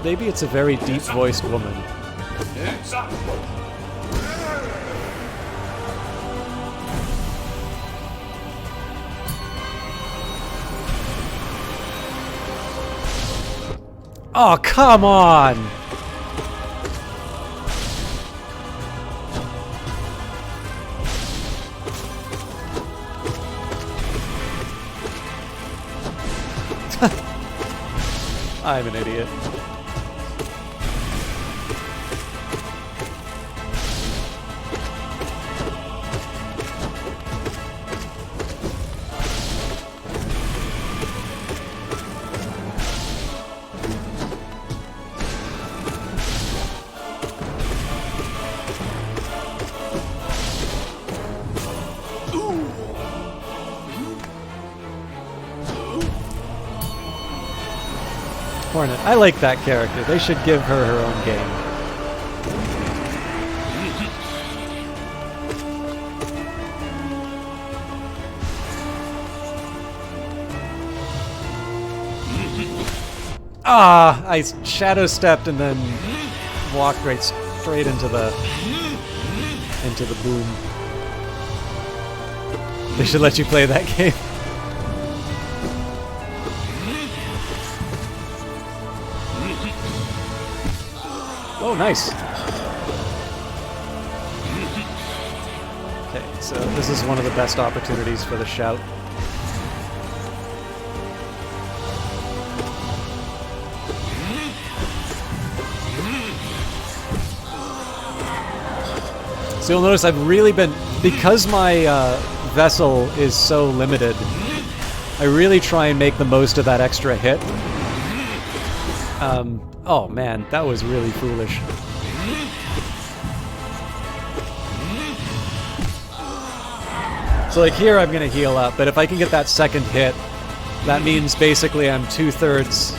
[SPEAKER 1] maybe it's a very deep-voiced woman. Oh, come on! I'm an idiot. Hornet. I like that character. They should give her her own game. Ah, I shadow stepped and then walked right straight into the boom. They should let you play that game. Oh, nice. Okay, so this is one of the best opportunities for the shout. So you'll notice I've really been, because my vessel is so limited, I really try and make the most of that extra hit. Oh man, that was really foolish. So like here I'm gonna heal up, but if I can get that second hit, that means basically I'm 2/3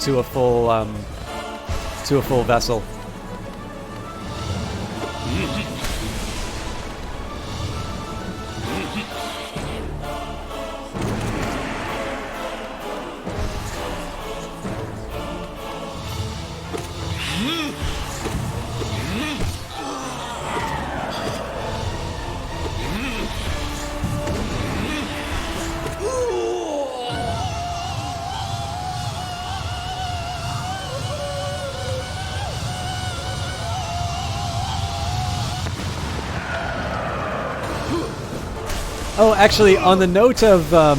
[SPEAKER 1] to a full vessel. Oh, actually, on the note of the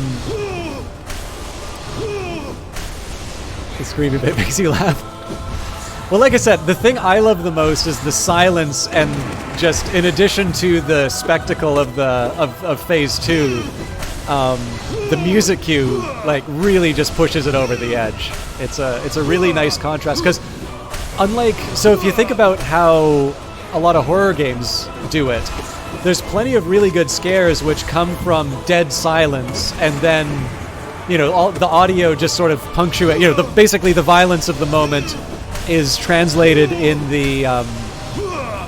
[SPEAKER 1] screaming bit makes you laugh. Well, like I said, the thing I love the most is the silence, and just in addition to the spectacle of the of Phase 2, the music cue like really just pushes it over the edge. It's a really nice contrast because so if you think about how a lot of horror games do it, there's plenty of really good scares which come from dead silence, and then, you know, all the audio just sort of punctuate. You know, basically the violence of the moment is translated in the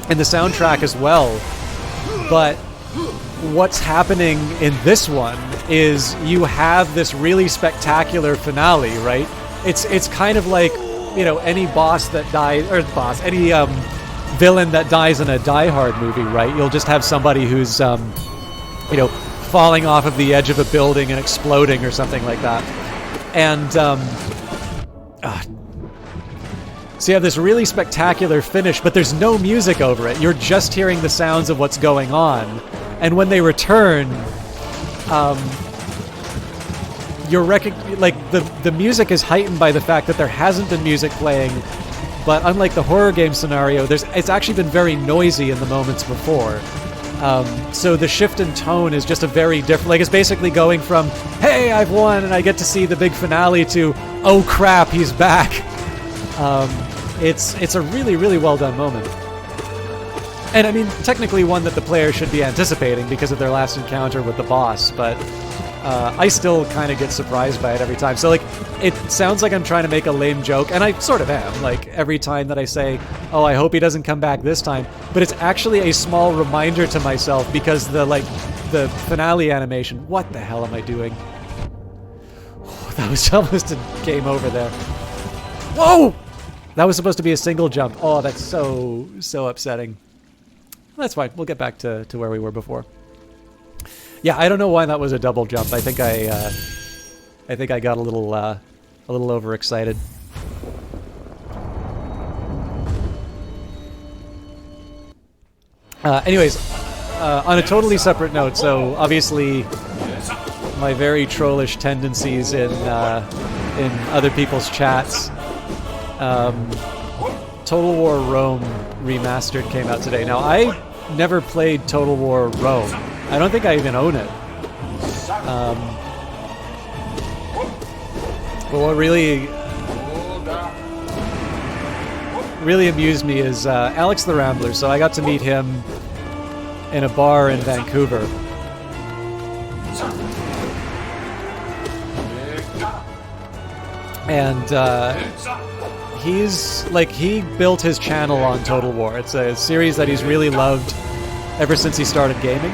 [SPEAKER 1] soundtrack as well. But what's happening in this one is you have this really spectacular finale, right? It's kind of like, you know, any boss that dies, or any villain that dies in a Die Hard movie, right? You'll just have somebody who's, you know, falling off of the edge of a building and exploding or something like that. And so you have this really spectacular finish, but there's no music over it. You're just hearing the sounds of what's going on. And when they return, you're like the music is heightened by the fact that there hasn't been music playing. But unlike the horror game scenario, it's actually been very noisy in the moments before. So the shift in tone is just a very different... Like, it's basically going from, hey, I've won, and I get to see the big finale, to, oh crap, he's back. It's a really, really well done moment. And I mean, technically one that the player should be anticipating because of their last encounter with the boss, but I still kind of get surprised by it every time. So, like, it sounds like I'm trying to make a lame joke, and I sort of am, like, every time that I say, oh, I hope he doesn't come back this time, but it's actually a small reminder to myself because the finale animation, what the hell am I doing? Oh, that was almost a game over there. Whoa! That was supposed to be a single jump. Oh, that's so upsetting. That's fine. We'll get back to where we were before. Yeah, I don't know why that was a double jump. I think I got a little overexcited. Anyways, on a totally separate note, so obviously my very trollish tendencies in other people's chats. Total War Rome Remastered came out today. Now, I never played Total War Rome. I don't think I even own it. But what really amused me is Alex the Rambler. So I got to meet him in a bar in Vancouver. And he built his channel on Total War. It's a series that he's really loved ever since he started gaming.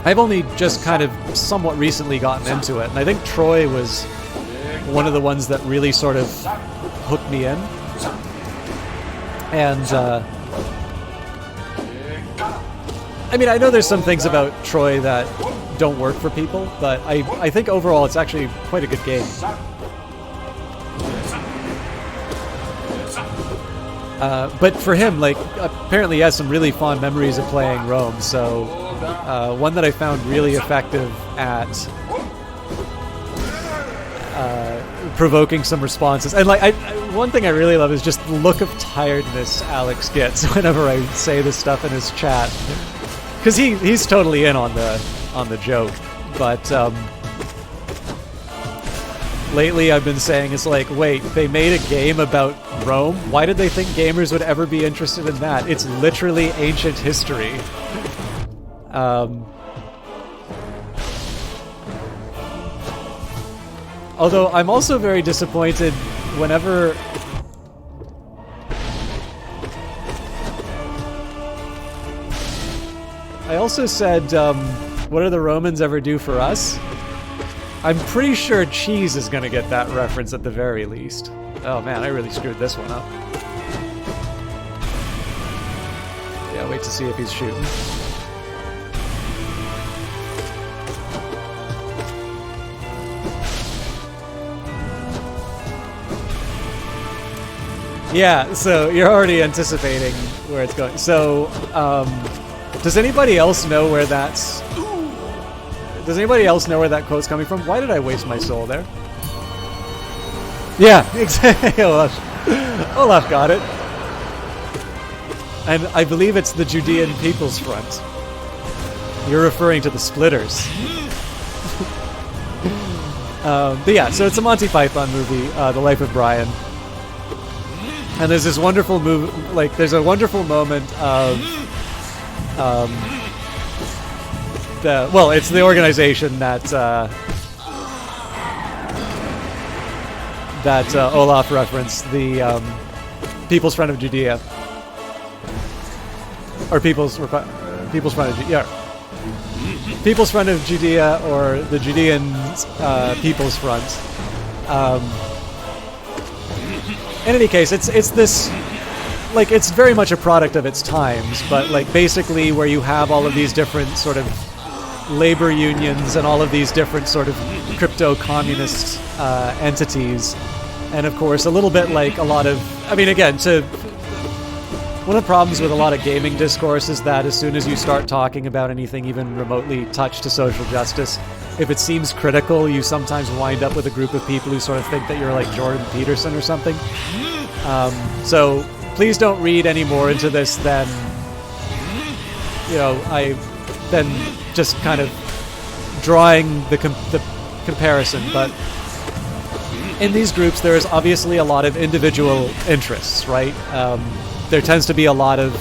[SPEAKER 1] I've only just kind of somewhat recently gotten into it, and I think Troy was one of the ones that really sort of hooked me in. And I mean, I know there's some things about Troy that don't work for people, but I think overall it's actually quite a good game. But for him, like, apparently he has some really fond memories of playing Rome, so one that I found really effective at provoking some responses. And like, one thing I really love is just the look of tiredness Alex gets whenever I say this stuff in his chat, because he's totally in on the joke. But lately I've been saying, it's like, wait, they made a game about Rome? Why did they think gamers would ever be interested in that? It's literally ancient history. Although I'm also very disappointed whenever... I also said, what do the Romans ever do for us? I'm pretty sure Cheese is going to get that reference at the very least. Oh man, I really screwed this one up. Yeah, wait to see if he's shooting. Yeah, so you're already anticipating where it's going. So, does anybody else know where that's... Does anybody else know where that quote's coming from? Why did I waste my soul there? Yeah, exactly. Olaf got it. And I believe it's the Judean People's Front. You're referring to the Splitters. But yeah, so it's a Monty Python movie, The Life of Brian. And there's this wonderful there's a wonderful moment of... it's the organization that Olaf referenced, the People's Front of Judea, or People's Front of Judea, People's Front of Judea, or the Judean People's Front. In any case, it's this, like, it's very much a product of its times, but like basically where you have all of these different sort of labor unions and all of these different sort of crypto-communist entities. And of course, a little bit like a lot of... I mean, again, one of the problems with a lot of gaming discourse is that as soon as you start talking about anything even remotely touched to social justice, if it seems critical, you sometimes wind up with a group of people who sort of think that you're like Jordan Peterson or something. So please don't read any more into this than, than just kind of drawing the comparison. But in these groups, there is obviously a lot of individual interests, right? There tends to be a lot of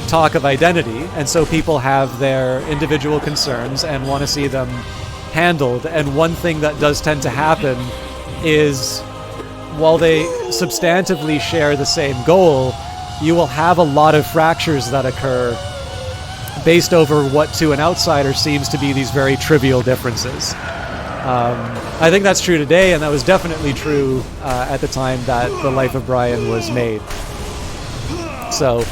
[SPEAKER 1] talk of identity, and so people have their individual concerns and want to see them handled. And one thing that does tend to happen is, while they substantively share the same goal, you will have a lot of fractures that occur based over what to an outsider seems to be these very trivial differences. I think that's true today, and that was definitely true at the time that The Life of Brian was made. So,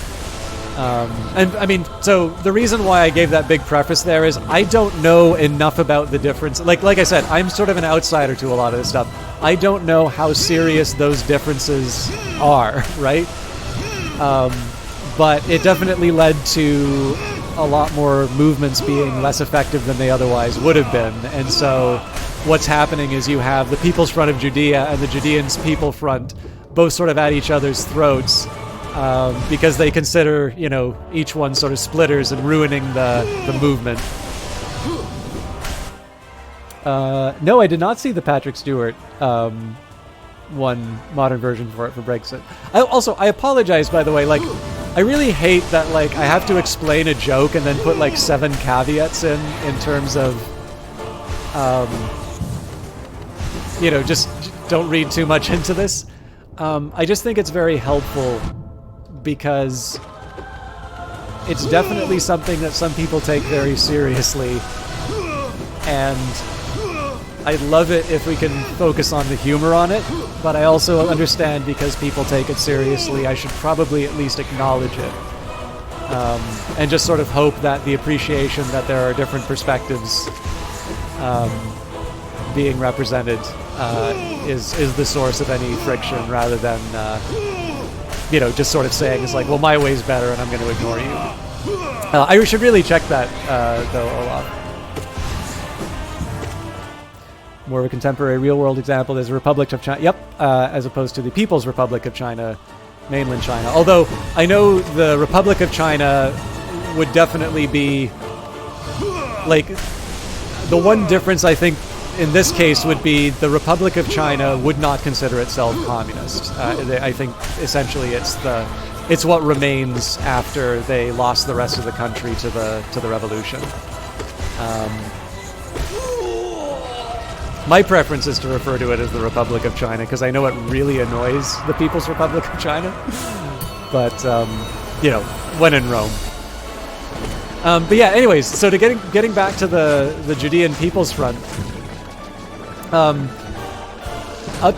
[SPEAKER 1] and I mean, so the reason why I gave that big preface there is I don't know enough about the difference. Like I said, I'm sort of an outsider to a lot of this stuff. I don't know how serious those differences are, right? But it definitely led to a lot more movements being less effective than they otherwise would have been. And so what's happening is you have the People's Front of Judea and the Judeans' People Front both sort of at each other's throats because they consider, you know, each one sort of splitters and ruining the movement. No, I did not see the Patrick Stewart one modern version for Brexit. I apologize, by the way, like, I really hate that, like, I have to explain a joke and then put, like, 7 caveats in terms of, you know, just don't read too much into this. I just think it's very helpful because it's definitely something that some people take very seriously, and I love it if we can focus on the humor on it, but I also understand because people take it seriously, I should probably at least acknowledge it. And just sort of hope that the appreciation that there are different perspectives being represented is the source of any friction, rather than, you know, just sort of saying, it's like, well, my way's better and I'm going to ignore you. I should really check that, though, Olaf. More of a contemporary real-world example is the Republic of China. Yep, as opposed to the People's Republic of China, mainland China. Although, I know the Republic of China would definitely be, like, the one difference I think in this case would be the Republic of China would not consider itself communist. I think essentially it's what remains after they lost the rest of the country to the revolution. My preference is to refer to it as the Republic of China because I know it really annoys the People's Republic of China. But, you know, when in Rome. But yeah, anyways, so to getting back to the Judean People's Front, up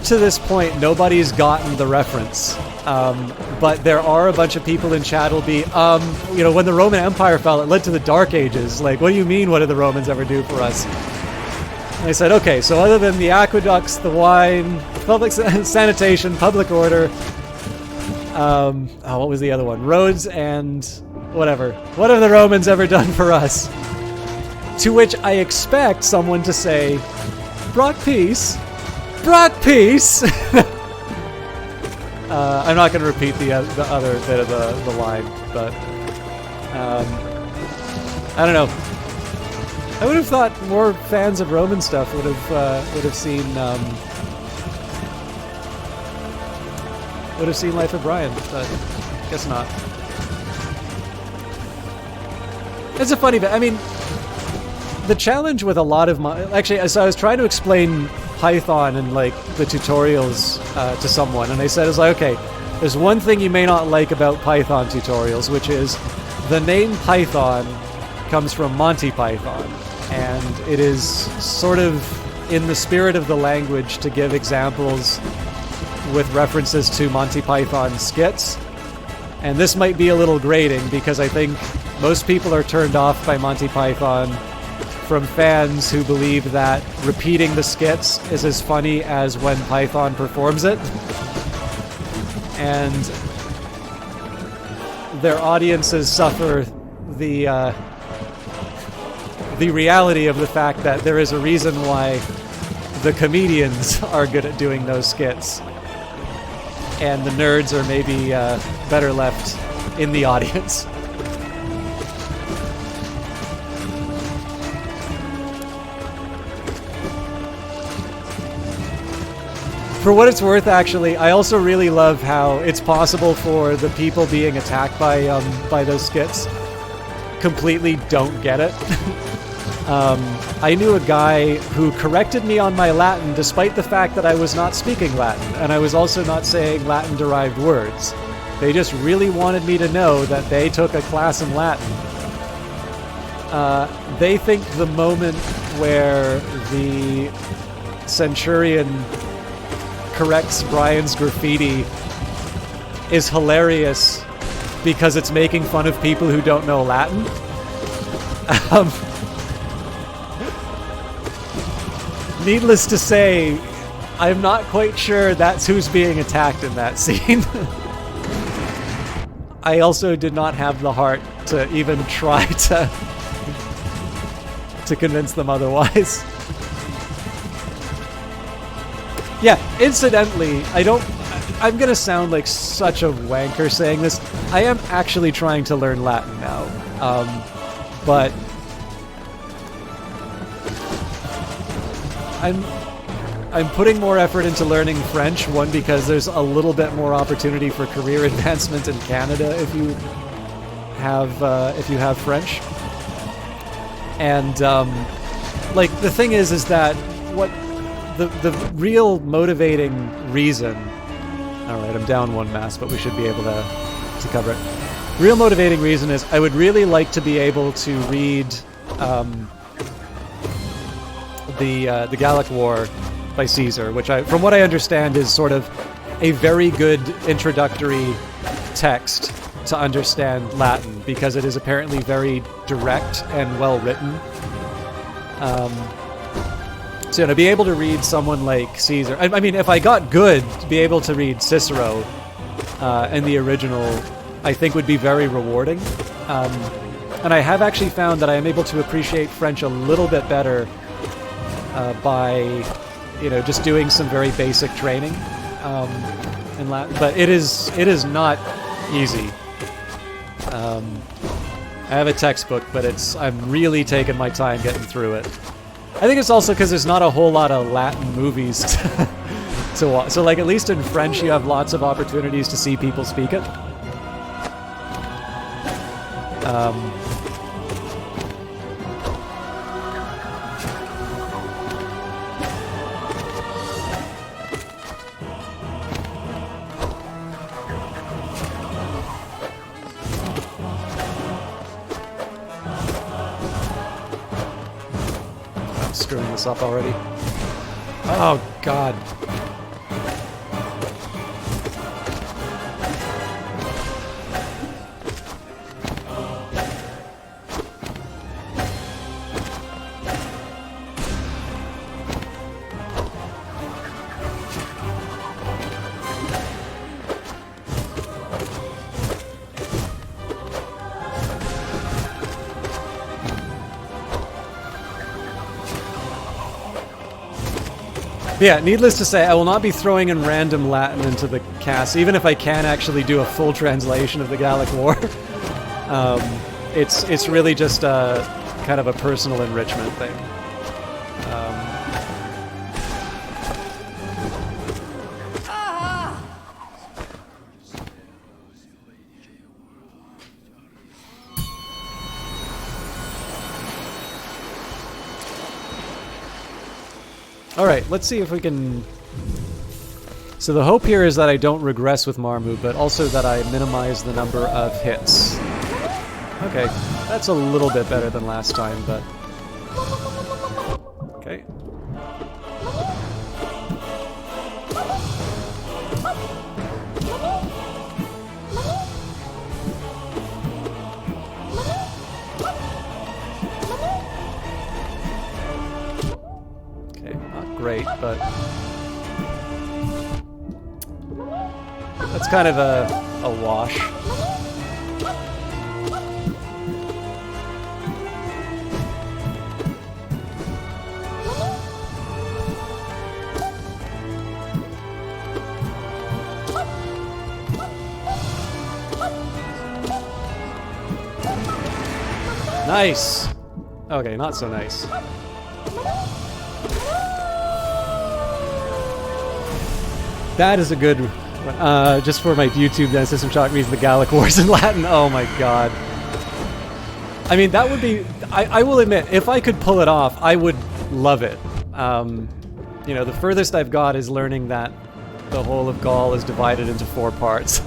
[SPEAKER 1] to this point, nobody's gotten the reference. But there are a bunch of people in chat will be, you know, when the Roman Empire fell, it led to the Dark Ages. Like, what do you mean, what did the Romans ever do for us? And I said, okay, so other than the aqueducts, the wine, public sanitation, public order, what was the other one? Roads and whatever. What have the Romans ever done for us? To which I expect someone to say, brought peace. Brought peace. I'm not going to repeat the other bit of the line, but I don't know. I would have thought more fans of Roman stuff would have seen Life of Brian, but guess not. It's a funny bit. I mean, the challenge with a lot of actually, so I was trying to explain Python and like the tutorials to someone, and they said, it's like, okay, there's one thing you may not like about Python tutorials, which is the name Python comes from Monty Python. And it is sort of in the spirit of the language to give examples with references to Monty Python skits. And this might be a little grating because I think most people are turned off by Monty Python from fans who believe that repeating the skits is as funny as when Python performs it. And their audiences suffer the reality of the fact that there is a reason why the comedians are good at doing those skits, and the nerds are maybe better left in the audience. For what it's worth, actually, I also really love how it's possible for the people being attacked by those skits completely don't get it. I knew a guy who corrected me on my Latin despite the fact that I was not speaking Latin, and I was also not saying Latin-derived words. They just really wanted me to know that they took a class in Latin. They think the moment where the Centurion corrects Brian's graffiti is hilarious because it's making fun of people who don't know Latin. Needless to say, I'm not quite sure that's who's being attacked in that scene. I also did not have the heart to even try to convince them otherwise. Yeah, incidentally, I'm gonna sound like such a wanker saying this. I am actually trying to learn Latin now. But I'm putting more effort into learning French. One, because there's a little bit more opportunity for career advancement in Canada if you have French. And like the thing is that what the real motivating reason. All right, I'm down one mass, but we should be able to cover it. Real motivating reason is I would really like to be able to read the Gallic War by Caesar, which from what I understand is sort of a very good introductory text to understand Latin, because it is apparently very direct and well written. So to be able to read someone like Caesar, I mean, if I got good, to be able to read Cicero in the original, I think would be very rewarding. And I have actually found that I am able to appreciate French a little bit better by, just doing some very basic training in Latin. But it is not easy. I have a textbook, but I'm really taking my time getting through it. I think it's also because there's not a whole lot of Latin movies to watch. So, like, at least in French, you have lots of opportunities to see people speak it. Screwing this up already. Oh, God. Yeah, needless to say, I will not be throwing in random Latin into the cast, even if I can actually do a full translation of the Gallic War. It's really just a kind of a personal enrichment thing. Alright, let's see if we can... So the hope here is that I don't regress with Marmu, but also that I minimize the number of hits. Okay, that's a little bit better than last time, but... Okay. Great, but that's kind of a wash. Nice! Okay, not so nice. That is a good one. Just for my YouTube then, System Shock reads the Gallic Wars in Latin. Oh my god. I mean, that would be... I will admit, if I could pull it off, I would love it. The furthest I've got is learning that the whole of Gaul is divided into 4 parts.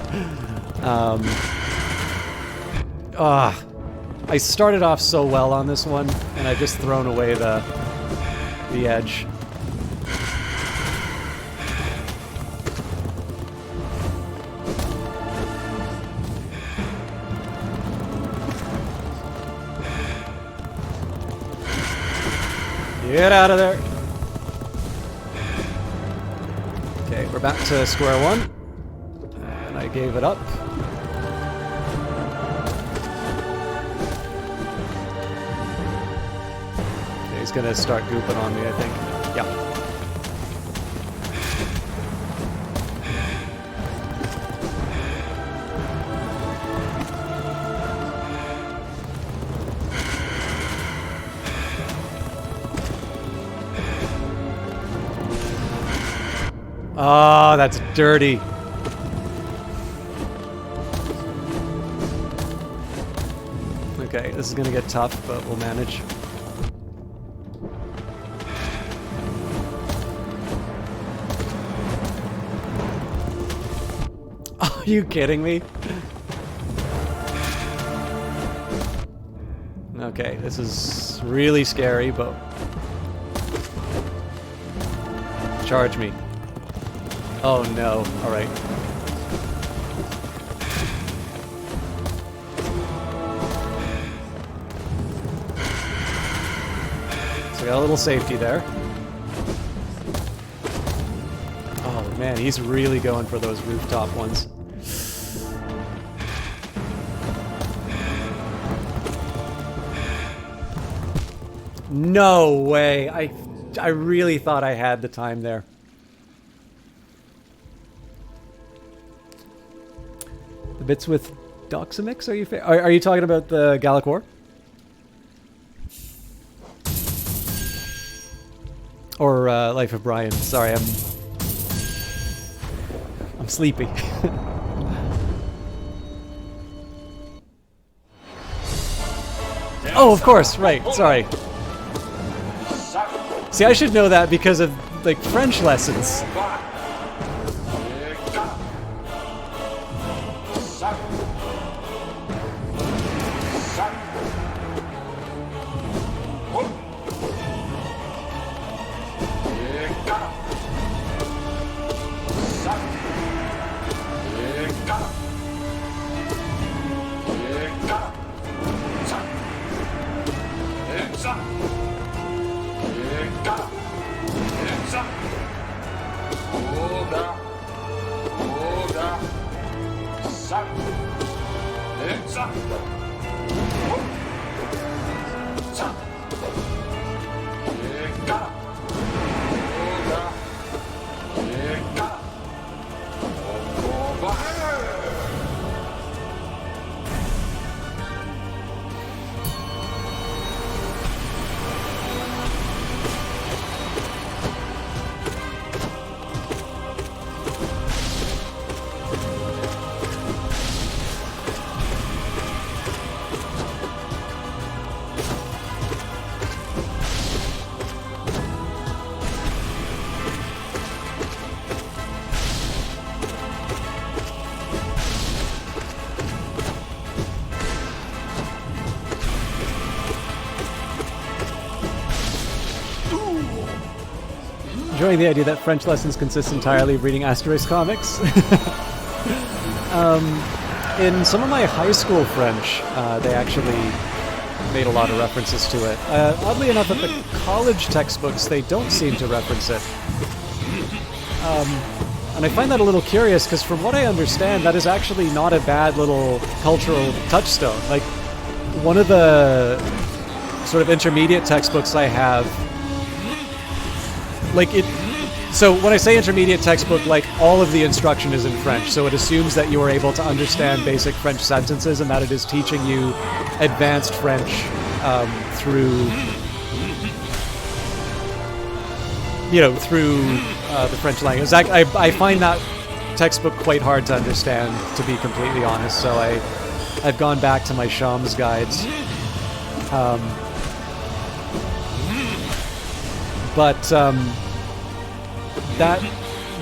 [SPEAKER 1] I started off so well on this one, and I've just thrown away the the edge. Get out of there. Okay, we're back to square one. And I gave it up. Okay, he's gonna start gooping on me, I think. Yeah. Oh, that's dirty. Okay, this is gonna get tough, but we'll manage. Are you kidding me? Okay, this is really scary, but... Charge me. Oh no, alright. So we got a little safety there. Oh man, he's really going for those rooftop ones. No way! I really thought I had the time there. Bits with Doxamix, are you talking about the Gallic-War? Or Life of Brian? Sorry, I'm sleepy. Oh, of course, right. Sorry. See, I should know that because of like French lessons. Enjoying the idea that French lessons consist entirely of reading Asterisk comics. In some of my high school French, they actually made a lot of references to it. Oddly enough, at the college textbooks, they don't seem to reference it. And I find that a little curious, because from what I understand, that is actually not a bad little cultural touchstone. Like, one of the sort of intermediate textbooks I have, like so when I say intermediate textbook, like all of the instruction is in French, so it assumes that you are able to understand basic French sentences and that it is teaching you advanced French through the French language. I find that textbook quite hard to understand, to be completely honest, so I've gone back to my Shams guides.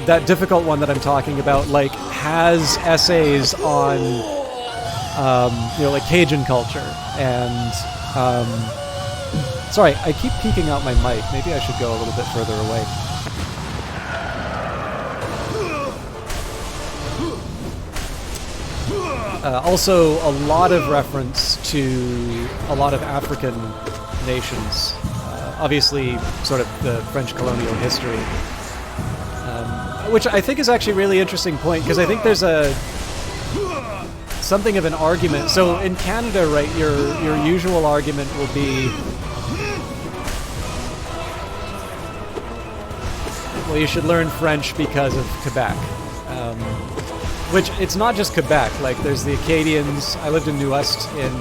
[SPEAKER 1] That difficult one that I'm talking about, like, has essays on, like Cajun culture and Sorry, I keep peeking out my mic. Maybe I should go a little bit further away. Also, a lot of reference to a lot of African nations. Obviously, sort of the French colonial history. Which I think is actually a really interesting point, because I think there's something of an argument. So in Canada, right, your usual argument will be, well, you should learn French because of Quebec. Which, it's not just Quebec. Like, there's the Acadians. I lived in New West in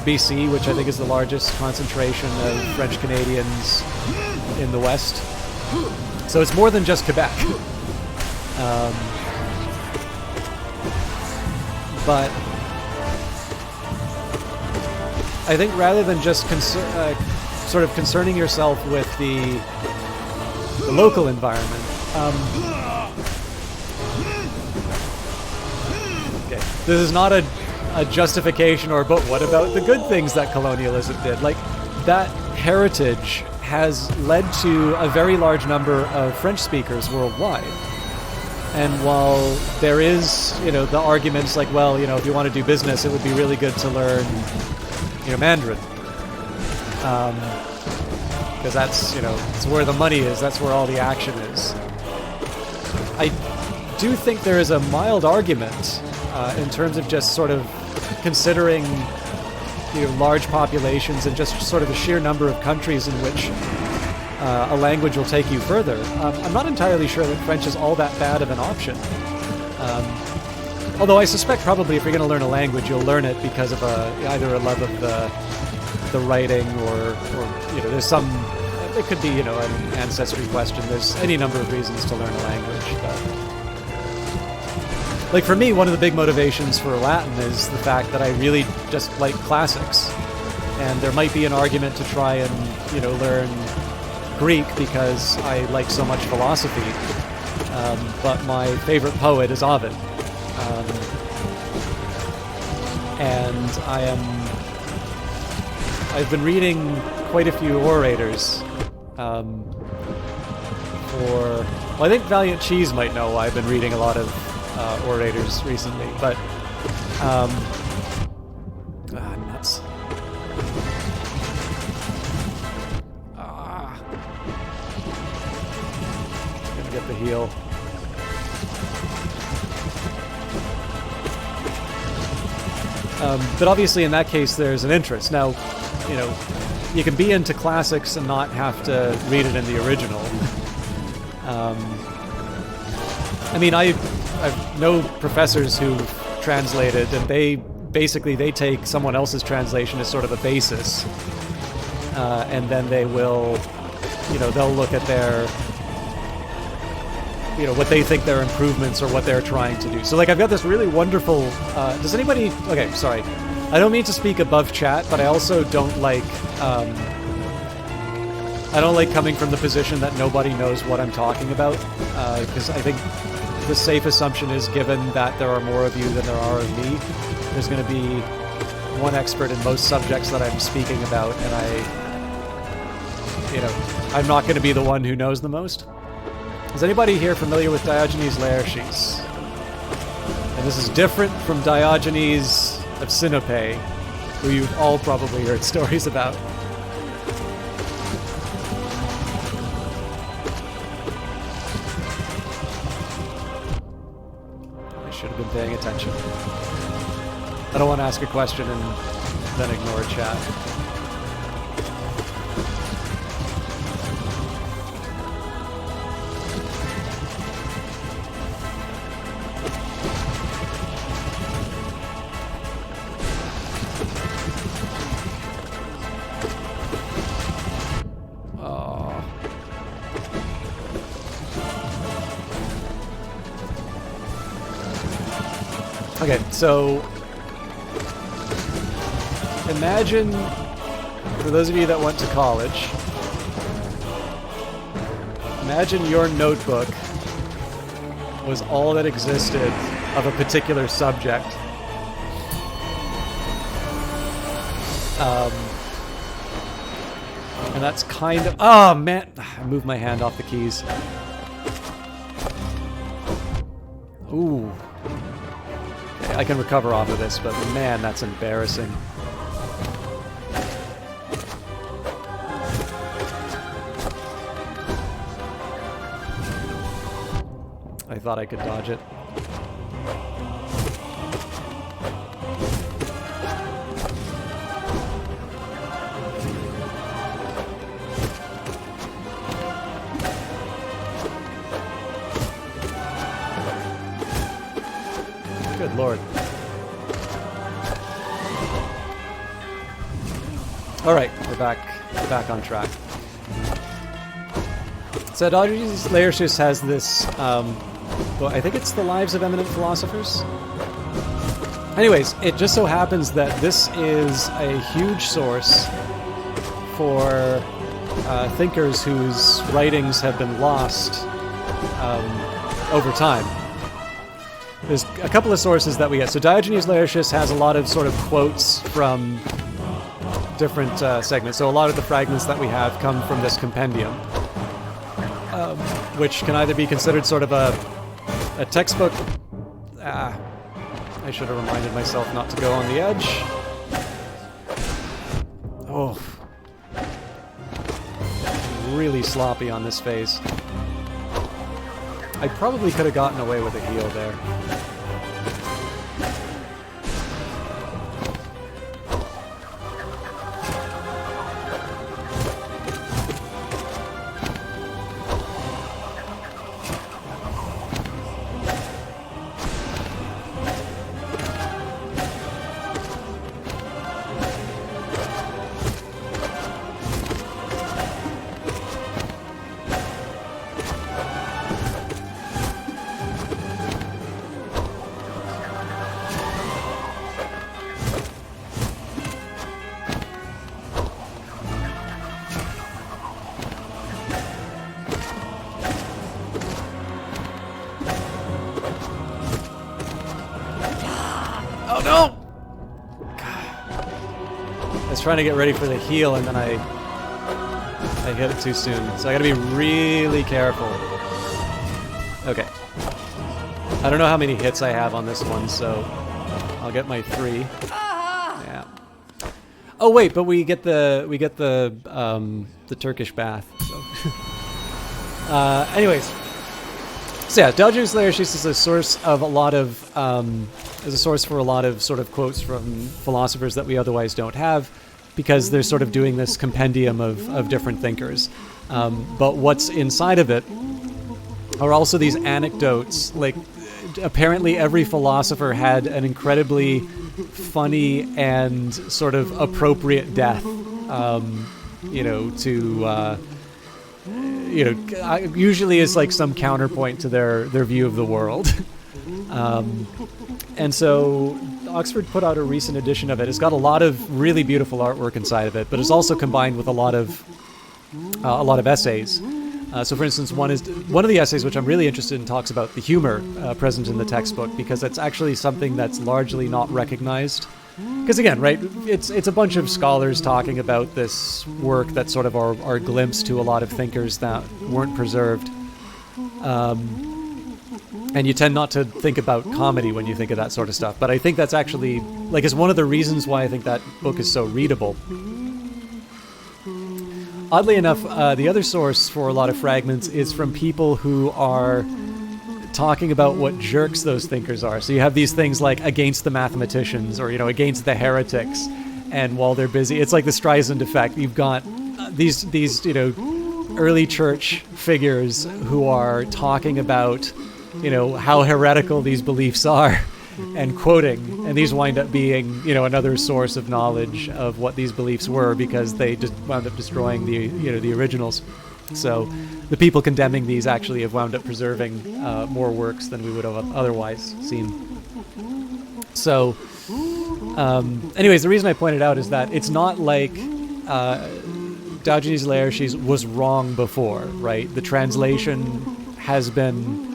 [SPEAKER 1] BC, which I think is the largest concentration of French Canadians in the West. So it's more than just Quebec. But I think rather than just sort of concerning yourself with the local environment, okay, this is not a justification but what about the good things that colonialism did? Like, that heritage has led to a very large number of French speakers worldwide. And while there is, the arguments like, well, if you want to do business, it would be really good to learn, Mandarin. Because that's, it's where the money is, that's where all the action is. I do think there is a mild argument in terms of just sort of considering, large populations and just sort of the sheer number of countries in which a language will take you further. I'm not entirely sure that French is all that bad of an option. Although I suspect probably if you're going to learn a language, you'll learn it because of either a love of the writing or there's some, it could be, an ancestry question. There's any number of reasons to learn a language. But, like, for me, one of the big motivations for Latin is the fact that I really just like classics. And there might be an argument to try and, learn Greek because I like so much philosophy, but my favorite poet is Ovid, and I've been reading quite a few orators. I think Valiant Cheese might know I've been reading a lot of orators recently, but nuts. Get the heal. But obviously in that case there's an interest. Now, you can be into classics and not have to read it in the original. I mean, I've known professors who've translated, and they take someone else's translation as sort of a basis, and then they will, they'll look at their, what they think their improvements or what they're trying to do. So, like, I've got this really wonderful, does anybody, okay, sorry. I don't mean to speak above chat, but I also don't like, coming from the position that nobody knows what I'm talking about, because I think the safe assumption is, given that there are more of you than there are of me, there's going to be one expert in most subjects that I'm speaking about, and I'm not going to be the one who knows the most. Is anybody here familiar with Diogenes Laertius? And this is different from Diogenes of Sinope, who you've all probably heard stories about. I should have been paying attention. I don't want to ask a question and then ignore chat. Okay, so imagine, for those of you that went to college, imagine your notebook was all that existed of a particular subject. And that's kind of... Oh, man! I moved my hand off the keys. Ooh. Okay, I can recover off of this, but man, that's embarrassing. I thought I could dodge it. Good lord. Alright, we're back on track. So Diogenes Laertius has this, well, I think it's The Lives of Eminent Philosophers. Anyways, it just so happens that this is a huge source for thinkers whose writings have been lost over time. There's a couple of sources that we get. So Diogenes Laertius has a lot of sort of quotes from different segments. So a lot of the fragments that we have come from this compendium, which can either be considered sort of a textbook. I should have reminded myself not to go on the edge. Oh. Really sloppy on this phase. I probably could have gotten away with a heal there. Oh no! I was trying to get ready for the heal and then I hit it too soon. So I gotta be really careful. Okay. I don't know how many hits I have on this one, so I'll get my 3. Yeah. Oh wait, but we get the Turkish bath. So. Anyways. So yeah, Diogenes Laertius is a source of a lot of is a source for a lot of sort of quotes from philosophers that we otherwise don't have, because they're sort of doing this compendium of different thinkers. But what's inside of it are also these anecdotes. Like, apparently every philosopher had an incredibly funny and sort of appropriate death, usually is like some counterpoint to their view of the world. And so Oxford put out a recent edition of it. It's got a lot of really beautiful artwork inside of it, but it's also combined with a lot of essays. So for instance, one of the essays which I'm really interested in talks about the humor present in the textbook, because it's actually something that's largely not recognized. Because again, right, it's a bunch of scholars talking about this work that sort of are a glimpse to a lot of thinkers that weren't preserved. And you tend not to think about comedy when you think of that sort of stuff. But I think that's actually, like, it's one of the reasons why I think that book is so readable. Oddly enough, the other source for a lot of fragments is from people who are talking about what jerks those thinkers are. So you have these things like against the mathematicians, or, against the heretics. And while they're busy, it's like the Streisand effect. You've got these early church figures who are talking about how heretical these beliefs are, and quoting, and these wind up being, another source of knowledge of what these beliefs were, because they just wound up destroying the originals. So the people condemning these actually have wound up preserving more works than we would have otherwise seen. So, anyways, the reason I pointed out is that it's not like Diogenes Laertius was wrong before, right? The translation has been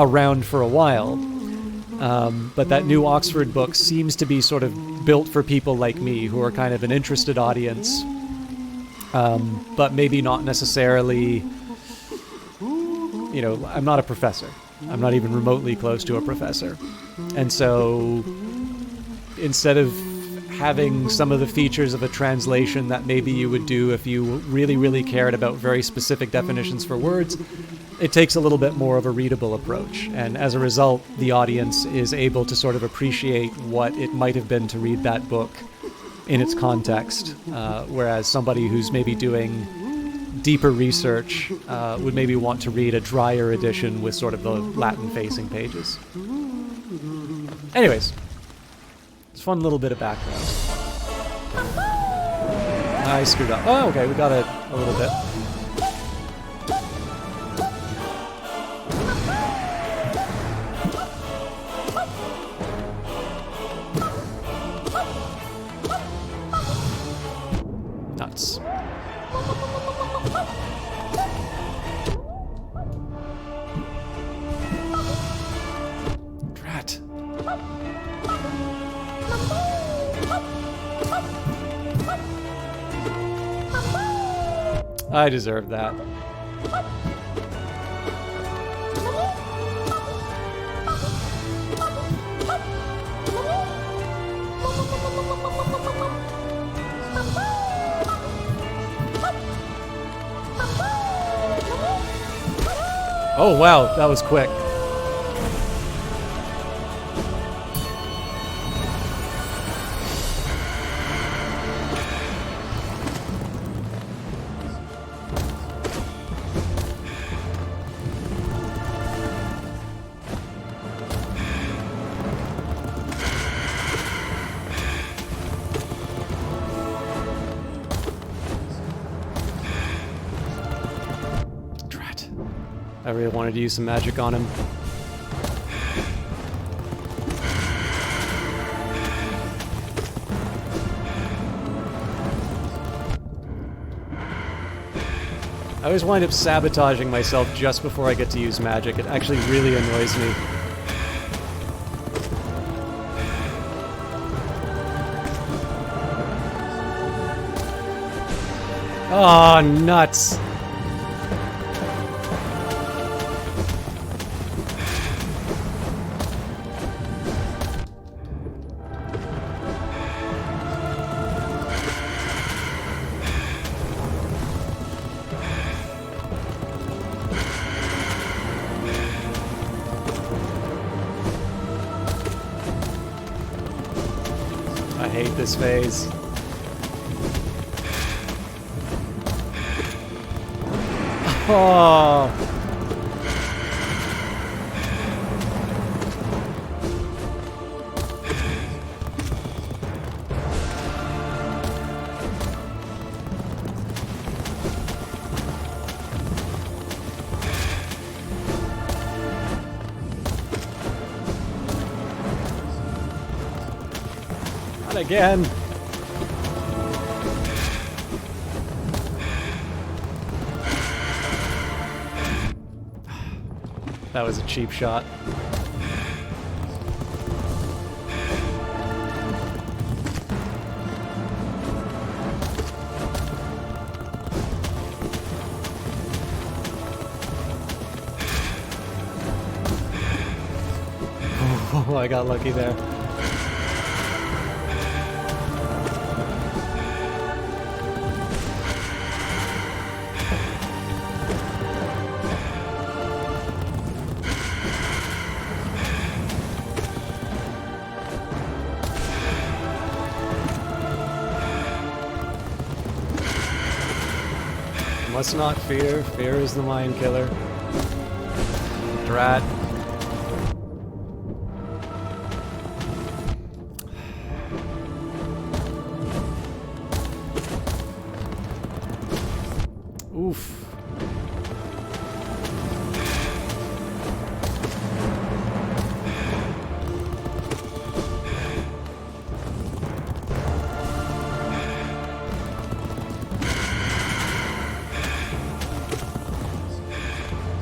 [SPEAKER 1] around for a while, but that new Oxford book seems to be sort of built for people like me, who are kind of an interested audience but maybe not necessarily, you know, I'm not a professor. I'm not even remotely close to a professor. And so instead of having some of the features of a translation that maybe you would do if you really, really cared about very specific definitions for words, it takes a little bit more of a readable approach. And as a result, the audience is able to sort of appreciate what it might have been to read that book in its context, whereas somebody who's maybe doing deeper research would maybe want to read a drier edition with sort of the Latin-facing pages. Anyways, it's a fun little bit of background. I screwed up. Oh, okay, we got it a little bit. Nuts. Drat. I deserve that. Oh wow, that was quick. I really wanted to use some magic on him. I always wind up sabotaging myself just before I get to use magic. It actually really annoys me. Oh, nuts. I hate this phase. Oh. Not again. That was a cheap shot. Oh, I got lucky there. Must not fear. Fear is the mind killer. Drat. Oof.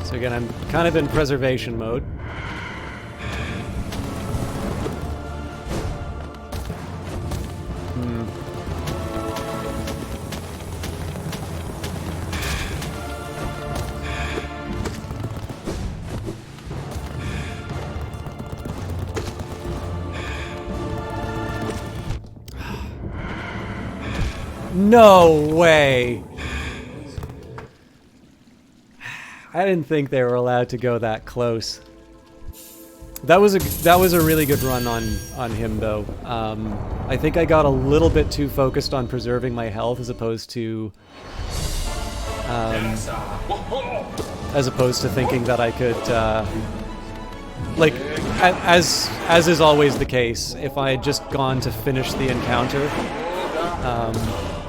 [SPEAKER 1] So again, I'm kind of in preservation mode. No way! I didn't think they were allowed to go that close. That was a really good run on him though. I think I got a little bit too focused on preserving my health as opposed to thinking that I could like as is always the case. If I had just gone to finish the encounter,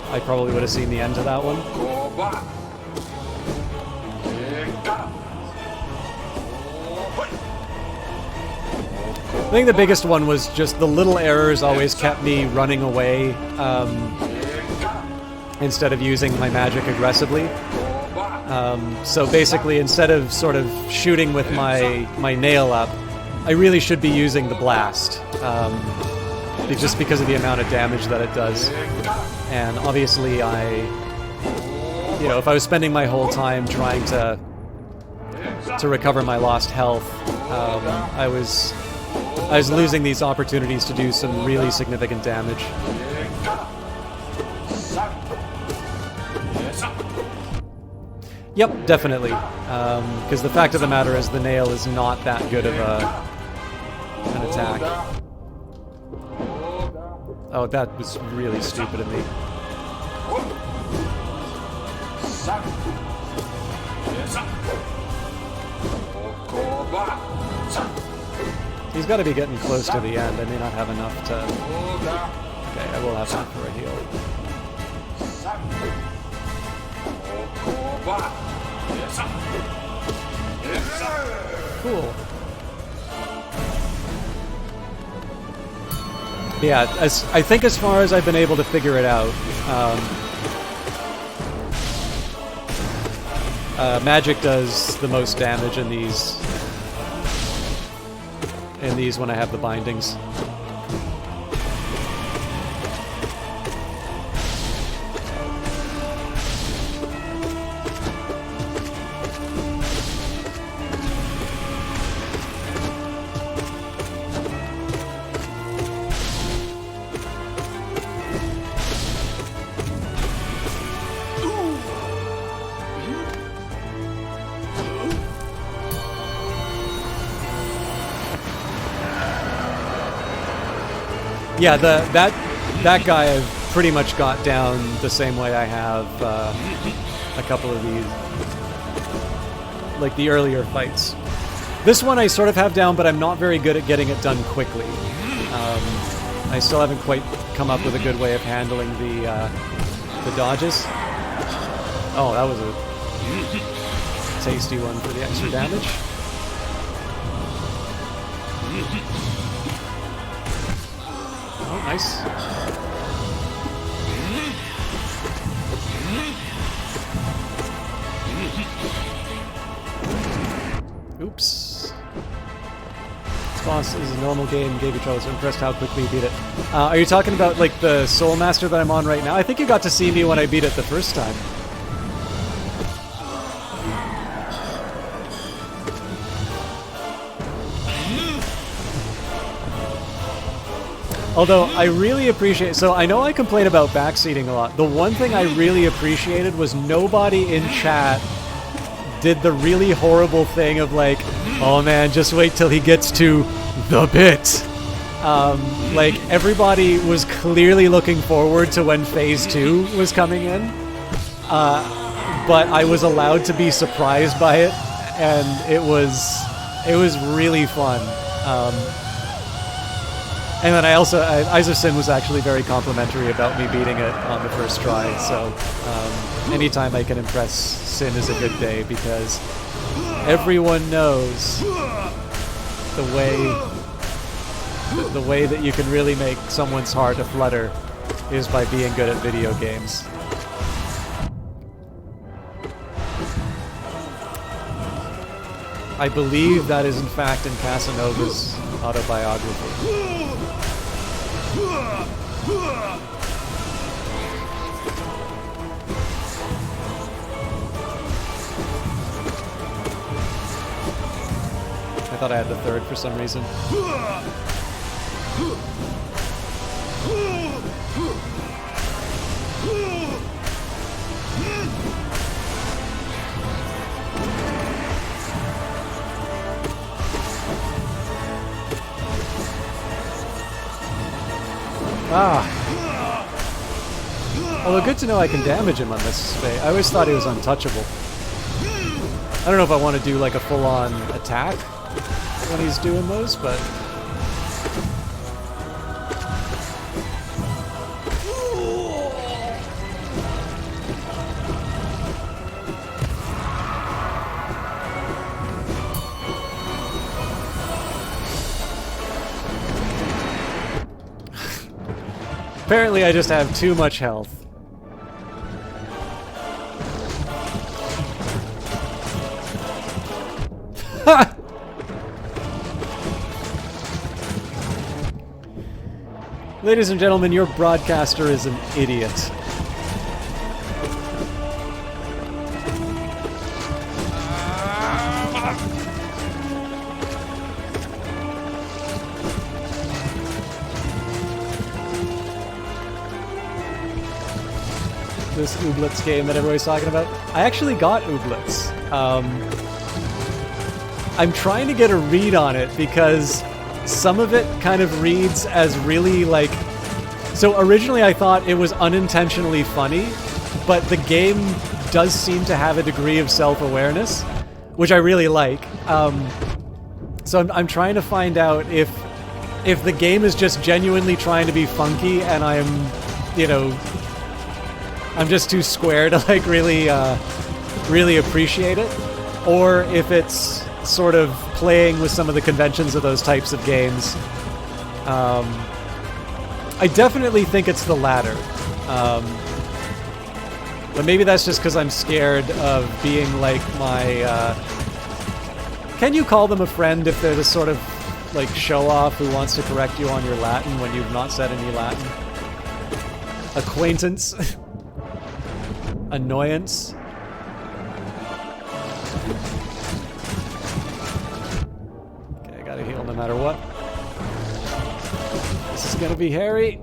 [SPEAKER 1] I probably would have seen the end to that one. I think the biggest one was just the little errors always kept me running away instead of using my magic aggressively. So basically, instead of sort of shooting with my nail up, I really should be using the blast, just because of the amount of damage that it does. And obviously, if I was spending my whole time trying to recover my lost health, I was losing these opportunities to do some really significant damage. Yep, definitely. Because the fact of the matter is the nail is not that good of an attack. Oh, that was really stupid of me. He's got to be getting close to the end. I may not have enough to... Okay, I will have enough for a heal. Cool. Yeah, I think as far as I've been able to figure it out, magic does the most damage in these when I have the bindings. Yeah, that guy I've pretty much got down the same way I have a couple of these, like the earlier fights. This one I sort of have down, but I'm not very good at getting it done quickly. I still haven't quite come up with a good way of handling the dodges. Oh, that was a tasty one for the extra damage. Oh, nice. Oops. This boss is a normal game, gave you trouble, so impressed how quickly you beat it. Are you talking about, like, the Soul Master that I'm on right now? I think you got to see me when I beat it the first time. Although, I really appreciate... So, I know I complain about backseating a lot. The one thing I really appreciated was nobody in chat did the really horrible thing of like, oh man, just wait till he gets to the bit. Like, everybody was clearly looking forward to when Phase 2 was coming in. But I was allowed to be surprised by it, and it was really fun. And then Eyes of Sin was actually very complimentary about me beating it on the first try, so anytime I can impress Sin is a good day, because everyone knows the way that you can really make someone's heart aflutter is by being good at video games. I believe that is in fact in Casanova's autobiography. I thought I had the third for some reason. Ah. Although good to know I can damage him on this phase. I always thought he was untouchable. I don't know if I want to do like a full-on attack when he's doing those, but... Apparently I just have too much health. Ladies and gentlemen, your broadcaster is an idiot. This Ooblets game that everybody's talking about. I actually got Ooblets. I'm trying to get a read on it because some of it kind of reads as really like... So originally I thought it was unintentionally funny, but the game does seem to have a degree of self-awareness, which I really like. So I'm trying to find out if the game is just genuinely trying to be funky and I'm, you know... I'm just too square to like really appreciate it, or if it's sort of playing with some of the conventions of those types of games. I definitely think it's the latter, but maybe that's just because I'm scared of being like my. Can you call them a friend if they're the sort of like show-off who wants to correct you on your Latin when you've not said any Latin? Acquaintance. Annoyance. Okay, I gotta heal no matter what. This is gonna be hairy.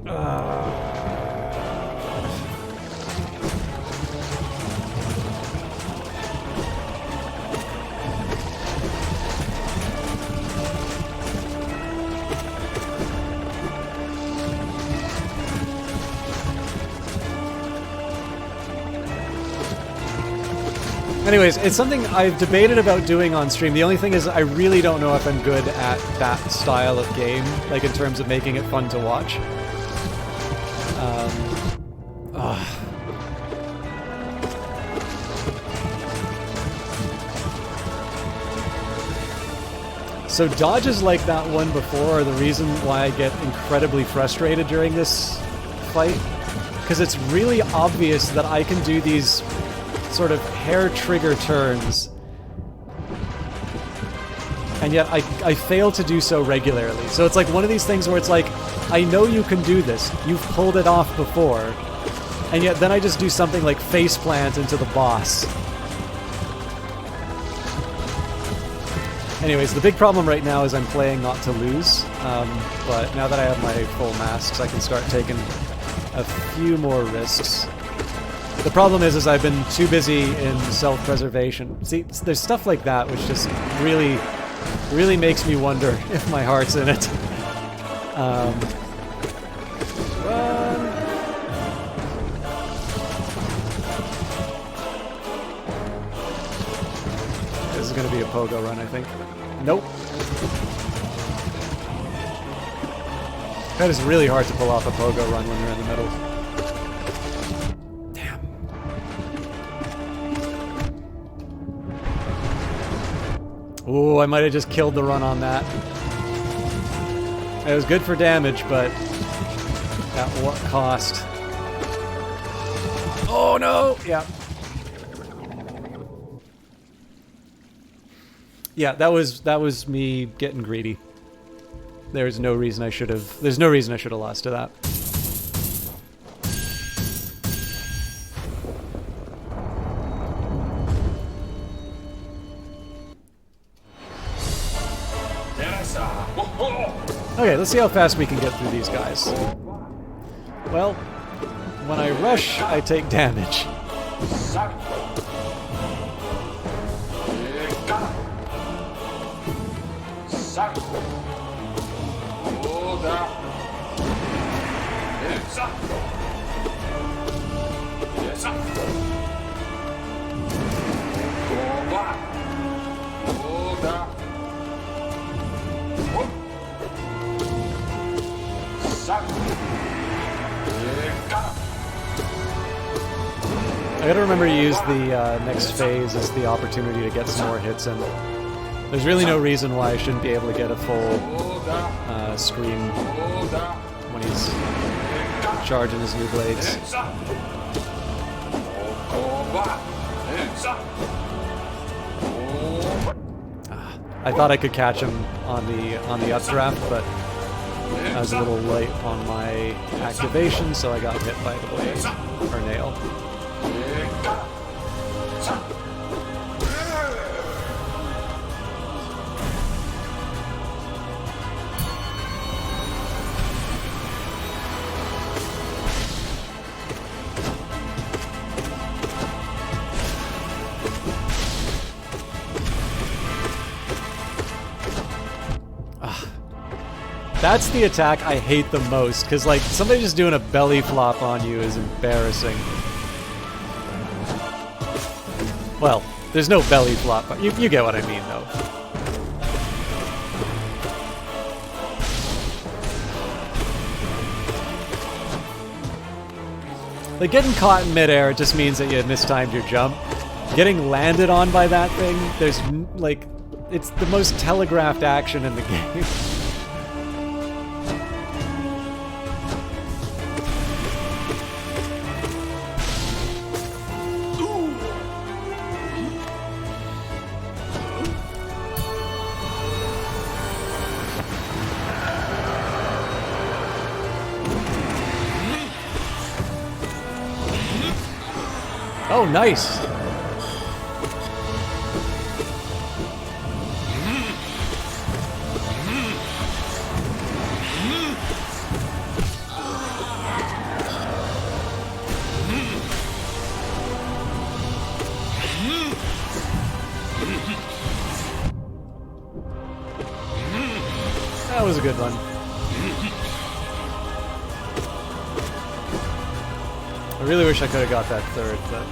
[SPEAKER 1] Anyways, it's something I've debated about doing on stream. The only thing is I really don't know if I'm good at that style of game, like in terms of making it fun to watch. So dodges like that one before are the reason why I get incredibly frustrated during this fight, because it's really obvious that I can do these sort of hair trigger turns, and yet I fail to do so regularly. So it's like one of these things where it's like, I know you can do this, you've pulled it off before, and yet then I just do something like faceplant into the boss. Anyways, the big problem right now is I'm playing not to lose, but now that I have my full masks, I can start taking a few more risks. The problem is I've been too busy in self-preservation. See, there's stuff like that which just really makes me wonder if my heart's in it. Run! This is going to be a pogo run, I think. Nope. That is really hard to pull off a pogo run when you're in the middle. Ooh, I might have just killed the run on that. It was good for damage, but at what cost? Oh no! Yeah. Yeah, that was me getting greedy. There's no reason I should have lost to that. Okay, let's see how fast we can get through these guys. Well, when I rush, I take damage. I gotta remember to use the next phase as the opportunity to get some more hits in. There's really no reason why I shouldn't be able to get a full scream when he's charging his new blades. I thought I could catch him on the updraft, but I was a little late on my activation, so I got hit by the blade or nail. That's the attack I hate the most, because, like, somebody just doing a belly flop on you is embarrassing. Well, there's no belly flop, but you get what I mean, though. Like, getting caught in midair just means that you mistimed your jump. Getting landed on by that thing, there's, like, it's the most telegraphed action in the game. Oh, nice! That was a good one. I really wish I could have got that third, but...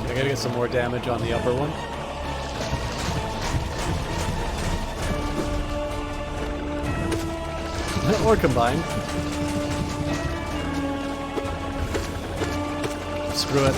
[SPEAKER 1] I gotta get some more damage on the upper one. Or combined. Screw it.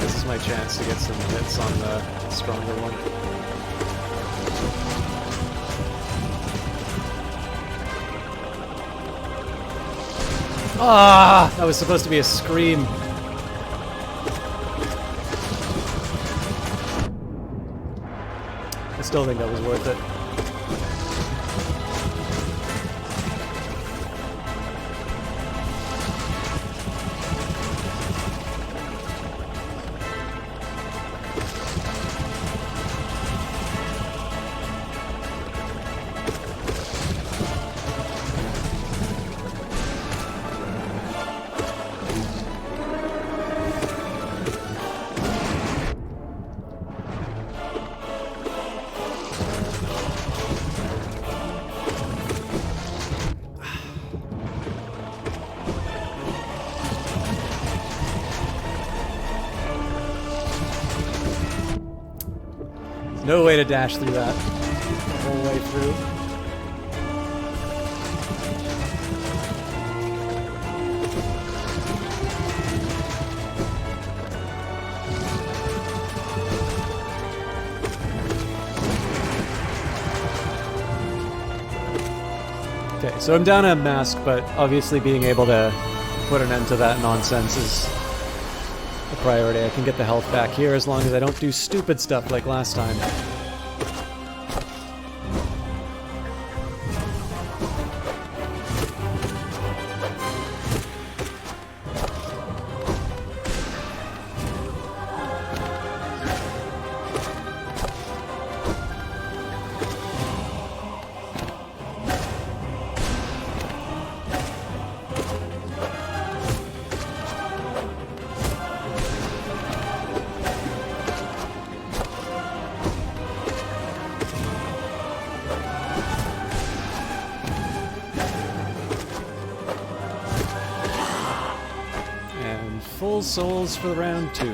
[SPEAKER 1] This is my chance to get some hits on the stronger one. Ah, that was supposed to be a scream. I still think that was worth it. No way to dash through that. The whole way through. Okay, so I'm down a mask, but obviously being able to put an end to that nonsense is a priority. I can get the health back here as long as I don't do stupid stuff like last time. Full souls for round 2.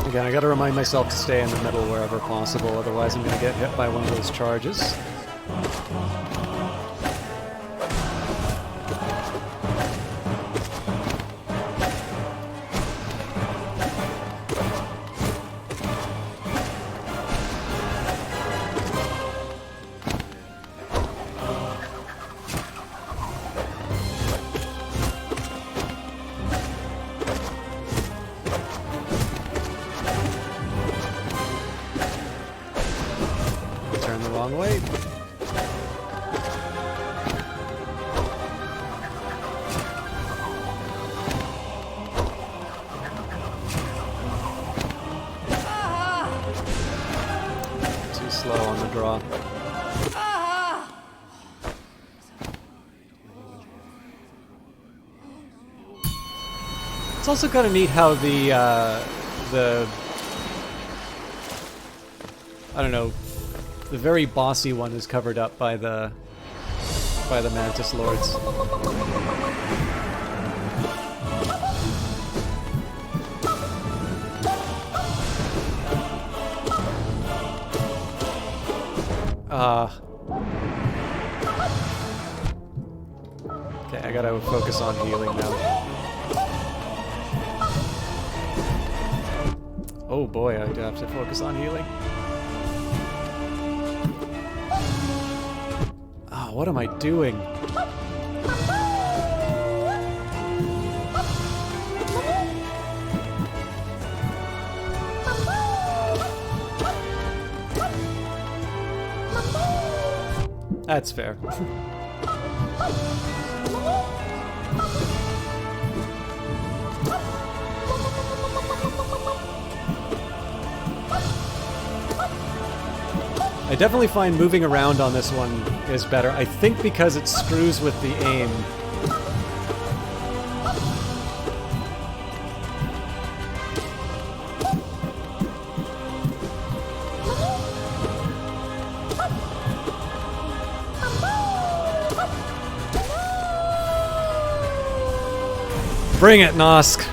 [SPEAKER 1] Again, I gotta remind myself to stay in the middle wherever possible, otherwise I'm gonna get hit by one of those charges. Wrong way. Too slow on the draw. It's also kind of neat how the I don't know, the very bossy one is covered up by the Mantis Lords. Okay, I gotta focus on healing now. Oh boy, I do have to focus on healing. What am I doing? That's fair. I definitely find moving around on this one is better. I think because it screws with the aim. Bring it, Nosk.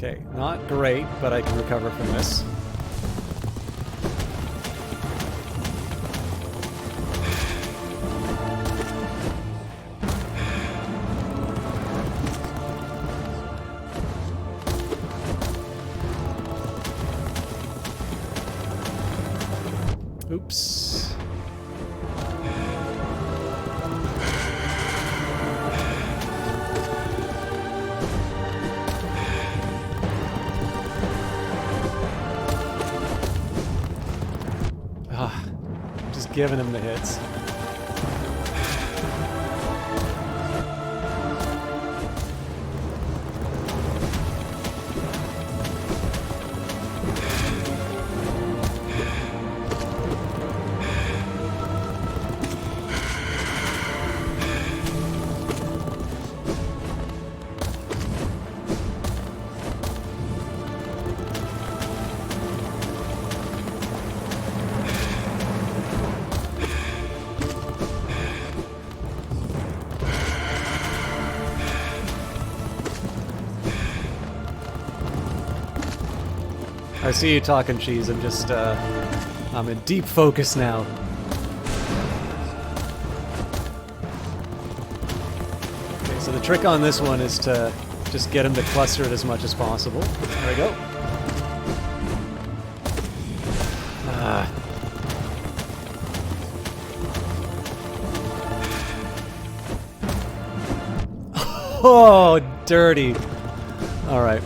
[SPEAKER 1] Okay, not great, but I can recover from this. Oops. Just giving him the hits. I see you talking, Cheese. I'm just, I'm in deep focus now. Okay, so the trick on this one is to just get him to cluster it as much as possible. There we go. Oh, dirty. All right.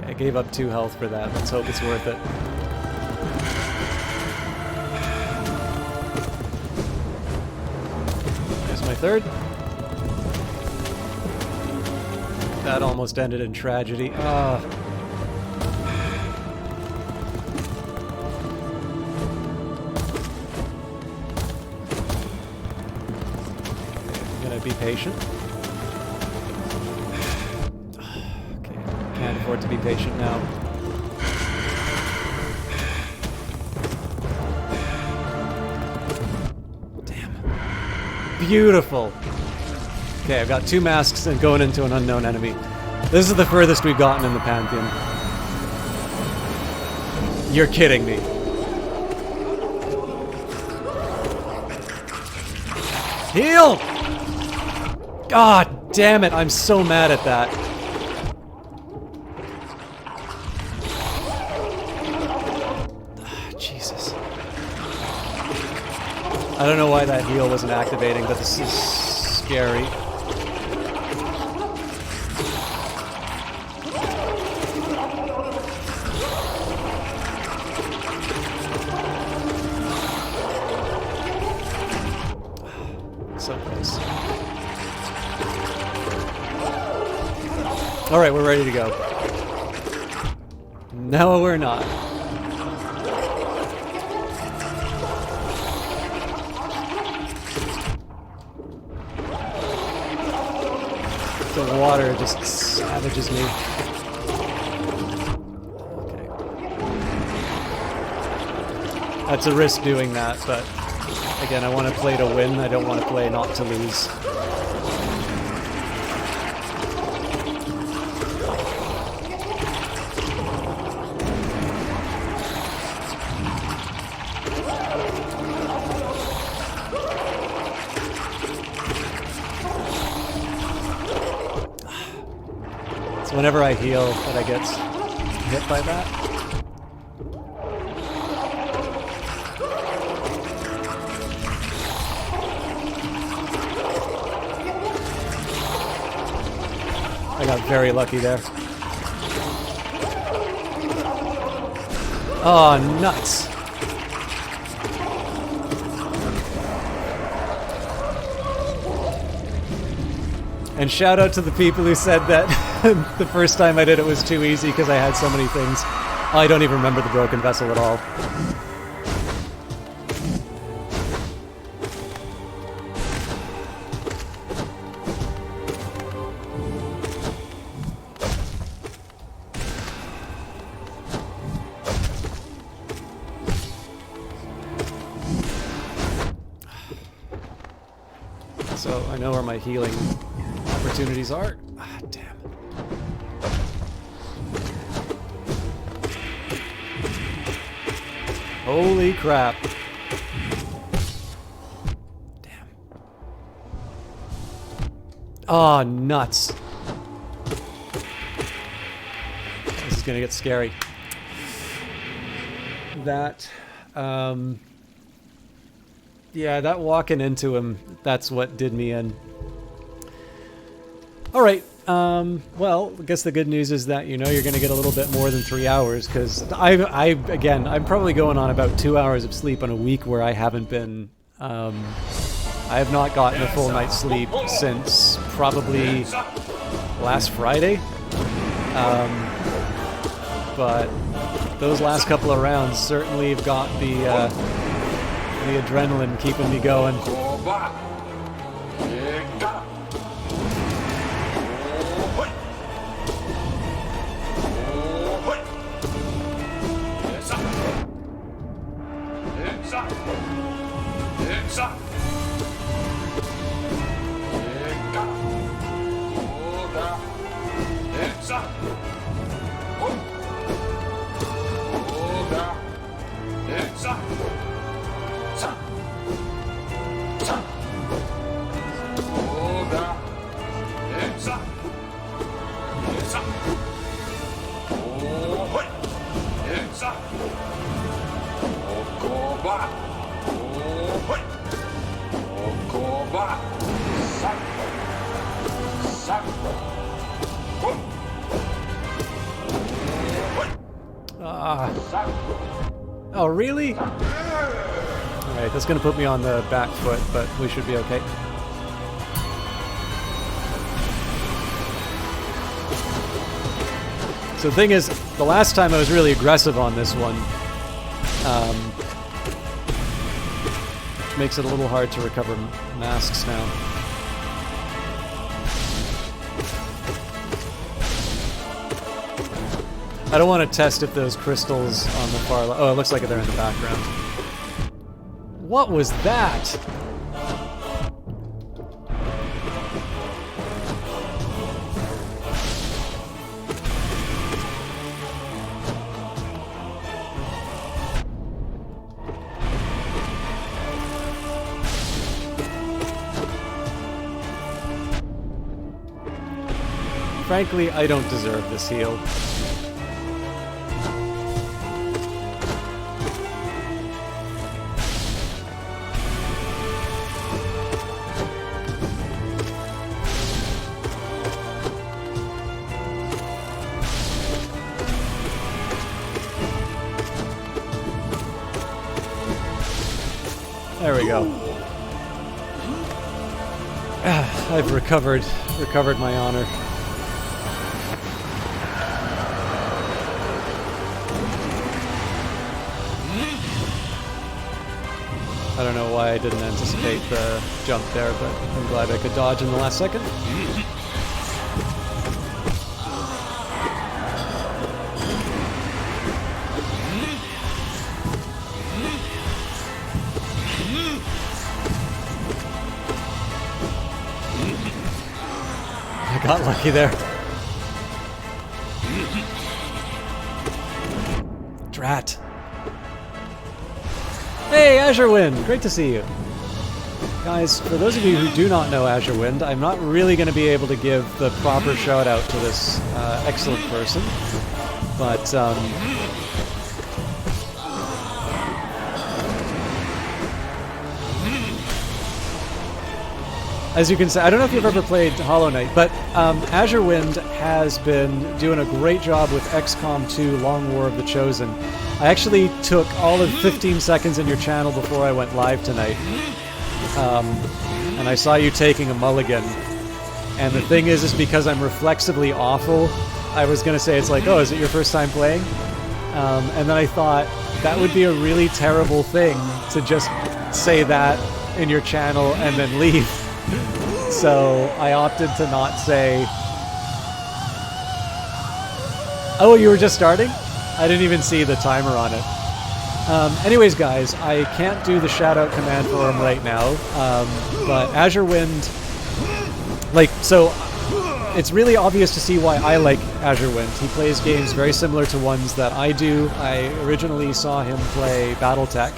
[SPEAKER 1] I gave up 2 health for that. Let's hope it's worth it. There's my 3rd. That almost ended in tragedy. Ah. I'm gonna be patient. Can't afford to be patient now. Damn. Beautiful. Okay, I've got 2 masks and going into an unknown enemy. This is the furthest we've gotten in the Pantheon. You're kidding me. Heal! God damn it, I'm so mad at that. I don't know why that heal wasn't activating, but this is scary. So close. Alright, we're ready to go. No, we're not. The water just savages me. Okay. That's a risk doing that, but again, I want to play to win. I don't want to play not to lose. Whenever I heal, that I get hit by that. I got very lucky there. Oh, nuts. And shout out to the people who said that the first time I did it was too easy because I had so many things. I don't even remember the broken vessel at all. So I know where my healing opportunities are. Ah, damn. Holy crap. Damn. Oh, nuts. This is going to get scary. That, yeah, that walking into him, that's what did me in. All right. Well, I guess the good news is that, you know, you're going to get a little bit more than 3 hours, because again, I'm probably going on about 2 hours of sleep in a week where I haven't been, I have not gotten a full night's sleep since probably last Friday. But those last couple of rounds certainly have got the adrenaline keeping me going. Oh, really? Alright, that's going to put me on the back foot, but we should be okay. So the thing is, the last time I was really aggressive on this one, which makes it a little hard to recover masks now. I don't want to test if those crystals on the far left... Oh, it looks like they're in the background. What was that? Frankly, I don't deserve this heal. There we go. I've recovered my honor. I don't know why I didn't anticipate the jump there, but I'm glad I could dodge in the last second. I got lucky there. Drat. Hey, Azure Wind! Great to see you. Guys, for those of you who do not know Azure Wind, I'm not really going to be able to give the proper shout out to this excellent person, but as you can see, I don't know if you've ever played Hollow Knight, but Azure Wind has been doing a great job with XCOM 2 Long War of the Chosen. I actually took all of 15 seconds in your channel before I went live tonight, and I saw you taking a mulligan. And the thing is because I'm reflexively awful, I was going to say, it's like, oh, is it your first time playing? And then I thought, that would be a really terrible thing to just say that in your channel and then leave. So I opted to not say... Oh, you were just starting? I didn't even see the timer on it. Anyways, guys, I can't do the shout-out command for him right now, but Azure Wind... Like, so... It's really obvious to see why I like Azure Wind. He plays games very similar to ones that I do. I originally saw him play BattleTech,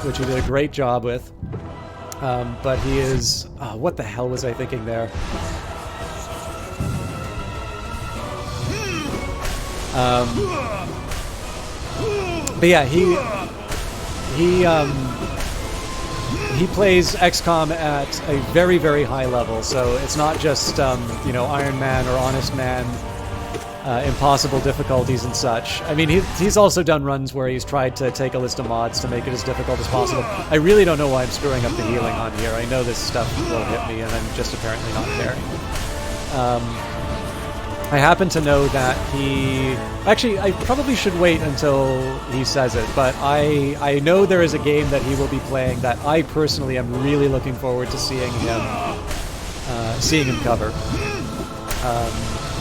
[SPEAKER 1] which he did a great job with. But he is... what the hell was I thinking there? But yeah, he plays XCOM at a very, very high level, so it's not just, you know, Iron Man or Honest Man, impossible difficulties and such. I mean, he's also done runs where he's tried to take a list of mods to make it as difficult as possible. I really don't know why I'm screwing up the healing on here. I know this stuff will hit me, and I'm just apparently not caring. I happen to know that he... Actually, I probably should wait until he says it, but I know there is a game that he will be playing that I personally am really looking forward to seeing him cover.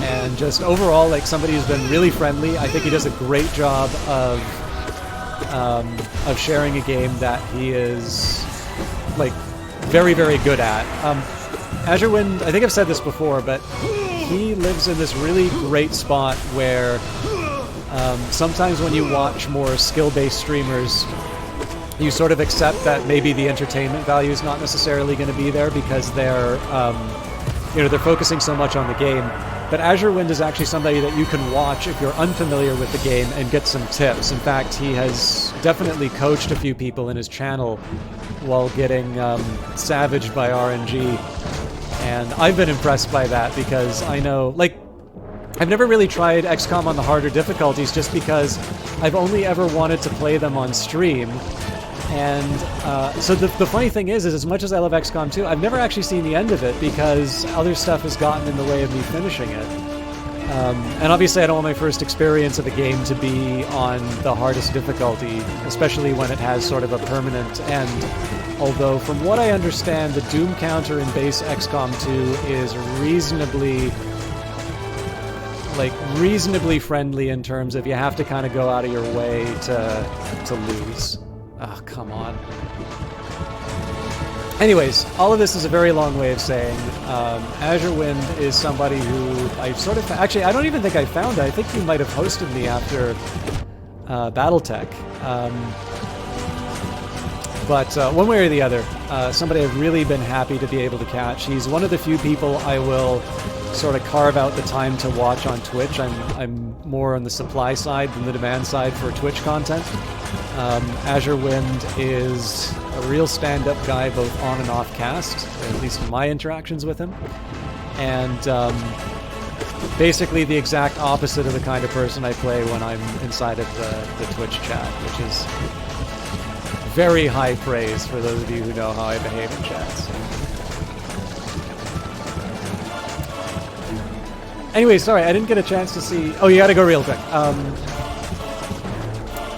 [SPEAKER 1] And just overall, like, somebody who's been really friendly. I think he does a great job of sharing a game that he is, like, very, very good at. Azure Wind, I think I've said this before, but he lives in this really great spot where sometimes when you watch more skill-based streamers, you sort of accept that maybe the entertainment value is not necessarily going to be there because they're, you know, they're focusing so much on the game. But Azure Wind is actually somebody that you can watch if you're unfamiliar with the game and get some tips. In fact, he has definitely coached a few people in his channel while getting savaged by RNG. And I've been impressed by that because I know, like, I've never really tried XCOM on the harder difficulties just because I've only ever wanted to play them on stream. And so the funny thing is as much as I love XCOM 2, I've never actually seen the end of it because other stuff has gotten in the way of me finishing it. And obviously I don't want my first experience of a game to be on the hardest difficulty, especially when it has sort of a permanent end. Although, from what I understand, the Doom counter in base XCOM 2 is reasonably friendly in terms of you have to kind of go out of your way to lose. Oh, come on. Anyways, all of this is a very long way of saying Azure Wind is somebody who I sort of... Actually, I don't even think I found it. I think you might have hosted me after Battletech. But one way or the other, somebody I've really been happy to be able to catch. He's one of the few people I will sort of carve out the time to watch on Twitch. I'm more on the supply side than the demand side for Twitch content. Azure Wind is a real stand-up guy both on and off cast, at least in my interactions with him. And basically the exact opposite of the kind of person I play when I'm inside of the Twitch chat, which is very high praise for those of you who know how I behave in chats. Anyway, sorry, I didn't get a chance to see... Oh, you gotta go real quick.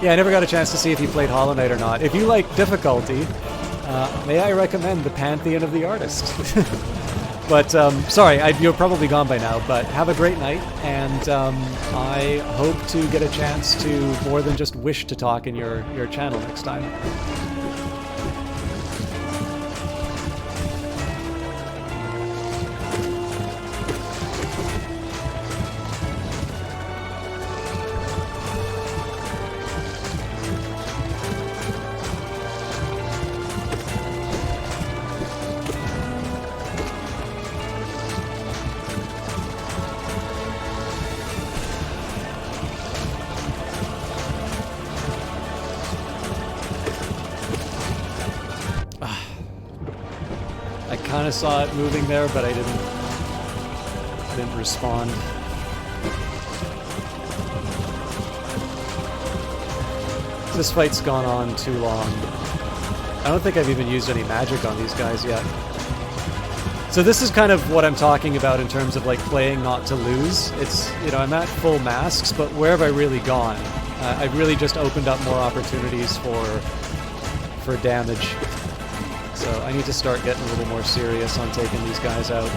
[SPEAKER 1] Yeah, I never got a chance to see if you played Hollow Knight or not. If you like difficulty, may I recommend the Pantheon of the Artist. But, sorry, you're probably gone by now, but have a great night, and I hope to get a chance to more than just wish to talk in your channel next time. I saw it moving there, but I didn't respond. This fight's gone on too long. I don't think I've even used any magic on these guys yet. So this is kind of what I'm talking about in terms of like playing not to lose. It's, you know, I'm at full masks, but where have I really gone? I've really just opened up more opportunities for damage. So I need to start getting a little more serious on taking these guys out.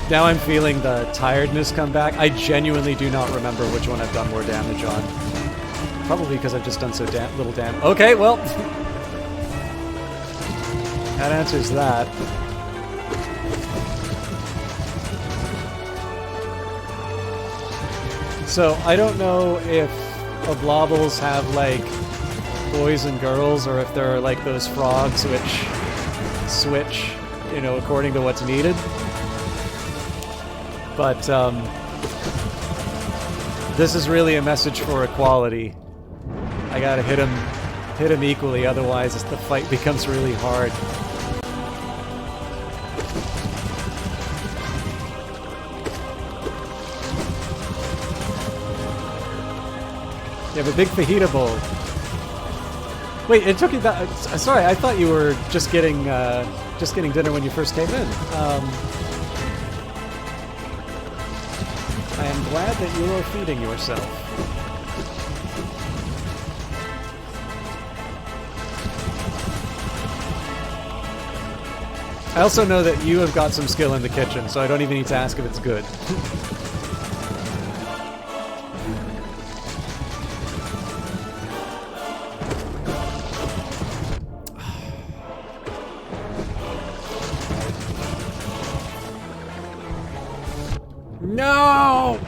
[SPEAKER 1] Now I'm feeling the tiredness come back. I genuinely do not remember which one I've done more damage on. Probably because I've just done so little damage. Okay, well. That answers that. So, I don't know if oblobbles have, like, boys and girls, or if there are, like, those frogs which switch, you know, according to what's needed. But, this is really a message for equality. I gotta hit him equally, otherwise the fight becomes really hard. You have a big fajita bowl. Wait, it took you that... sorry, I thought you were just getting dinner when you first came in. I am glad that you are feeding yourself. I also know that you have got some skill in the kitchen, so I don't even need to ask if it's good. No!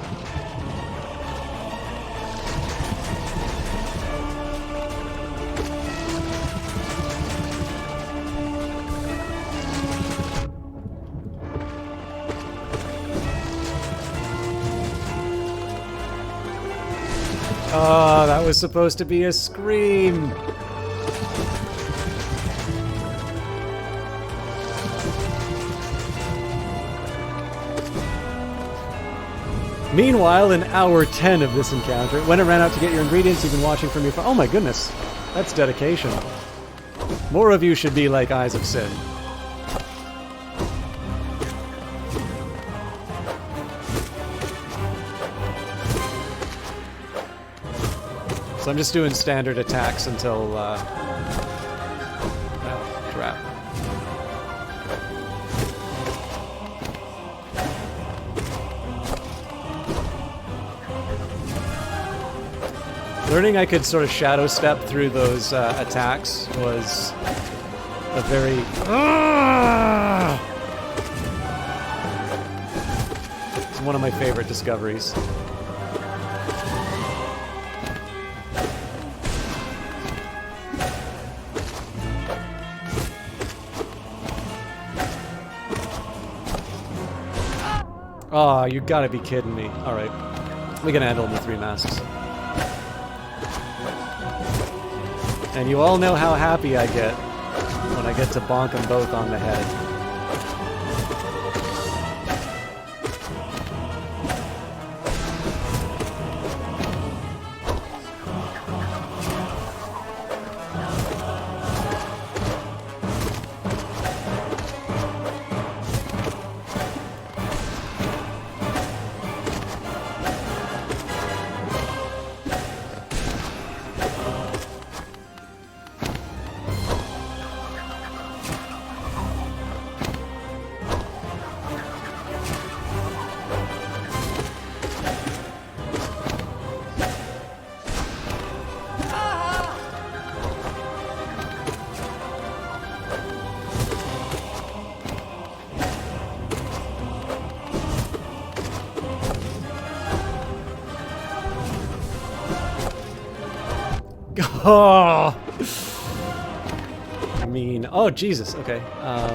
[SPEAKER 1] Oh, that was supposed to be a scream. Meanwhile, in hour 10 of this encounter, when it ran out to get your ingredients, you've been watching from your phone. Oh my goodness, that's dedication. More of you should be like Eyes of Sin. So I'm just doing standard attacks until, oh, crap. Learning I could sort of shadow step through those attacks was a very... It's one of my favorite discoveries. Oh, you gotta be kidding me. Alright. We can handle them with 3 masks. And you all know how happy I get when I get to bonk them both on the head. Oh, I mean, oh Jesus. Okay. I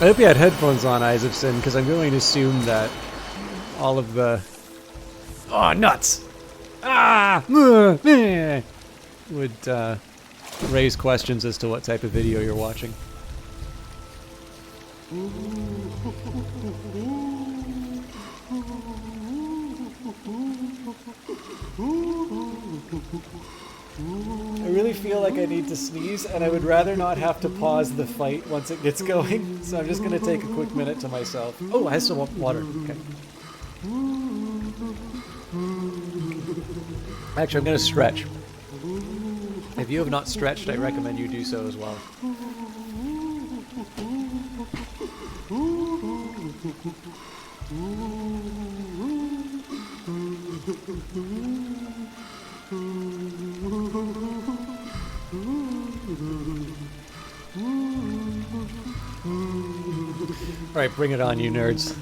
[SPEAKER 1] hope you had headphones on, Eyes of Sin, because I'm going to assume that all of the... Oh, nuts! Ah! Would, raise questions as to what type of video you're watching. I really feel like I need to sneeze, and I would rather not have to pause the fight once it gets going, so I'm just going to take a quick minute to myself. Oh, I have some water. Okay. Actually, I'm going to stretch. If you have not stretched, I recommend you do so as well. Alright, bring it on, you nerds.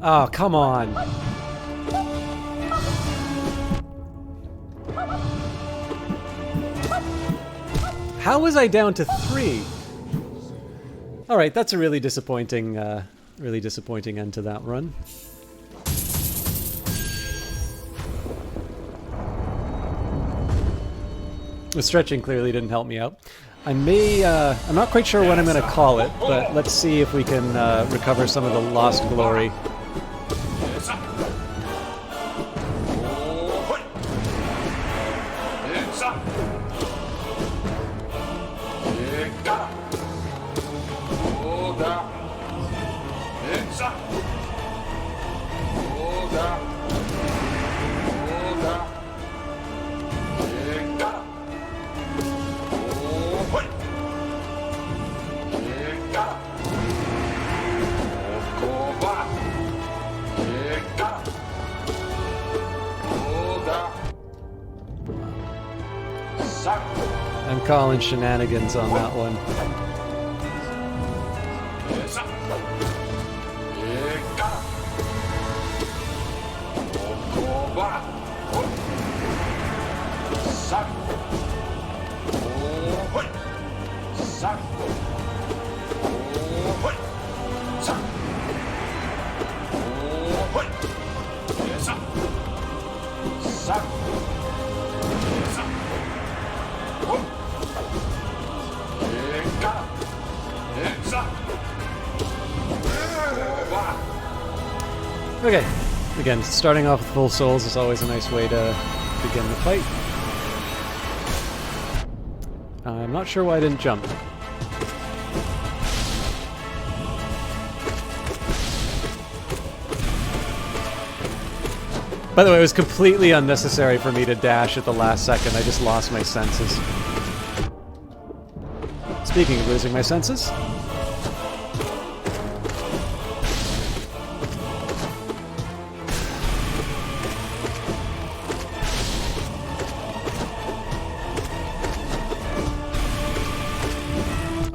[SPEAKER 1] Oh, come on. How was I down to 3? Alright, that's a really disappointing end to that run. The stretching clearly didn't help me out. I'm not quite sure what I'm going to call it, but let's see if we can recover some of the lost glory. I'm calling shenanigans on that one. Okay, again, starting off with full souls is always a nice way to begin the fight. I'm not sure why I didn't jump. By the way, it was completely unnecessary for me to dash at the last second. I just lost my senses. Speaking of losing my senses...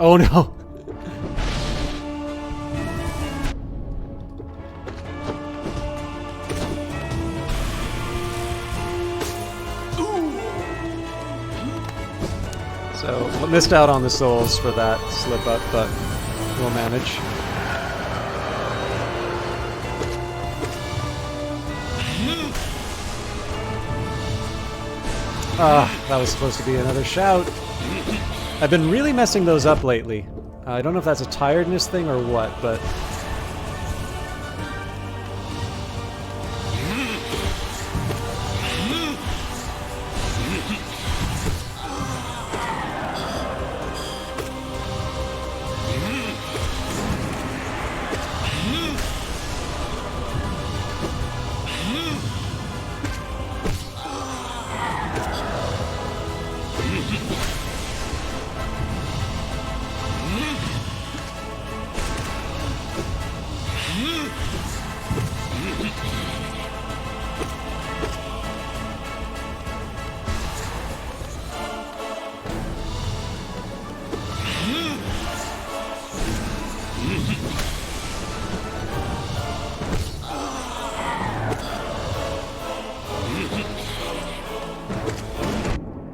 [SPEAKER 1] Oh no! So, missed out on the souls for that slip up, but we'll manage. Ah, that was supposed to be another shout. I've been really messing those up lately. I don't know if that's a tiredness thing or what, but...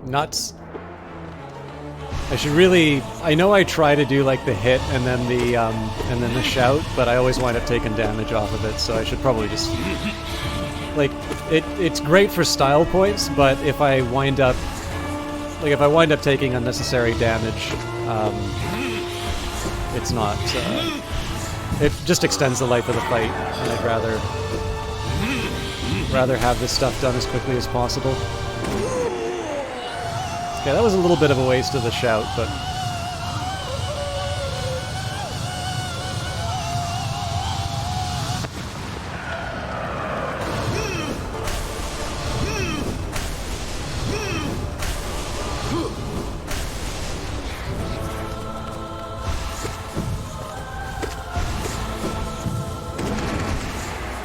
[SPEAKER 1] Nuts. I should really... I know I try to do like the hit and then the shout, but I always wind up taking damage off of it, so I should probably just... Like, it's great for style points, but if I wind up... Like, if I wind up taking unnecessary damage, it's not... it just extends the life of the fight, and I'd rather... rather have this stuff done as quickly as possible. Okay, that was a little bit of a waste of the shout, but...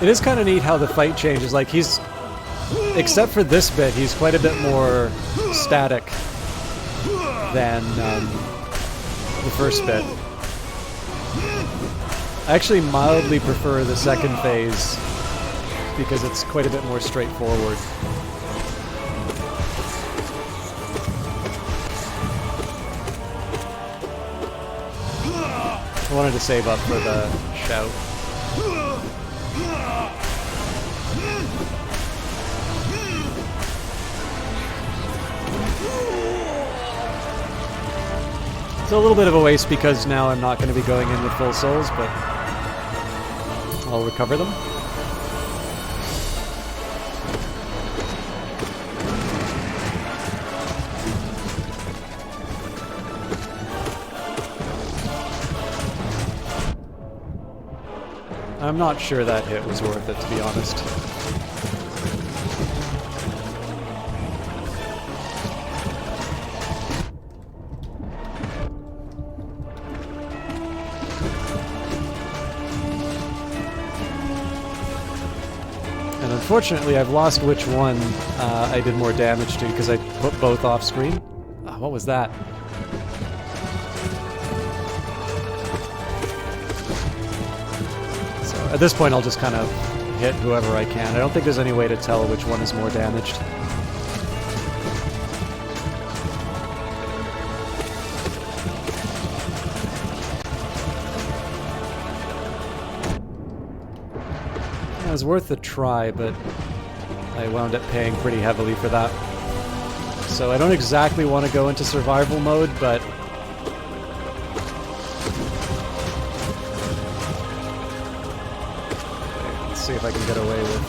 [SPEAKER 1] It is kind of neat how the fight changes. Like, he's... Except for this bit, he's quite a bit more static than the first bit. I actually mildly prefer the second phase because it's quite a bit more straightforward. I wanted to save up for the shout. It's a little bit of a waste because now I'm not going to be going in with full souls, but I'll recover them. I'm not sure that hit was worth it, to be honest. And unfortunately, I've lost which one I did more damage to because I put both off screen. What was that? At this point, I'll just kind of hit whoever I can. I don't think there's any way to tell which one is more damaged. It was worth a try, but I wound up paying pretty heavily for that. So I don't exactly want to go into survival mode, but... see if I can get away with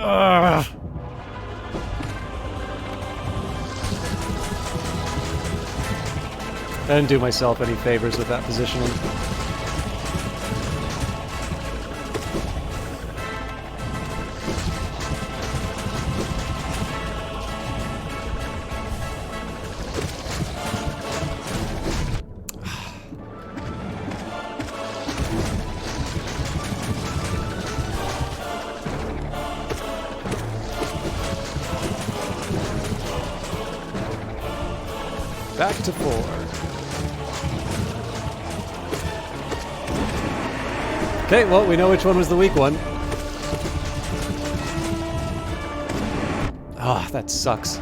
[SPEAKER 1] I didn't do myself any favors with that positioning. Back to 4. Okay, well, we know which one was the weak one. Ah, that sucks.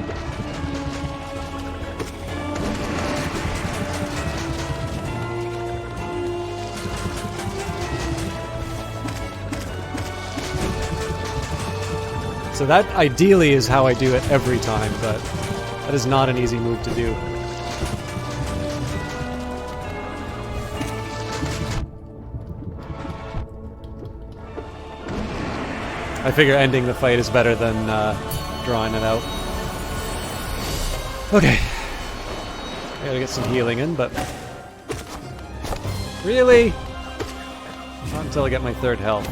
[SPEAKER 1] So that ideally is how I do it every time, but that is not an easy move to do. I figure ending the fight is better than drawing it out. Okay. I gotta get some healing in, but... Really? Not until I get my 3rd health.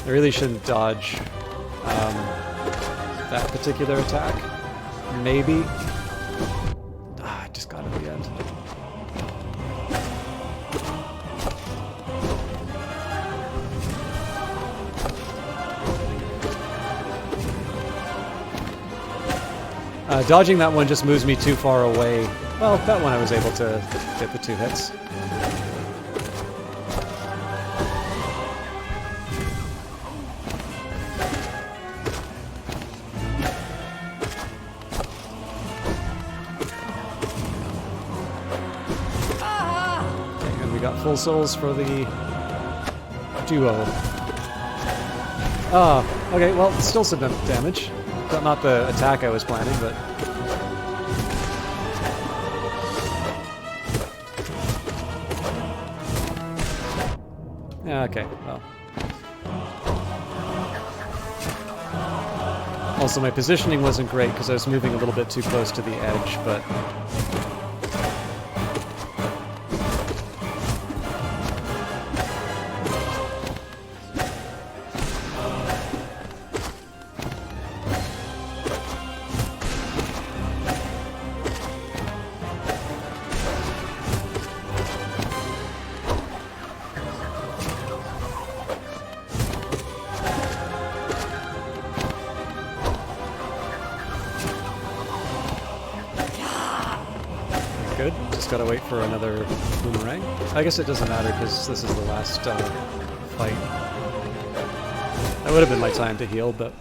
[SPEAKER 1] I really shouldn't dodge that particular attack. Maybe. I just got it at the end. Dodging that one just moves me too far away. Well, that one I was able to hit the 2 hits. And we got full souls for the duo. Okay, well, still some damage. Not the attack I was planning, but... Yeah, okay, well. Also, my positioning wasn't great because I was moving a little bit too close to the edge, but... Good. Just gotta wait for another boomerang. I guess it doesn't matter because this is the last fight. That would have been my time to heal, but...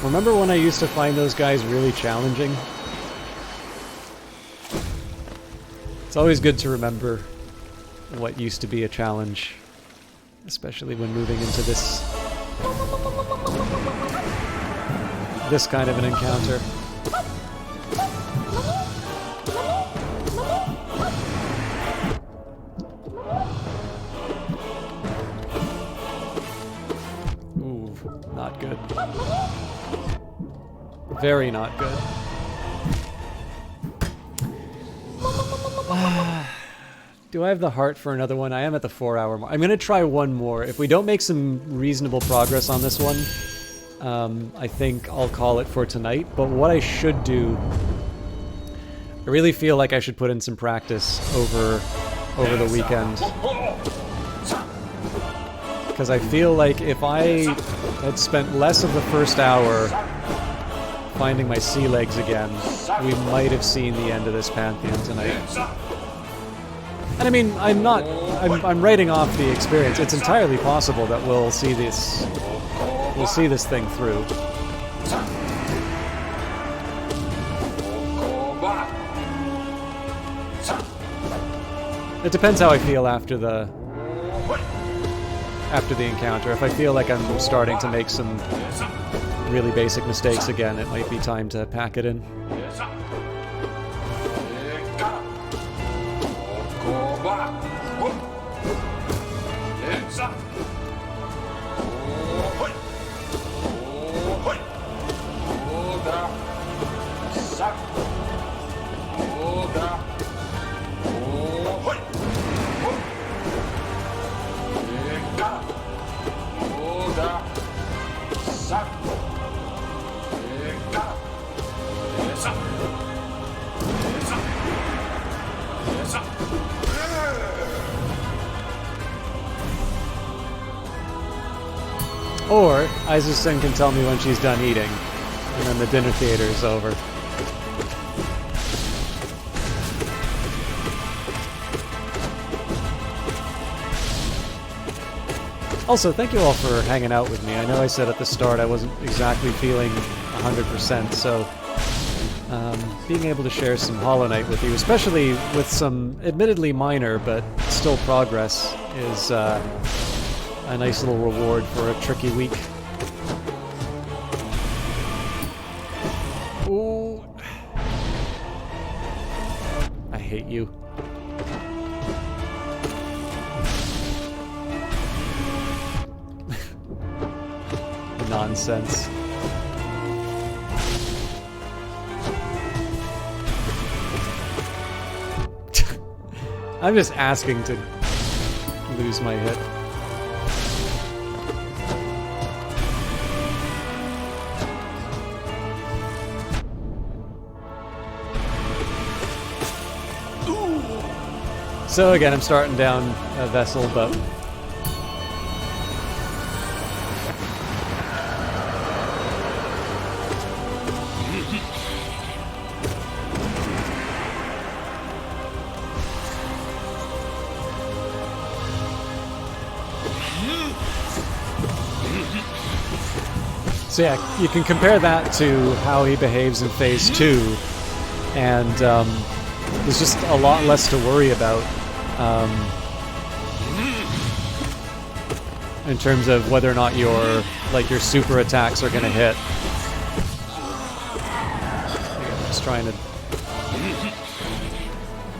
[SPEAKER 1] Remember when I used to find those guys really challenging? It's always good to remember what used to be a challenge, especially when moving into this kind of an encounter. Ooh, not good. Very not good. Do I have the heart for another one? I am at the 4-hour mark. I'm gonna try one more. If we don't make some reasonable progress on this one, I think I'll call it for tonight. But what I should do, I really feel like I should put in some practice over the weekend. Because I feel like if I had spent less of the first hour finding my sea legs again, we might have seen the end of this Pantheon tonight. And I mean, I'm writing off the experience. It's entirely possible that we'll see this thing through. It depends how I feel after the encounter. If I feel like I'm starting to make some really basic mistakes again, it might be time to pack it in. Or Iserson can tell me when she's done eating, and then the dinner theater is over. Also, thank you all for hanging out with me. I know I said at the start I wasn't exactly feeling 100%, so being able to share some Hollow Knight with you, especially with some admittedly minor but still progress, is a nice little reward for a tricky week. Ooh. I hate you. Nonsense. I'm just asking to lose my hit. So again, I'm starting down a vessel, but so yeah, you can compare that to how he behaves in Phase 2, and there's just a lot less to worry about in terms of whether or not your super attacks are going to hit. I'm just trying to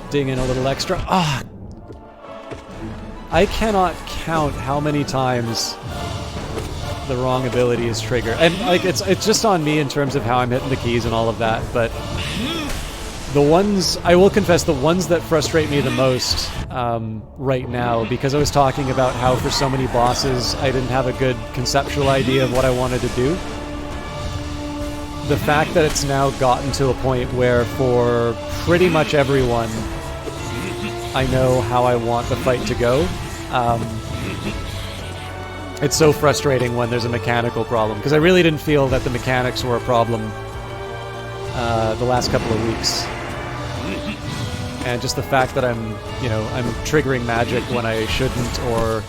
[SPEAKER 1] Ding in a little extra. Ah! I cannot count how many times the wrong ability is triggered. And like it's just on me in terms of how I'm hitting the keys and all of that, but the ones, I will confess, the ones that frustrate me the most right now, because I was talking about how for so many bosses I didn't have a good conceptual idea of what I wanted to do. The fact that it's now gotten to a point where for pretty much everyone, I know how I want the fight to go. It's so frustrating when there's a mechanical problem, because I really didn't feel that the mechanics were a problem the last couple of weeks. And just the fact that I'm triggering magic when I shouldn't, or,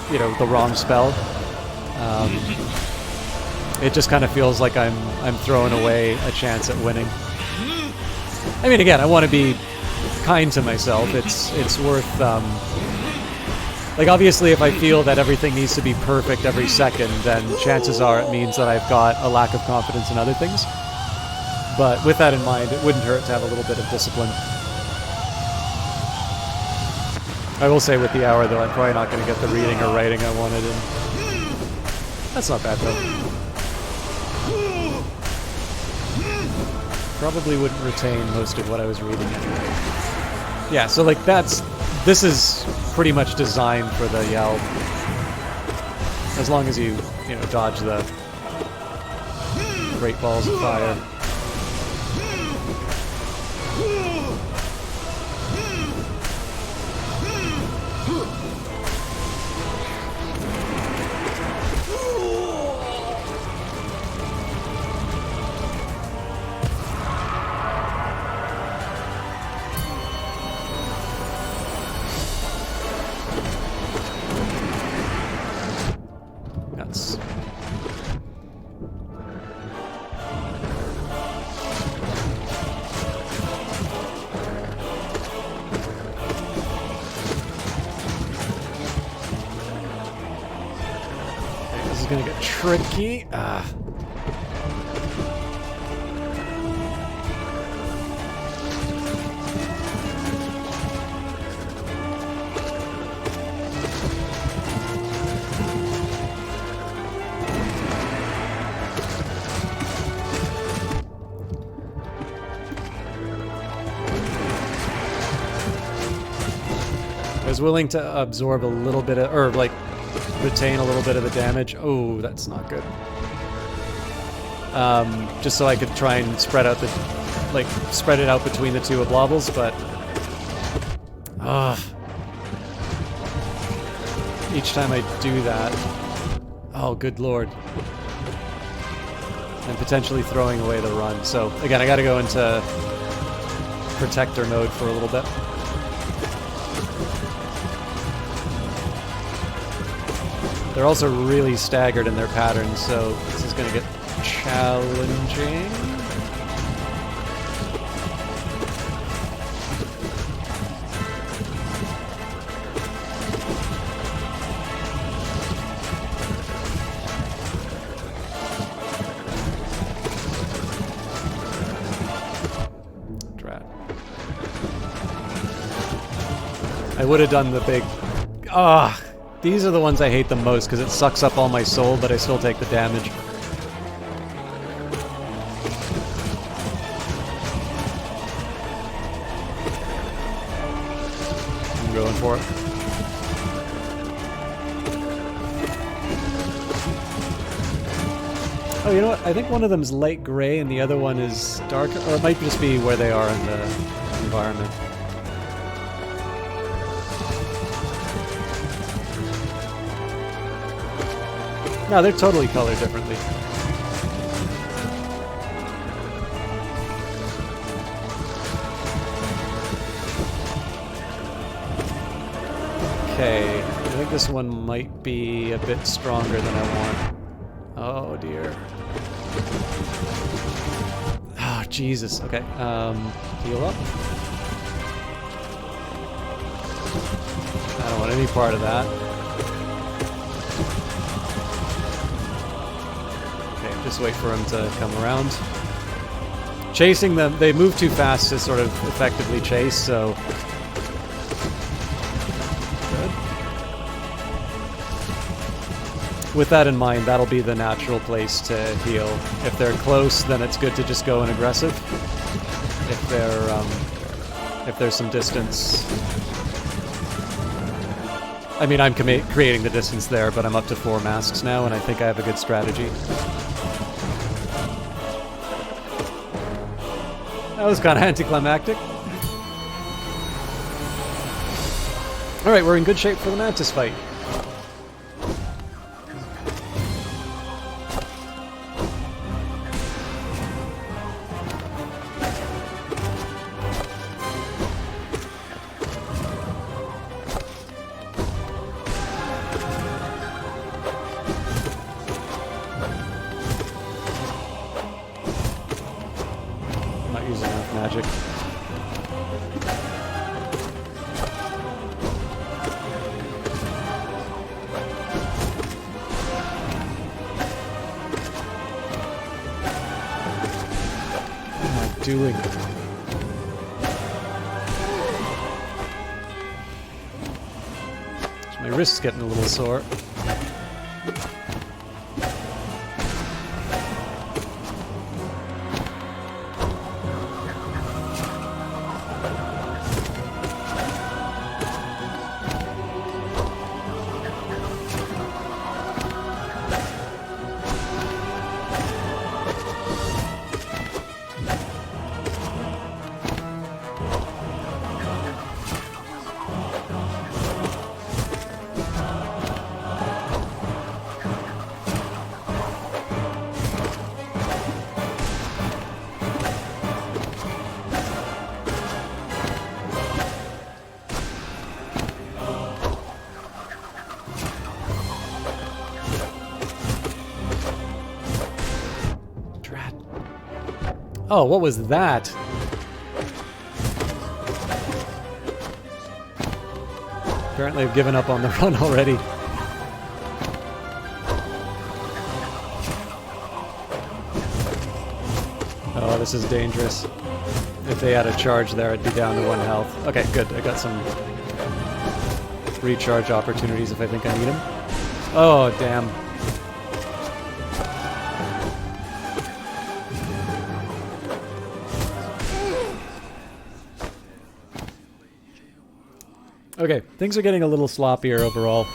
[SPEAKER 1] the wrong spell. It just kind of feels like I'm throwing away a chance at winning. I mean, again, I want to be kind to myself. It's worth, like, obviously, if I feel that everything needs to be perfect every second, then chances are it means that I've got a lack of confidence in other things. But with that in mind, it wouldn't hurt to have a little bit of discipline. I will say with the hour, though, I'm probably not going to get the reading or writing I wanted, and that's not bad, though. Probably wouldn't retain most of what I was reading anyway. Yeah, so like this is pretty much designed for the Yell. As long as you dodge the great balls of fire. Gonna get tricky. I was willing to absorb a little bit of, or like retain a little bit of the damage. Oh, that's not good. Just so I could try and spread it out between the two oblobbles, but each time I do that, oh good lord, I'm potentially throwing away the run. So again, I gotta go into protector mode for a little bit. They're also really staggered in their patterns, so this is going to get challenging. Drat. I would have done the big... These are the ones I hate the most, because it sucks up all my soul, but I still take the damage. I'm going for it. Oh, you know what? I think one of them is light gray and the other one is dark, or it might just be where they are in the environment. No, they're totally colored differently. Okay, I think this one might be a bit stronger than I want. Oh dear. Oh, Jesus. Okay, heal up. I don't want any part of that. Just wait for him to come around. chasing them, they move too fast to sort of effectively chase, so... Good. With that in mind, that'll be the natural place to heal. If they're close, then it's good to just go in aggressive. If there's some distance... I mean, I'm creating the distance there, but I'm up to 4 masks now, and I think I have a good strategy. That was kind of anticlimactic. Alright, we're in good shape for the Mantis fight. Magic. What am I doing? My wrist's getting a little sore. Oh, what was that? Apparently I've given up on the run already. Oh, this is dangerous. If they had a charge there, I'd be down to 1 health. Okay, good. I got some recharge opportunities if I think I need them. Oh, damn. Okay, things are getting a little sloppier overall.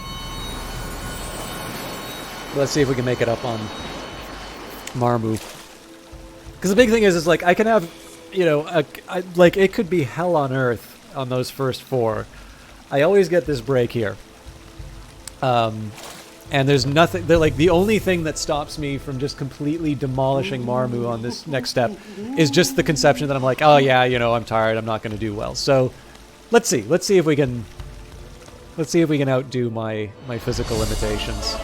[SPEAKER 1] Let's see if we can make it up on Marmu. Because the big thing is like, I can have, you know, like, it could be hell on earth on those first 4. I always get this break here. And there's nothing, they're like, the only thing that stops me from just completely demolishing Marmu on this next step is just the conception that I'm like, oh yeah, you know, I'm tired, I'm not going to do well. So, let's see if we can outdo my physical limitations.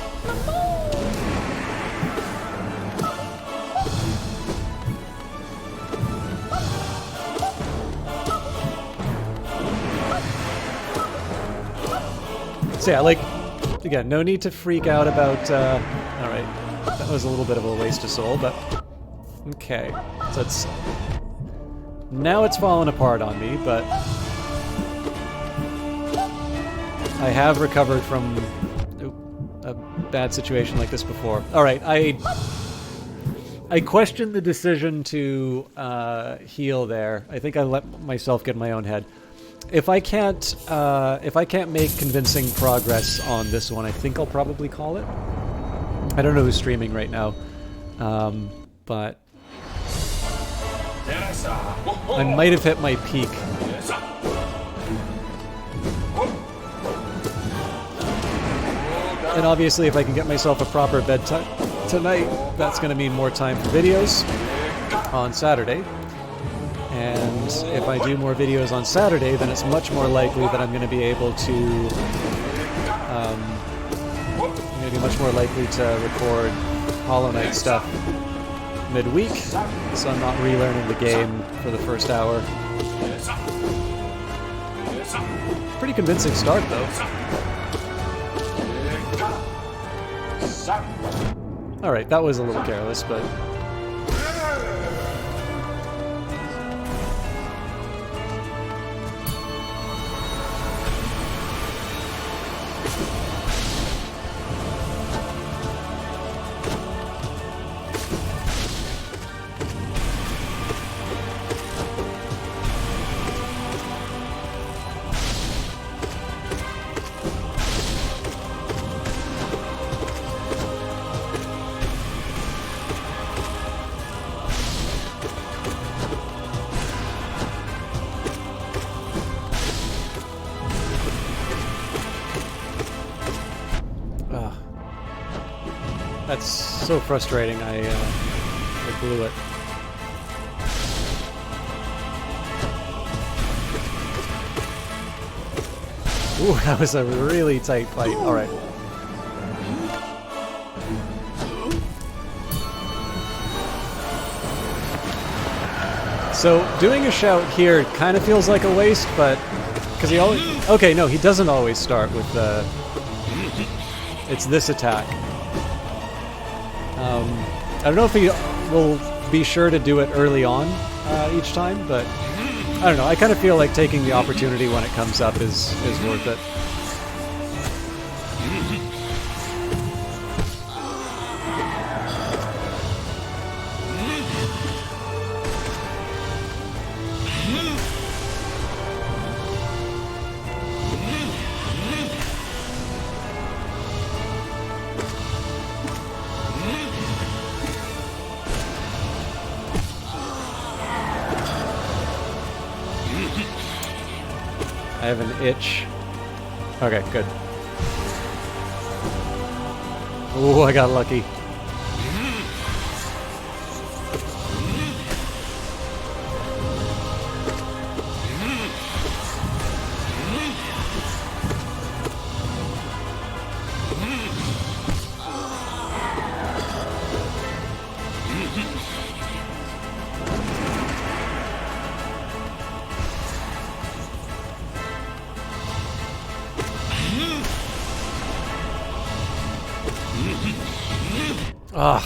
[SPEAKER 1] So yeah, like, again, no need to freak out about, alright, that was a little bit of a waste of soul, but, okay, so it's, now it's fallen apart on me, but I have recovered from a bad situation like this before. Alright, I questioned the decision to heal there. I think I let myself get in my own head. If I can't make convincing progress on this one, I think I'll probably call it. I don't know who's streaming right now, but I might have hit my peak. And obviously, if I can get myself a proper bed tonight, that's going to mean more time for videos on Saturday. And if I do more videos on Saturday, then it's much more likely that I'm going to be able to, much more likely to record Hollow Knight stuff midweek, so I'm not relearning the game for the first hour. Pretty convincing start, though. Alright, that was a little careless, but... That's so frustrating. I blew it. Ooh, that was a really tight fight. All right. So doing a shout here kind of feels like a waste, but because he always no, he doesn't always start with the. It's this attack. I don't know if he will be sure to do it early on each time, but I don't know. I kind of feel like taking the opportunity when it comes up is worth it. I have an itch. Okay, good. Ooh, I got lucky. Ugh.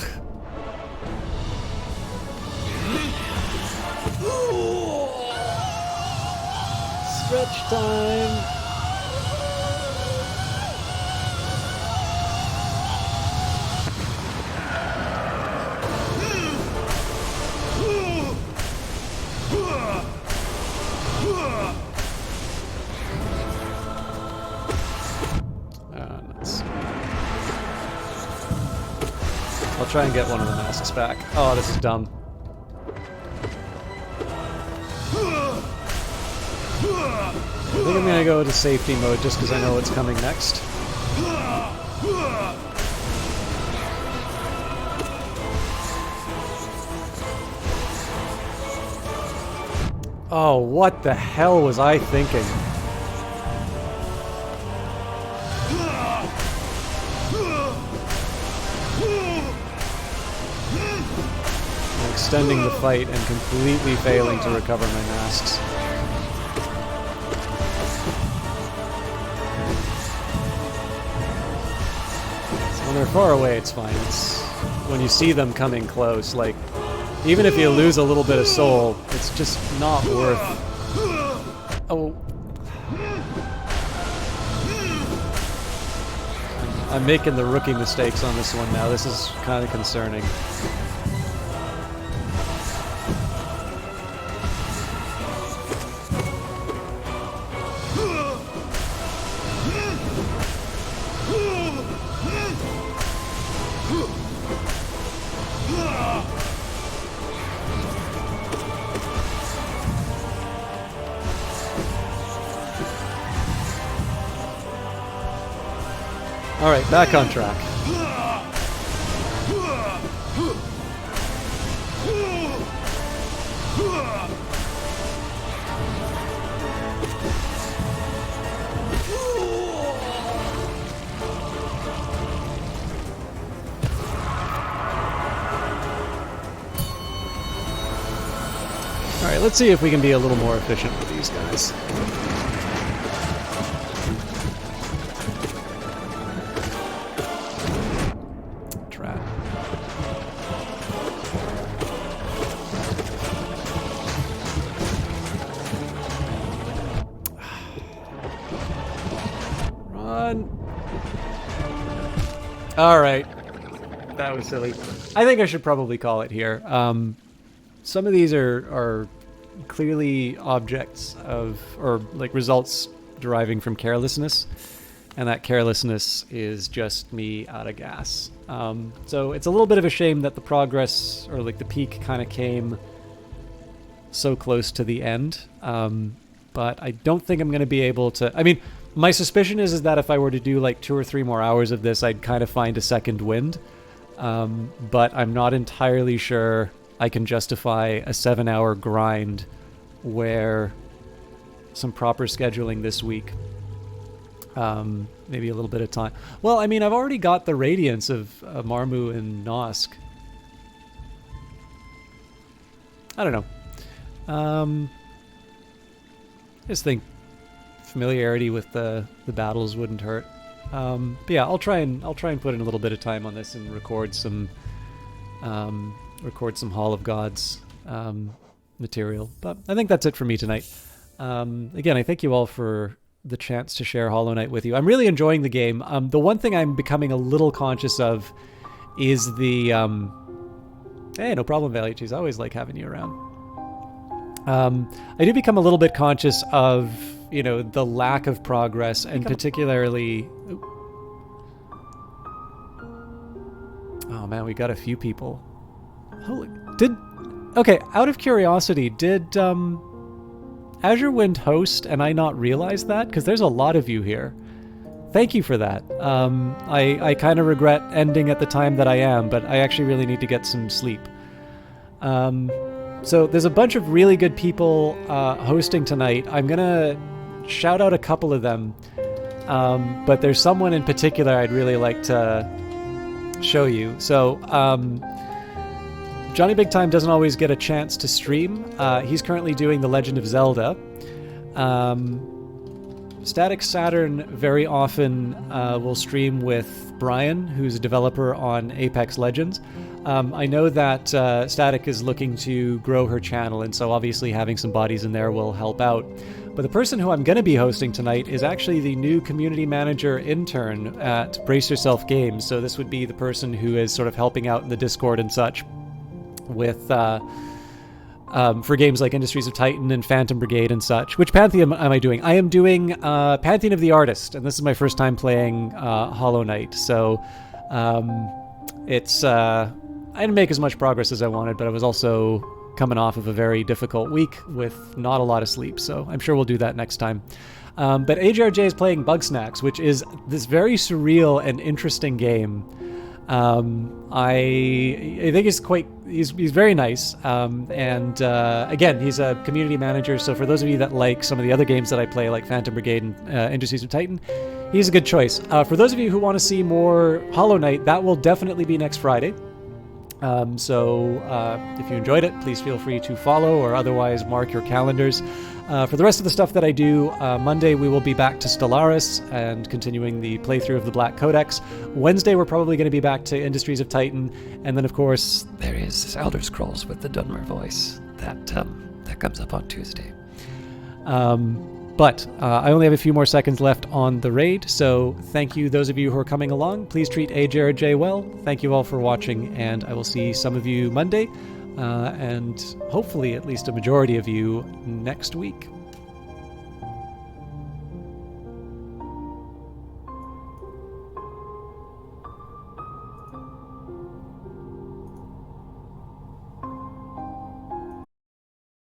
[SPEAKER 1] Stretch time. Nuts. I'll try and get one of the masks back. Oh, this is dumb. I think I'm gonna go to safety mode just because I know what's coming next. Oh, what the hell was I thinking? I'm extending the fight and completely failing to recover my masks. When they're far away, it's fine. It's when you see them coming close, like, even if you lose a little bit of soul, it's just not worth... Oh. I'm making the rookie mistakes on this one now. This is kind of concerning. Alright, back on track. Alright, let's see if we can be a little more efficient with these guys. Alright. That was silly. I think I should probably call it here. Some of these are clearly objects of, or like results deriving from carelessness, and that carelessness is just me out of gas. So it's a little bit of a shame that the progress, or like the peak, kind of came so close to the end. But I don't think I'm going to be able to... I mean, my suspicion is that if I were to do like 2 or 3 more hours of this, I'd kind of find a second wind. but I'm not entirely sure I can justify a 7-hour grind where some proper scheduling this week. Maybe a little bit of time. Well, I mean, I've already got the Radiance of Marmu and Nosk. I don't know. I just think familiarity with the battles wouldn't hurt. But yeah, I'll try and put in a little bit of time on this and record some Hall of Gods material. But I think that's it for me tonight. Again, I thank you all for the chance to share Hollow Knight with you. I'm really enjoying the game. The one thing I'm becoming a little conscious of is the hey, no problem, Valley Cheese. I always like having you around. I do become a little bit conscious of, you know, the lack of progress, and particularly... Oh man, we got a few people. Holy... Okay, out of curiosity, did Azure Wind host and I not realize that? Because there's a lot of you here. Thank you for that. I kind of regret ending at the time that I am, but I actually really need to get some sleep. So there's a bunch of really good people hosting tonight. I'm going to shout out a couple of them, but there's someone in particular I'd really like to show you. So Johnny Big Time doesn't always get a chance to stream. He's currently doing The Legend of Zelda. Static Saturn very often will stream with Brian, who's a developer on Apex Legends. I know that Static is looking to grow her channel, and so obviously having some bodies in there will help out. But the person who I'm going to be hosting tonight is actually the new community manager intern at Brace Yourself Games. So this would be the person who is sort of helping out in the Discord and such with for games like Industries of Titan and Phantom Brigade and such. Which Pantheon am I doing? I am doing Pantheon of the Artist, and this is my first time playing Hollow Knight. So it's I didn't make as much progress as I wanted, but I was also coming off of a very difficult week with not a lot of sleep, so I'm sure we'll do that next time. But AJRJ is playing Bugsnax, which is this very surreal and interesting game. I think he's very nice, and again, he's a community manager, so for those of you that like some of the other games that I play, like Phantom Brigade and Industries of Titan, he's a good choice. For those of you who want to see more Hollow Knight, that will definitely be next Friday. So if you enjoyed it, please feel free to follow or otherwise mark your calendars. For the rest of the stuff that I do, Monday we will be back to Stellaris and continuing the playthrough of the Black Codex. Wednesday we're probably going to be back to Industries of Titan, and then of course there is Elder Scrolls with the Dunmer voice that comes up on Tuesday. But I only have a few more seconds left on the raid, so thank you those of you who are coming along. Please treat AJRJ well. Thank you all for watching, and I will see some of you Monday, and hopefully at least a majority of you next week.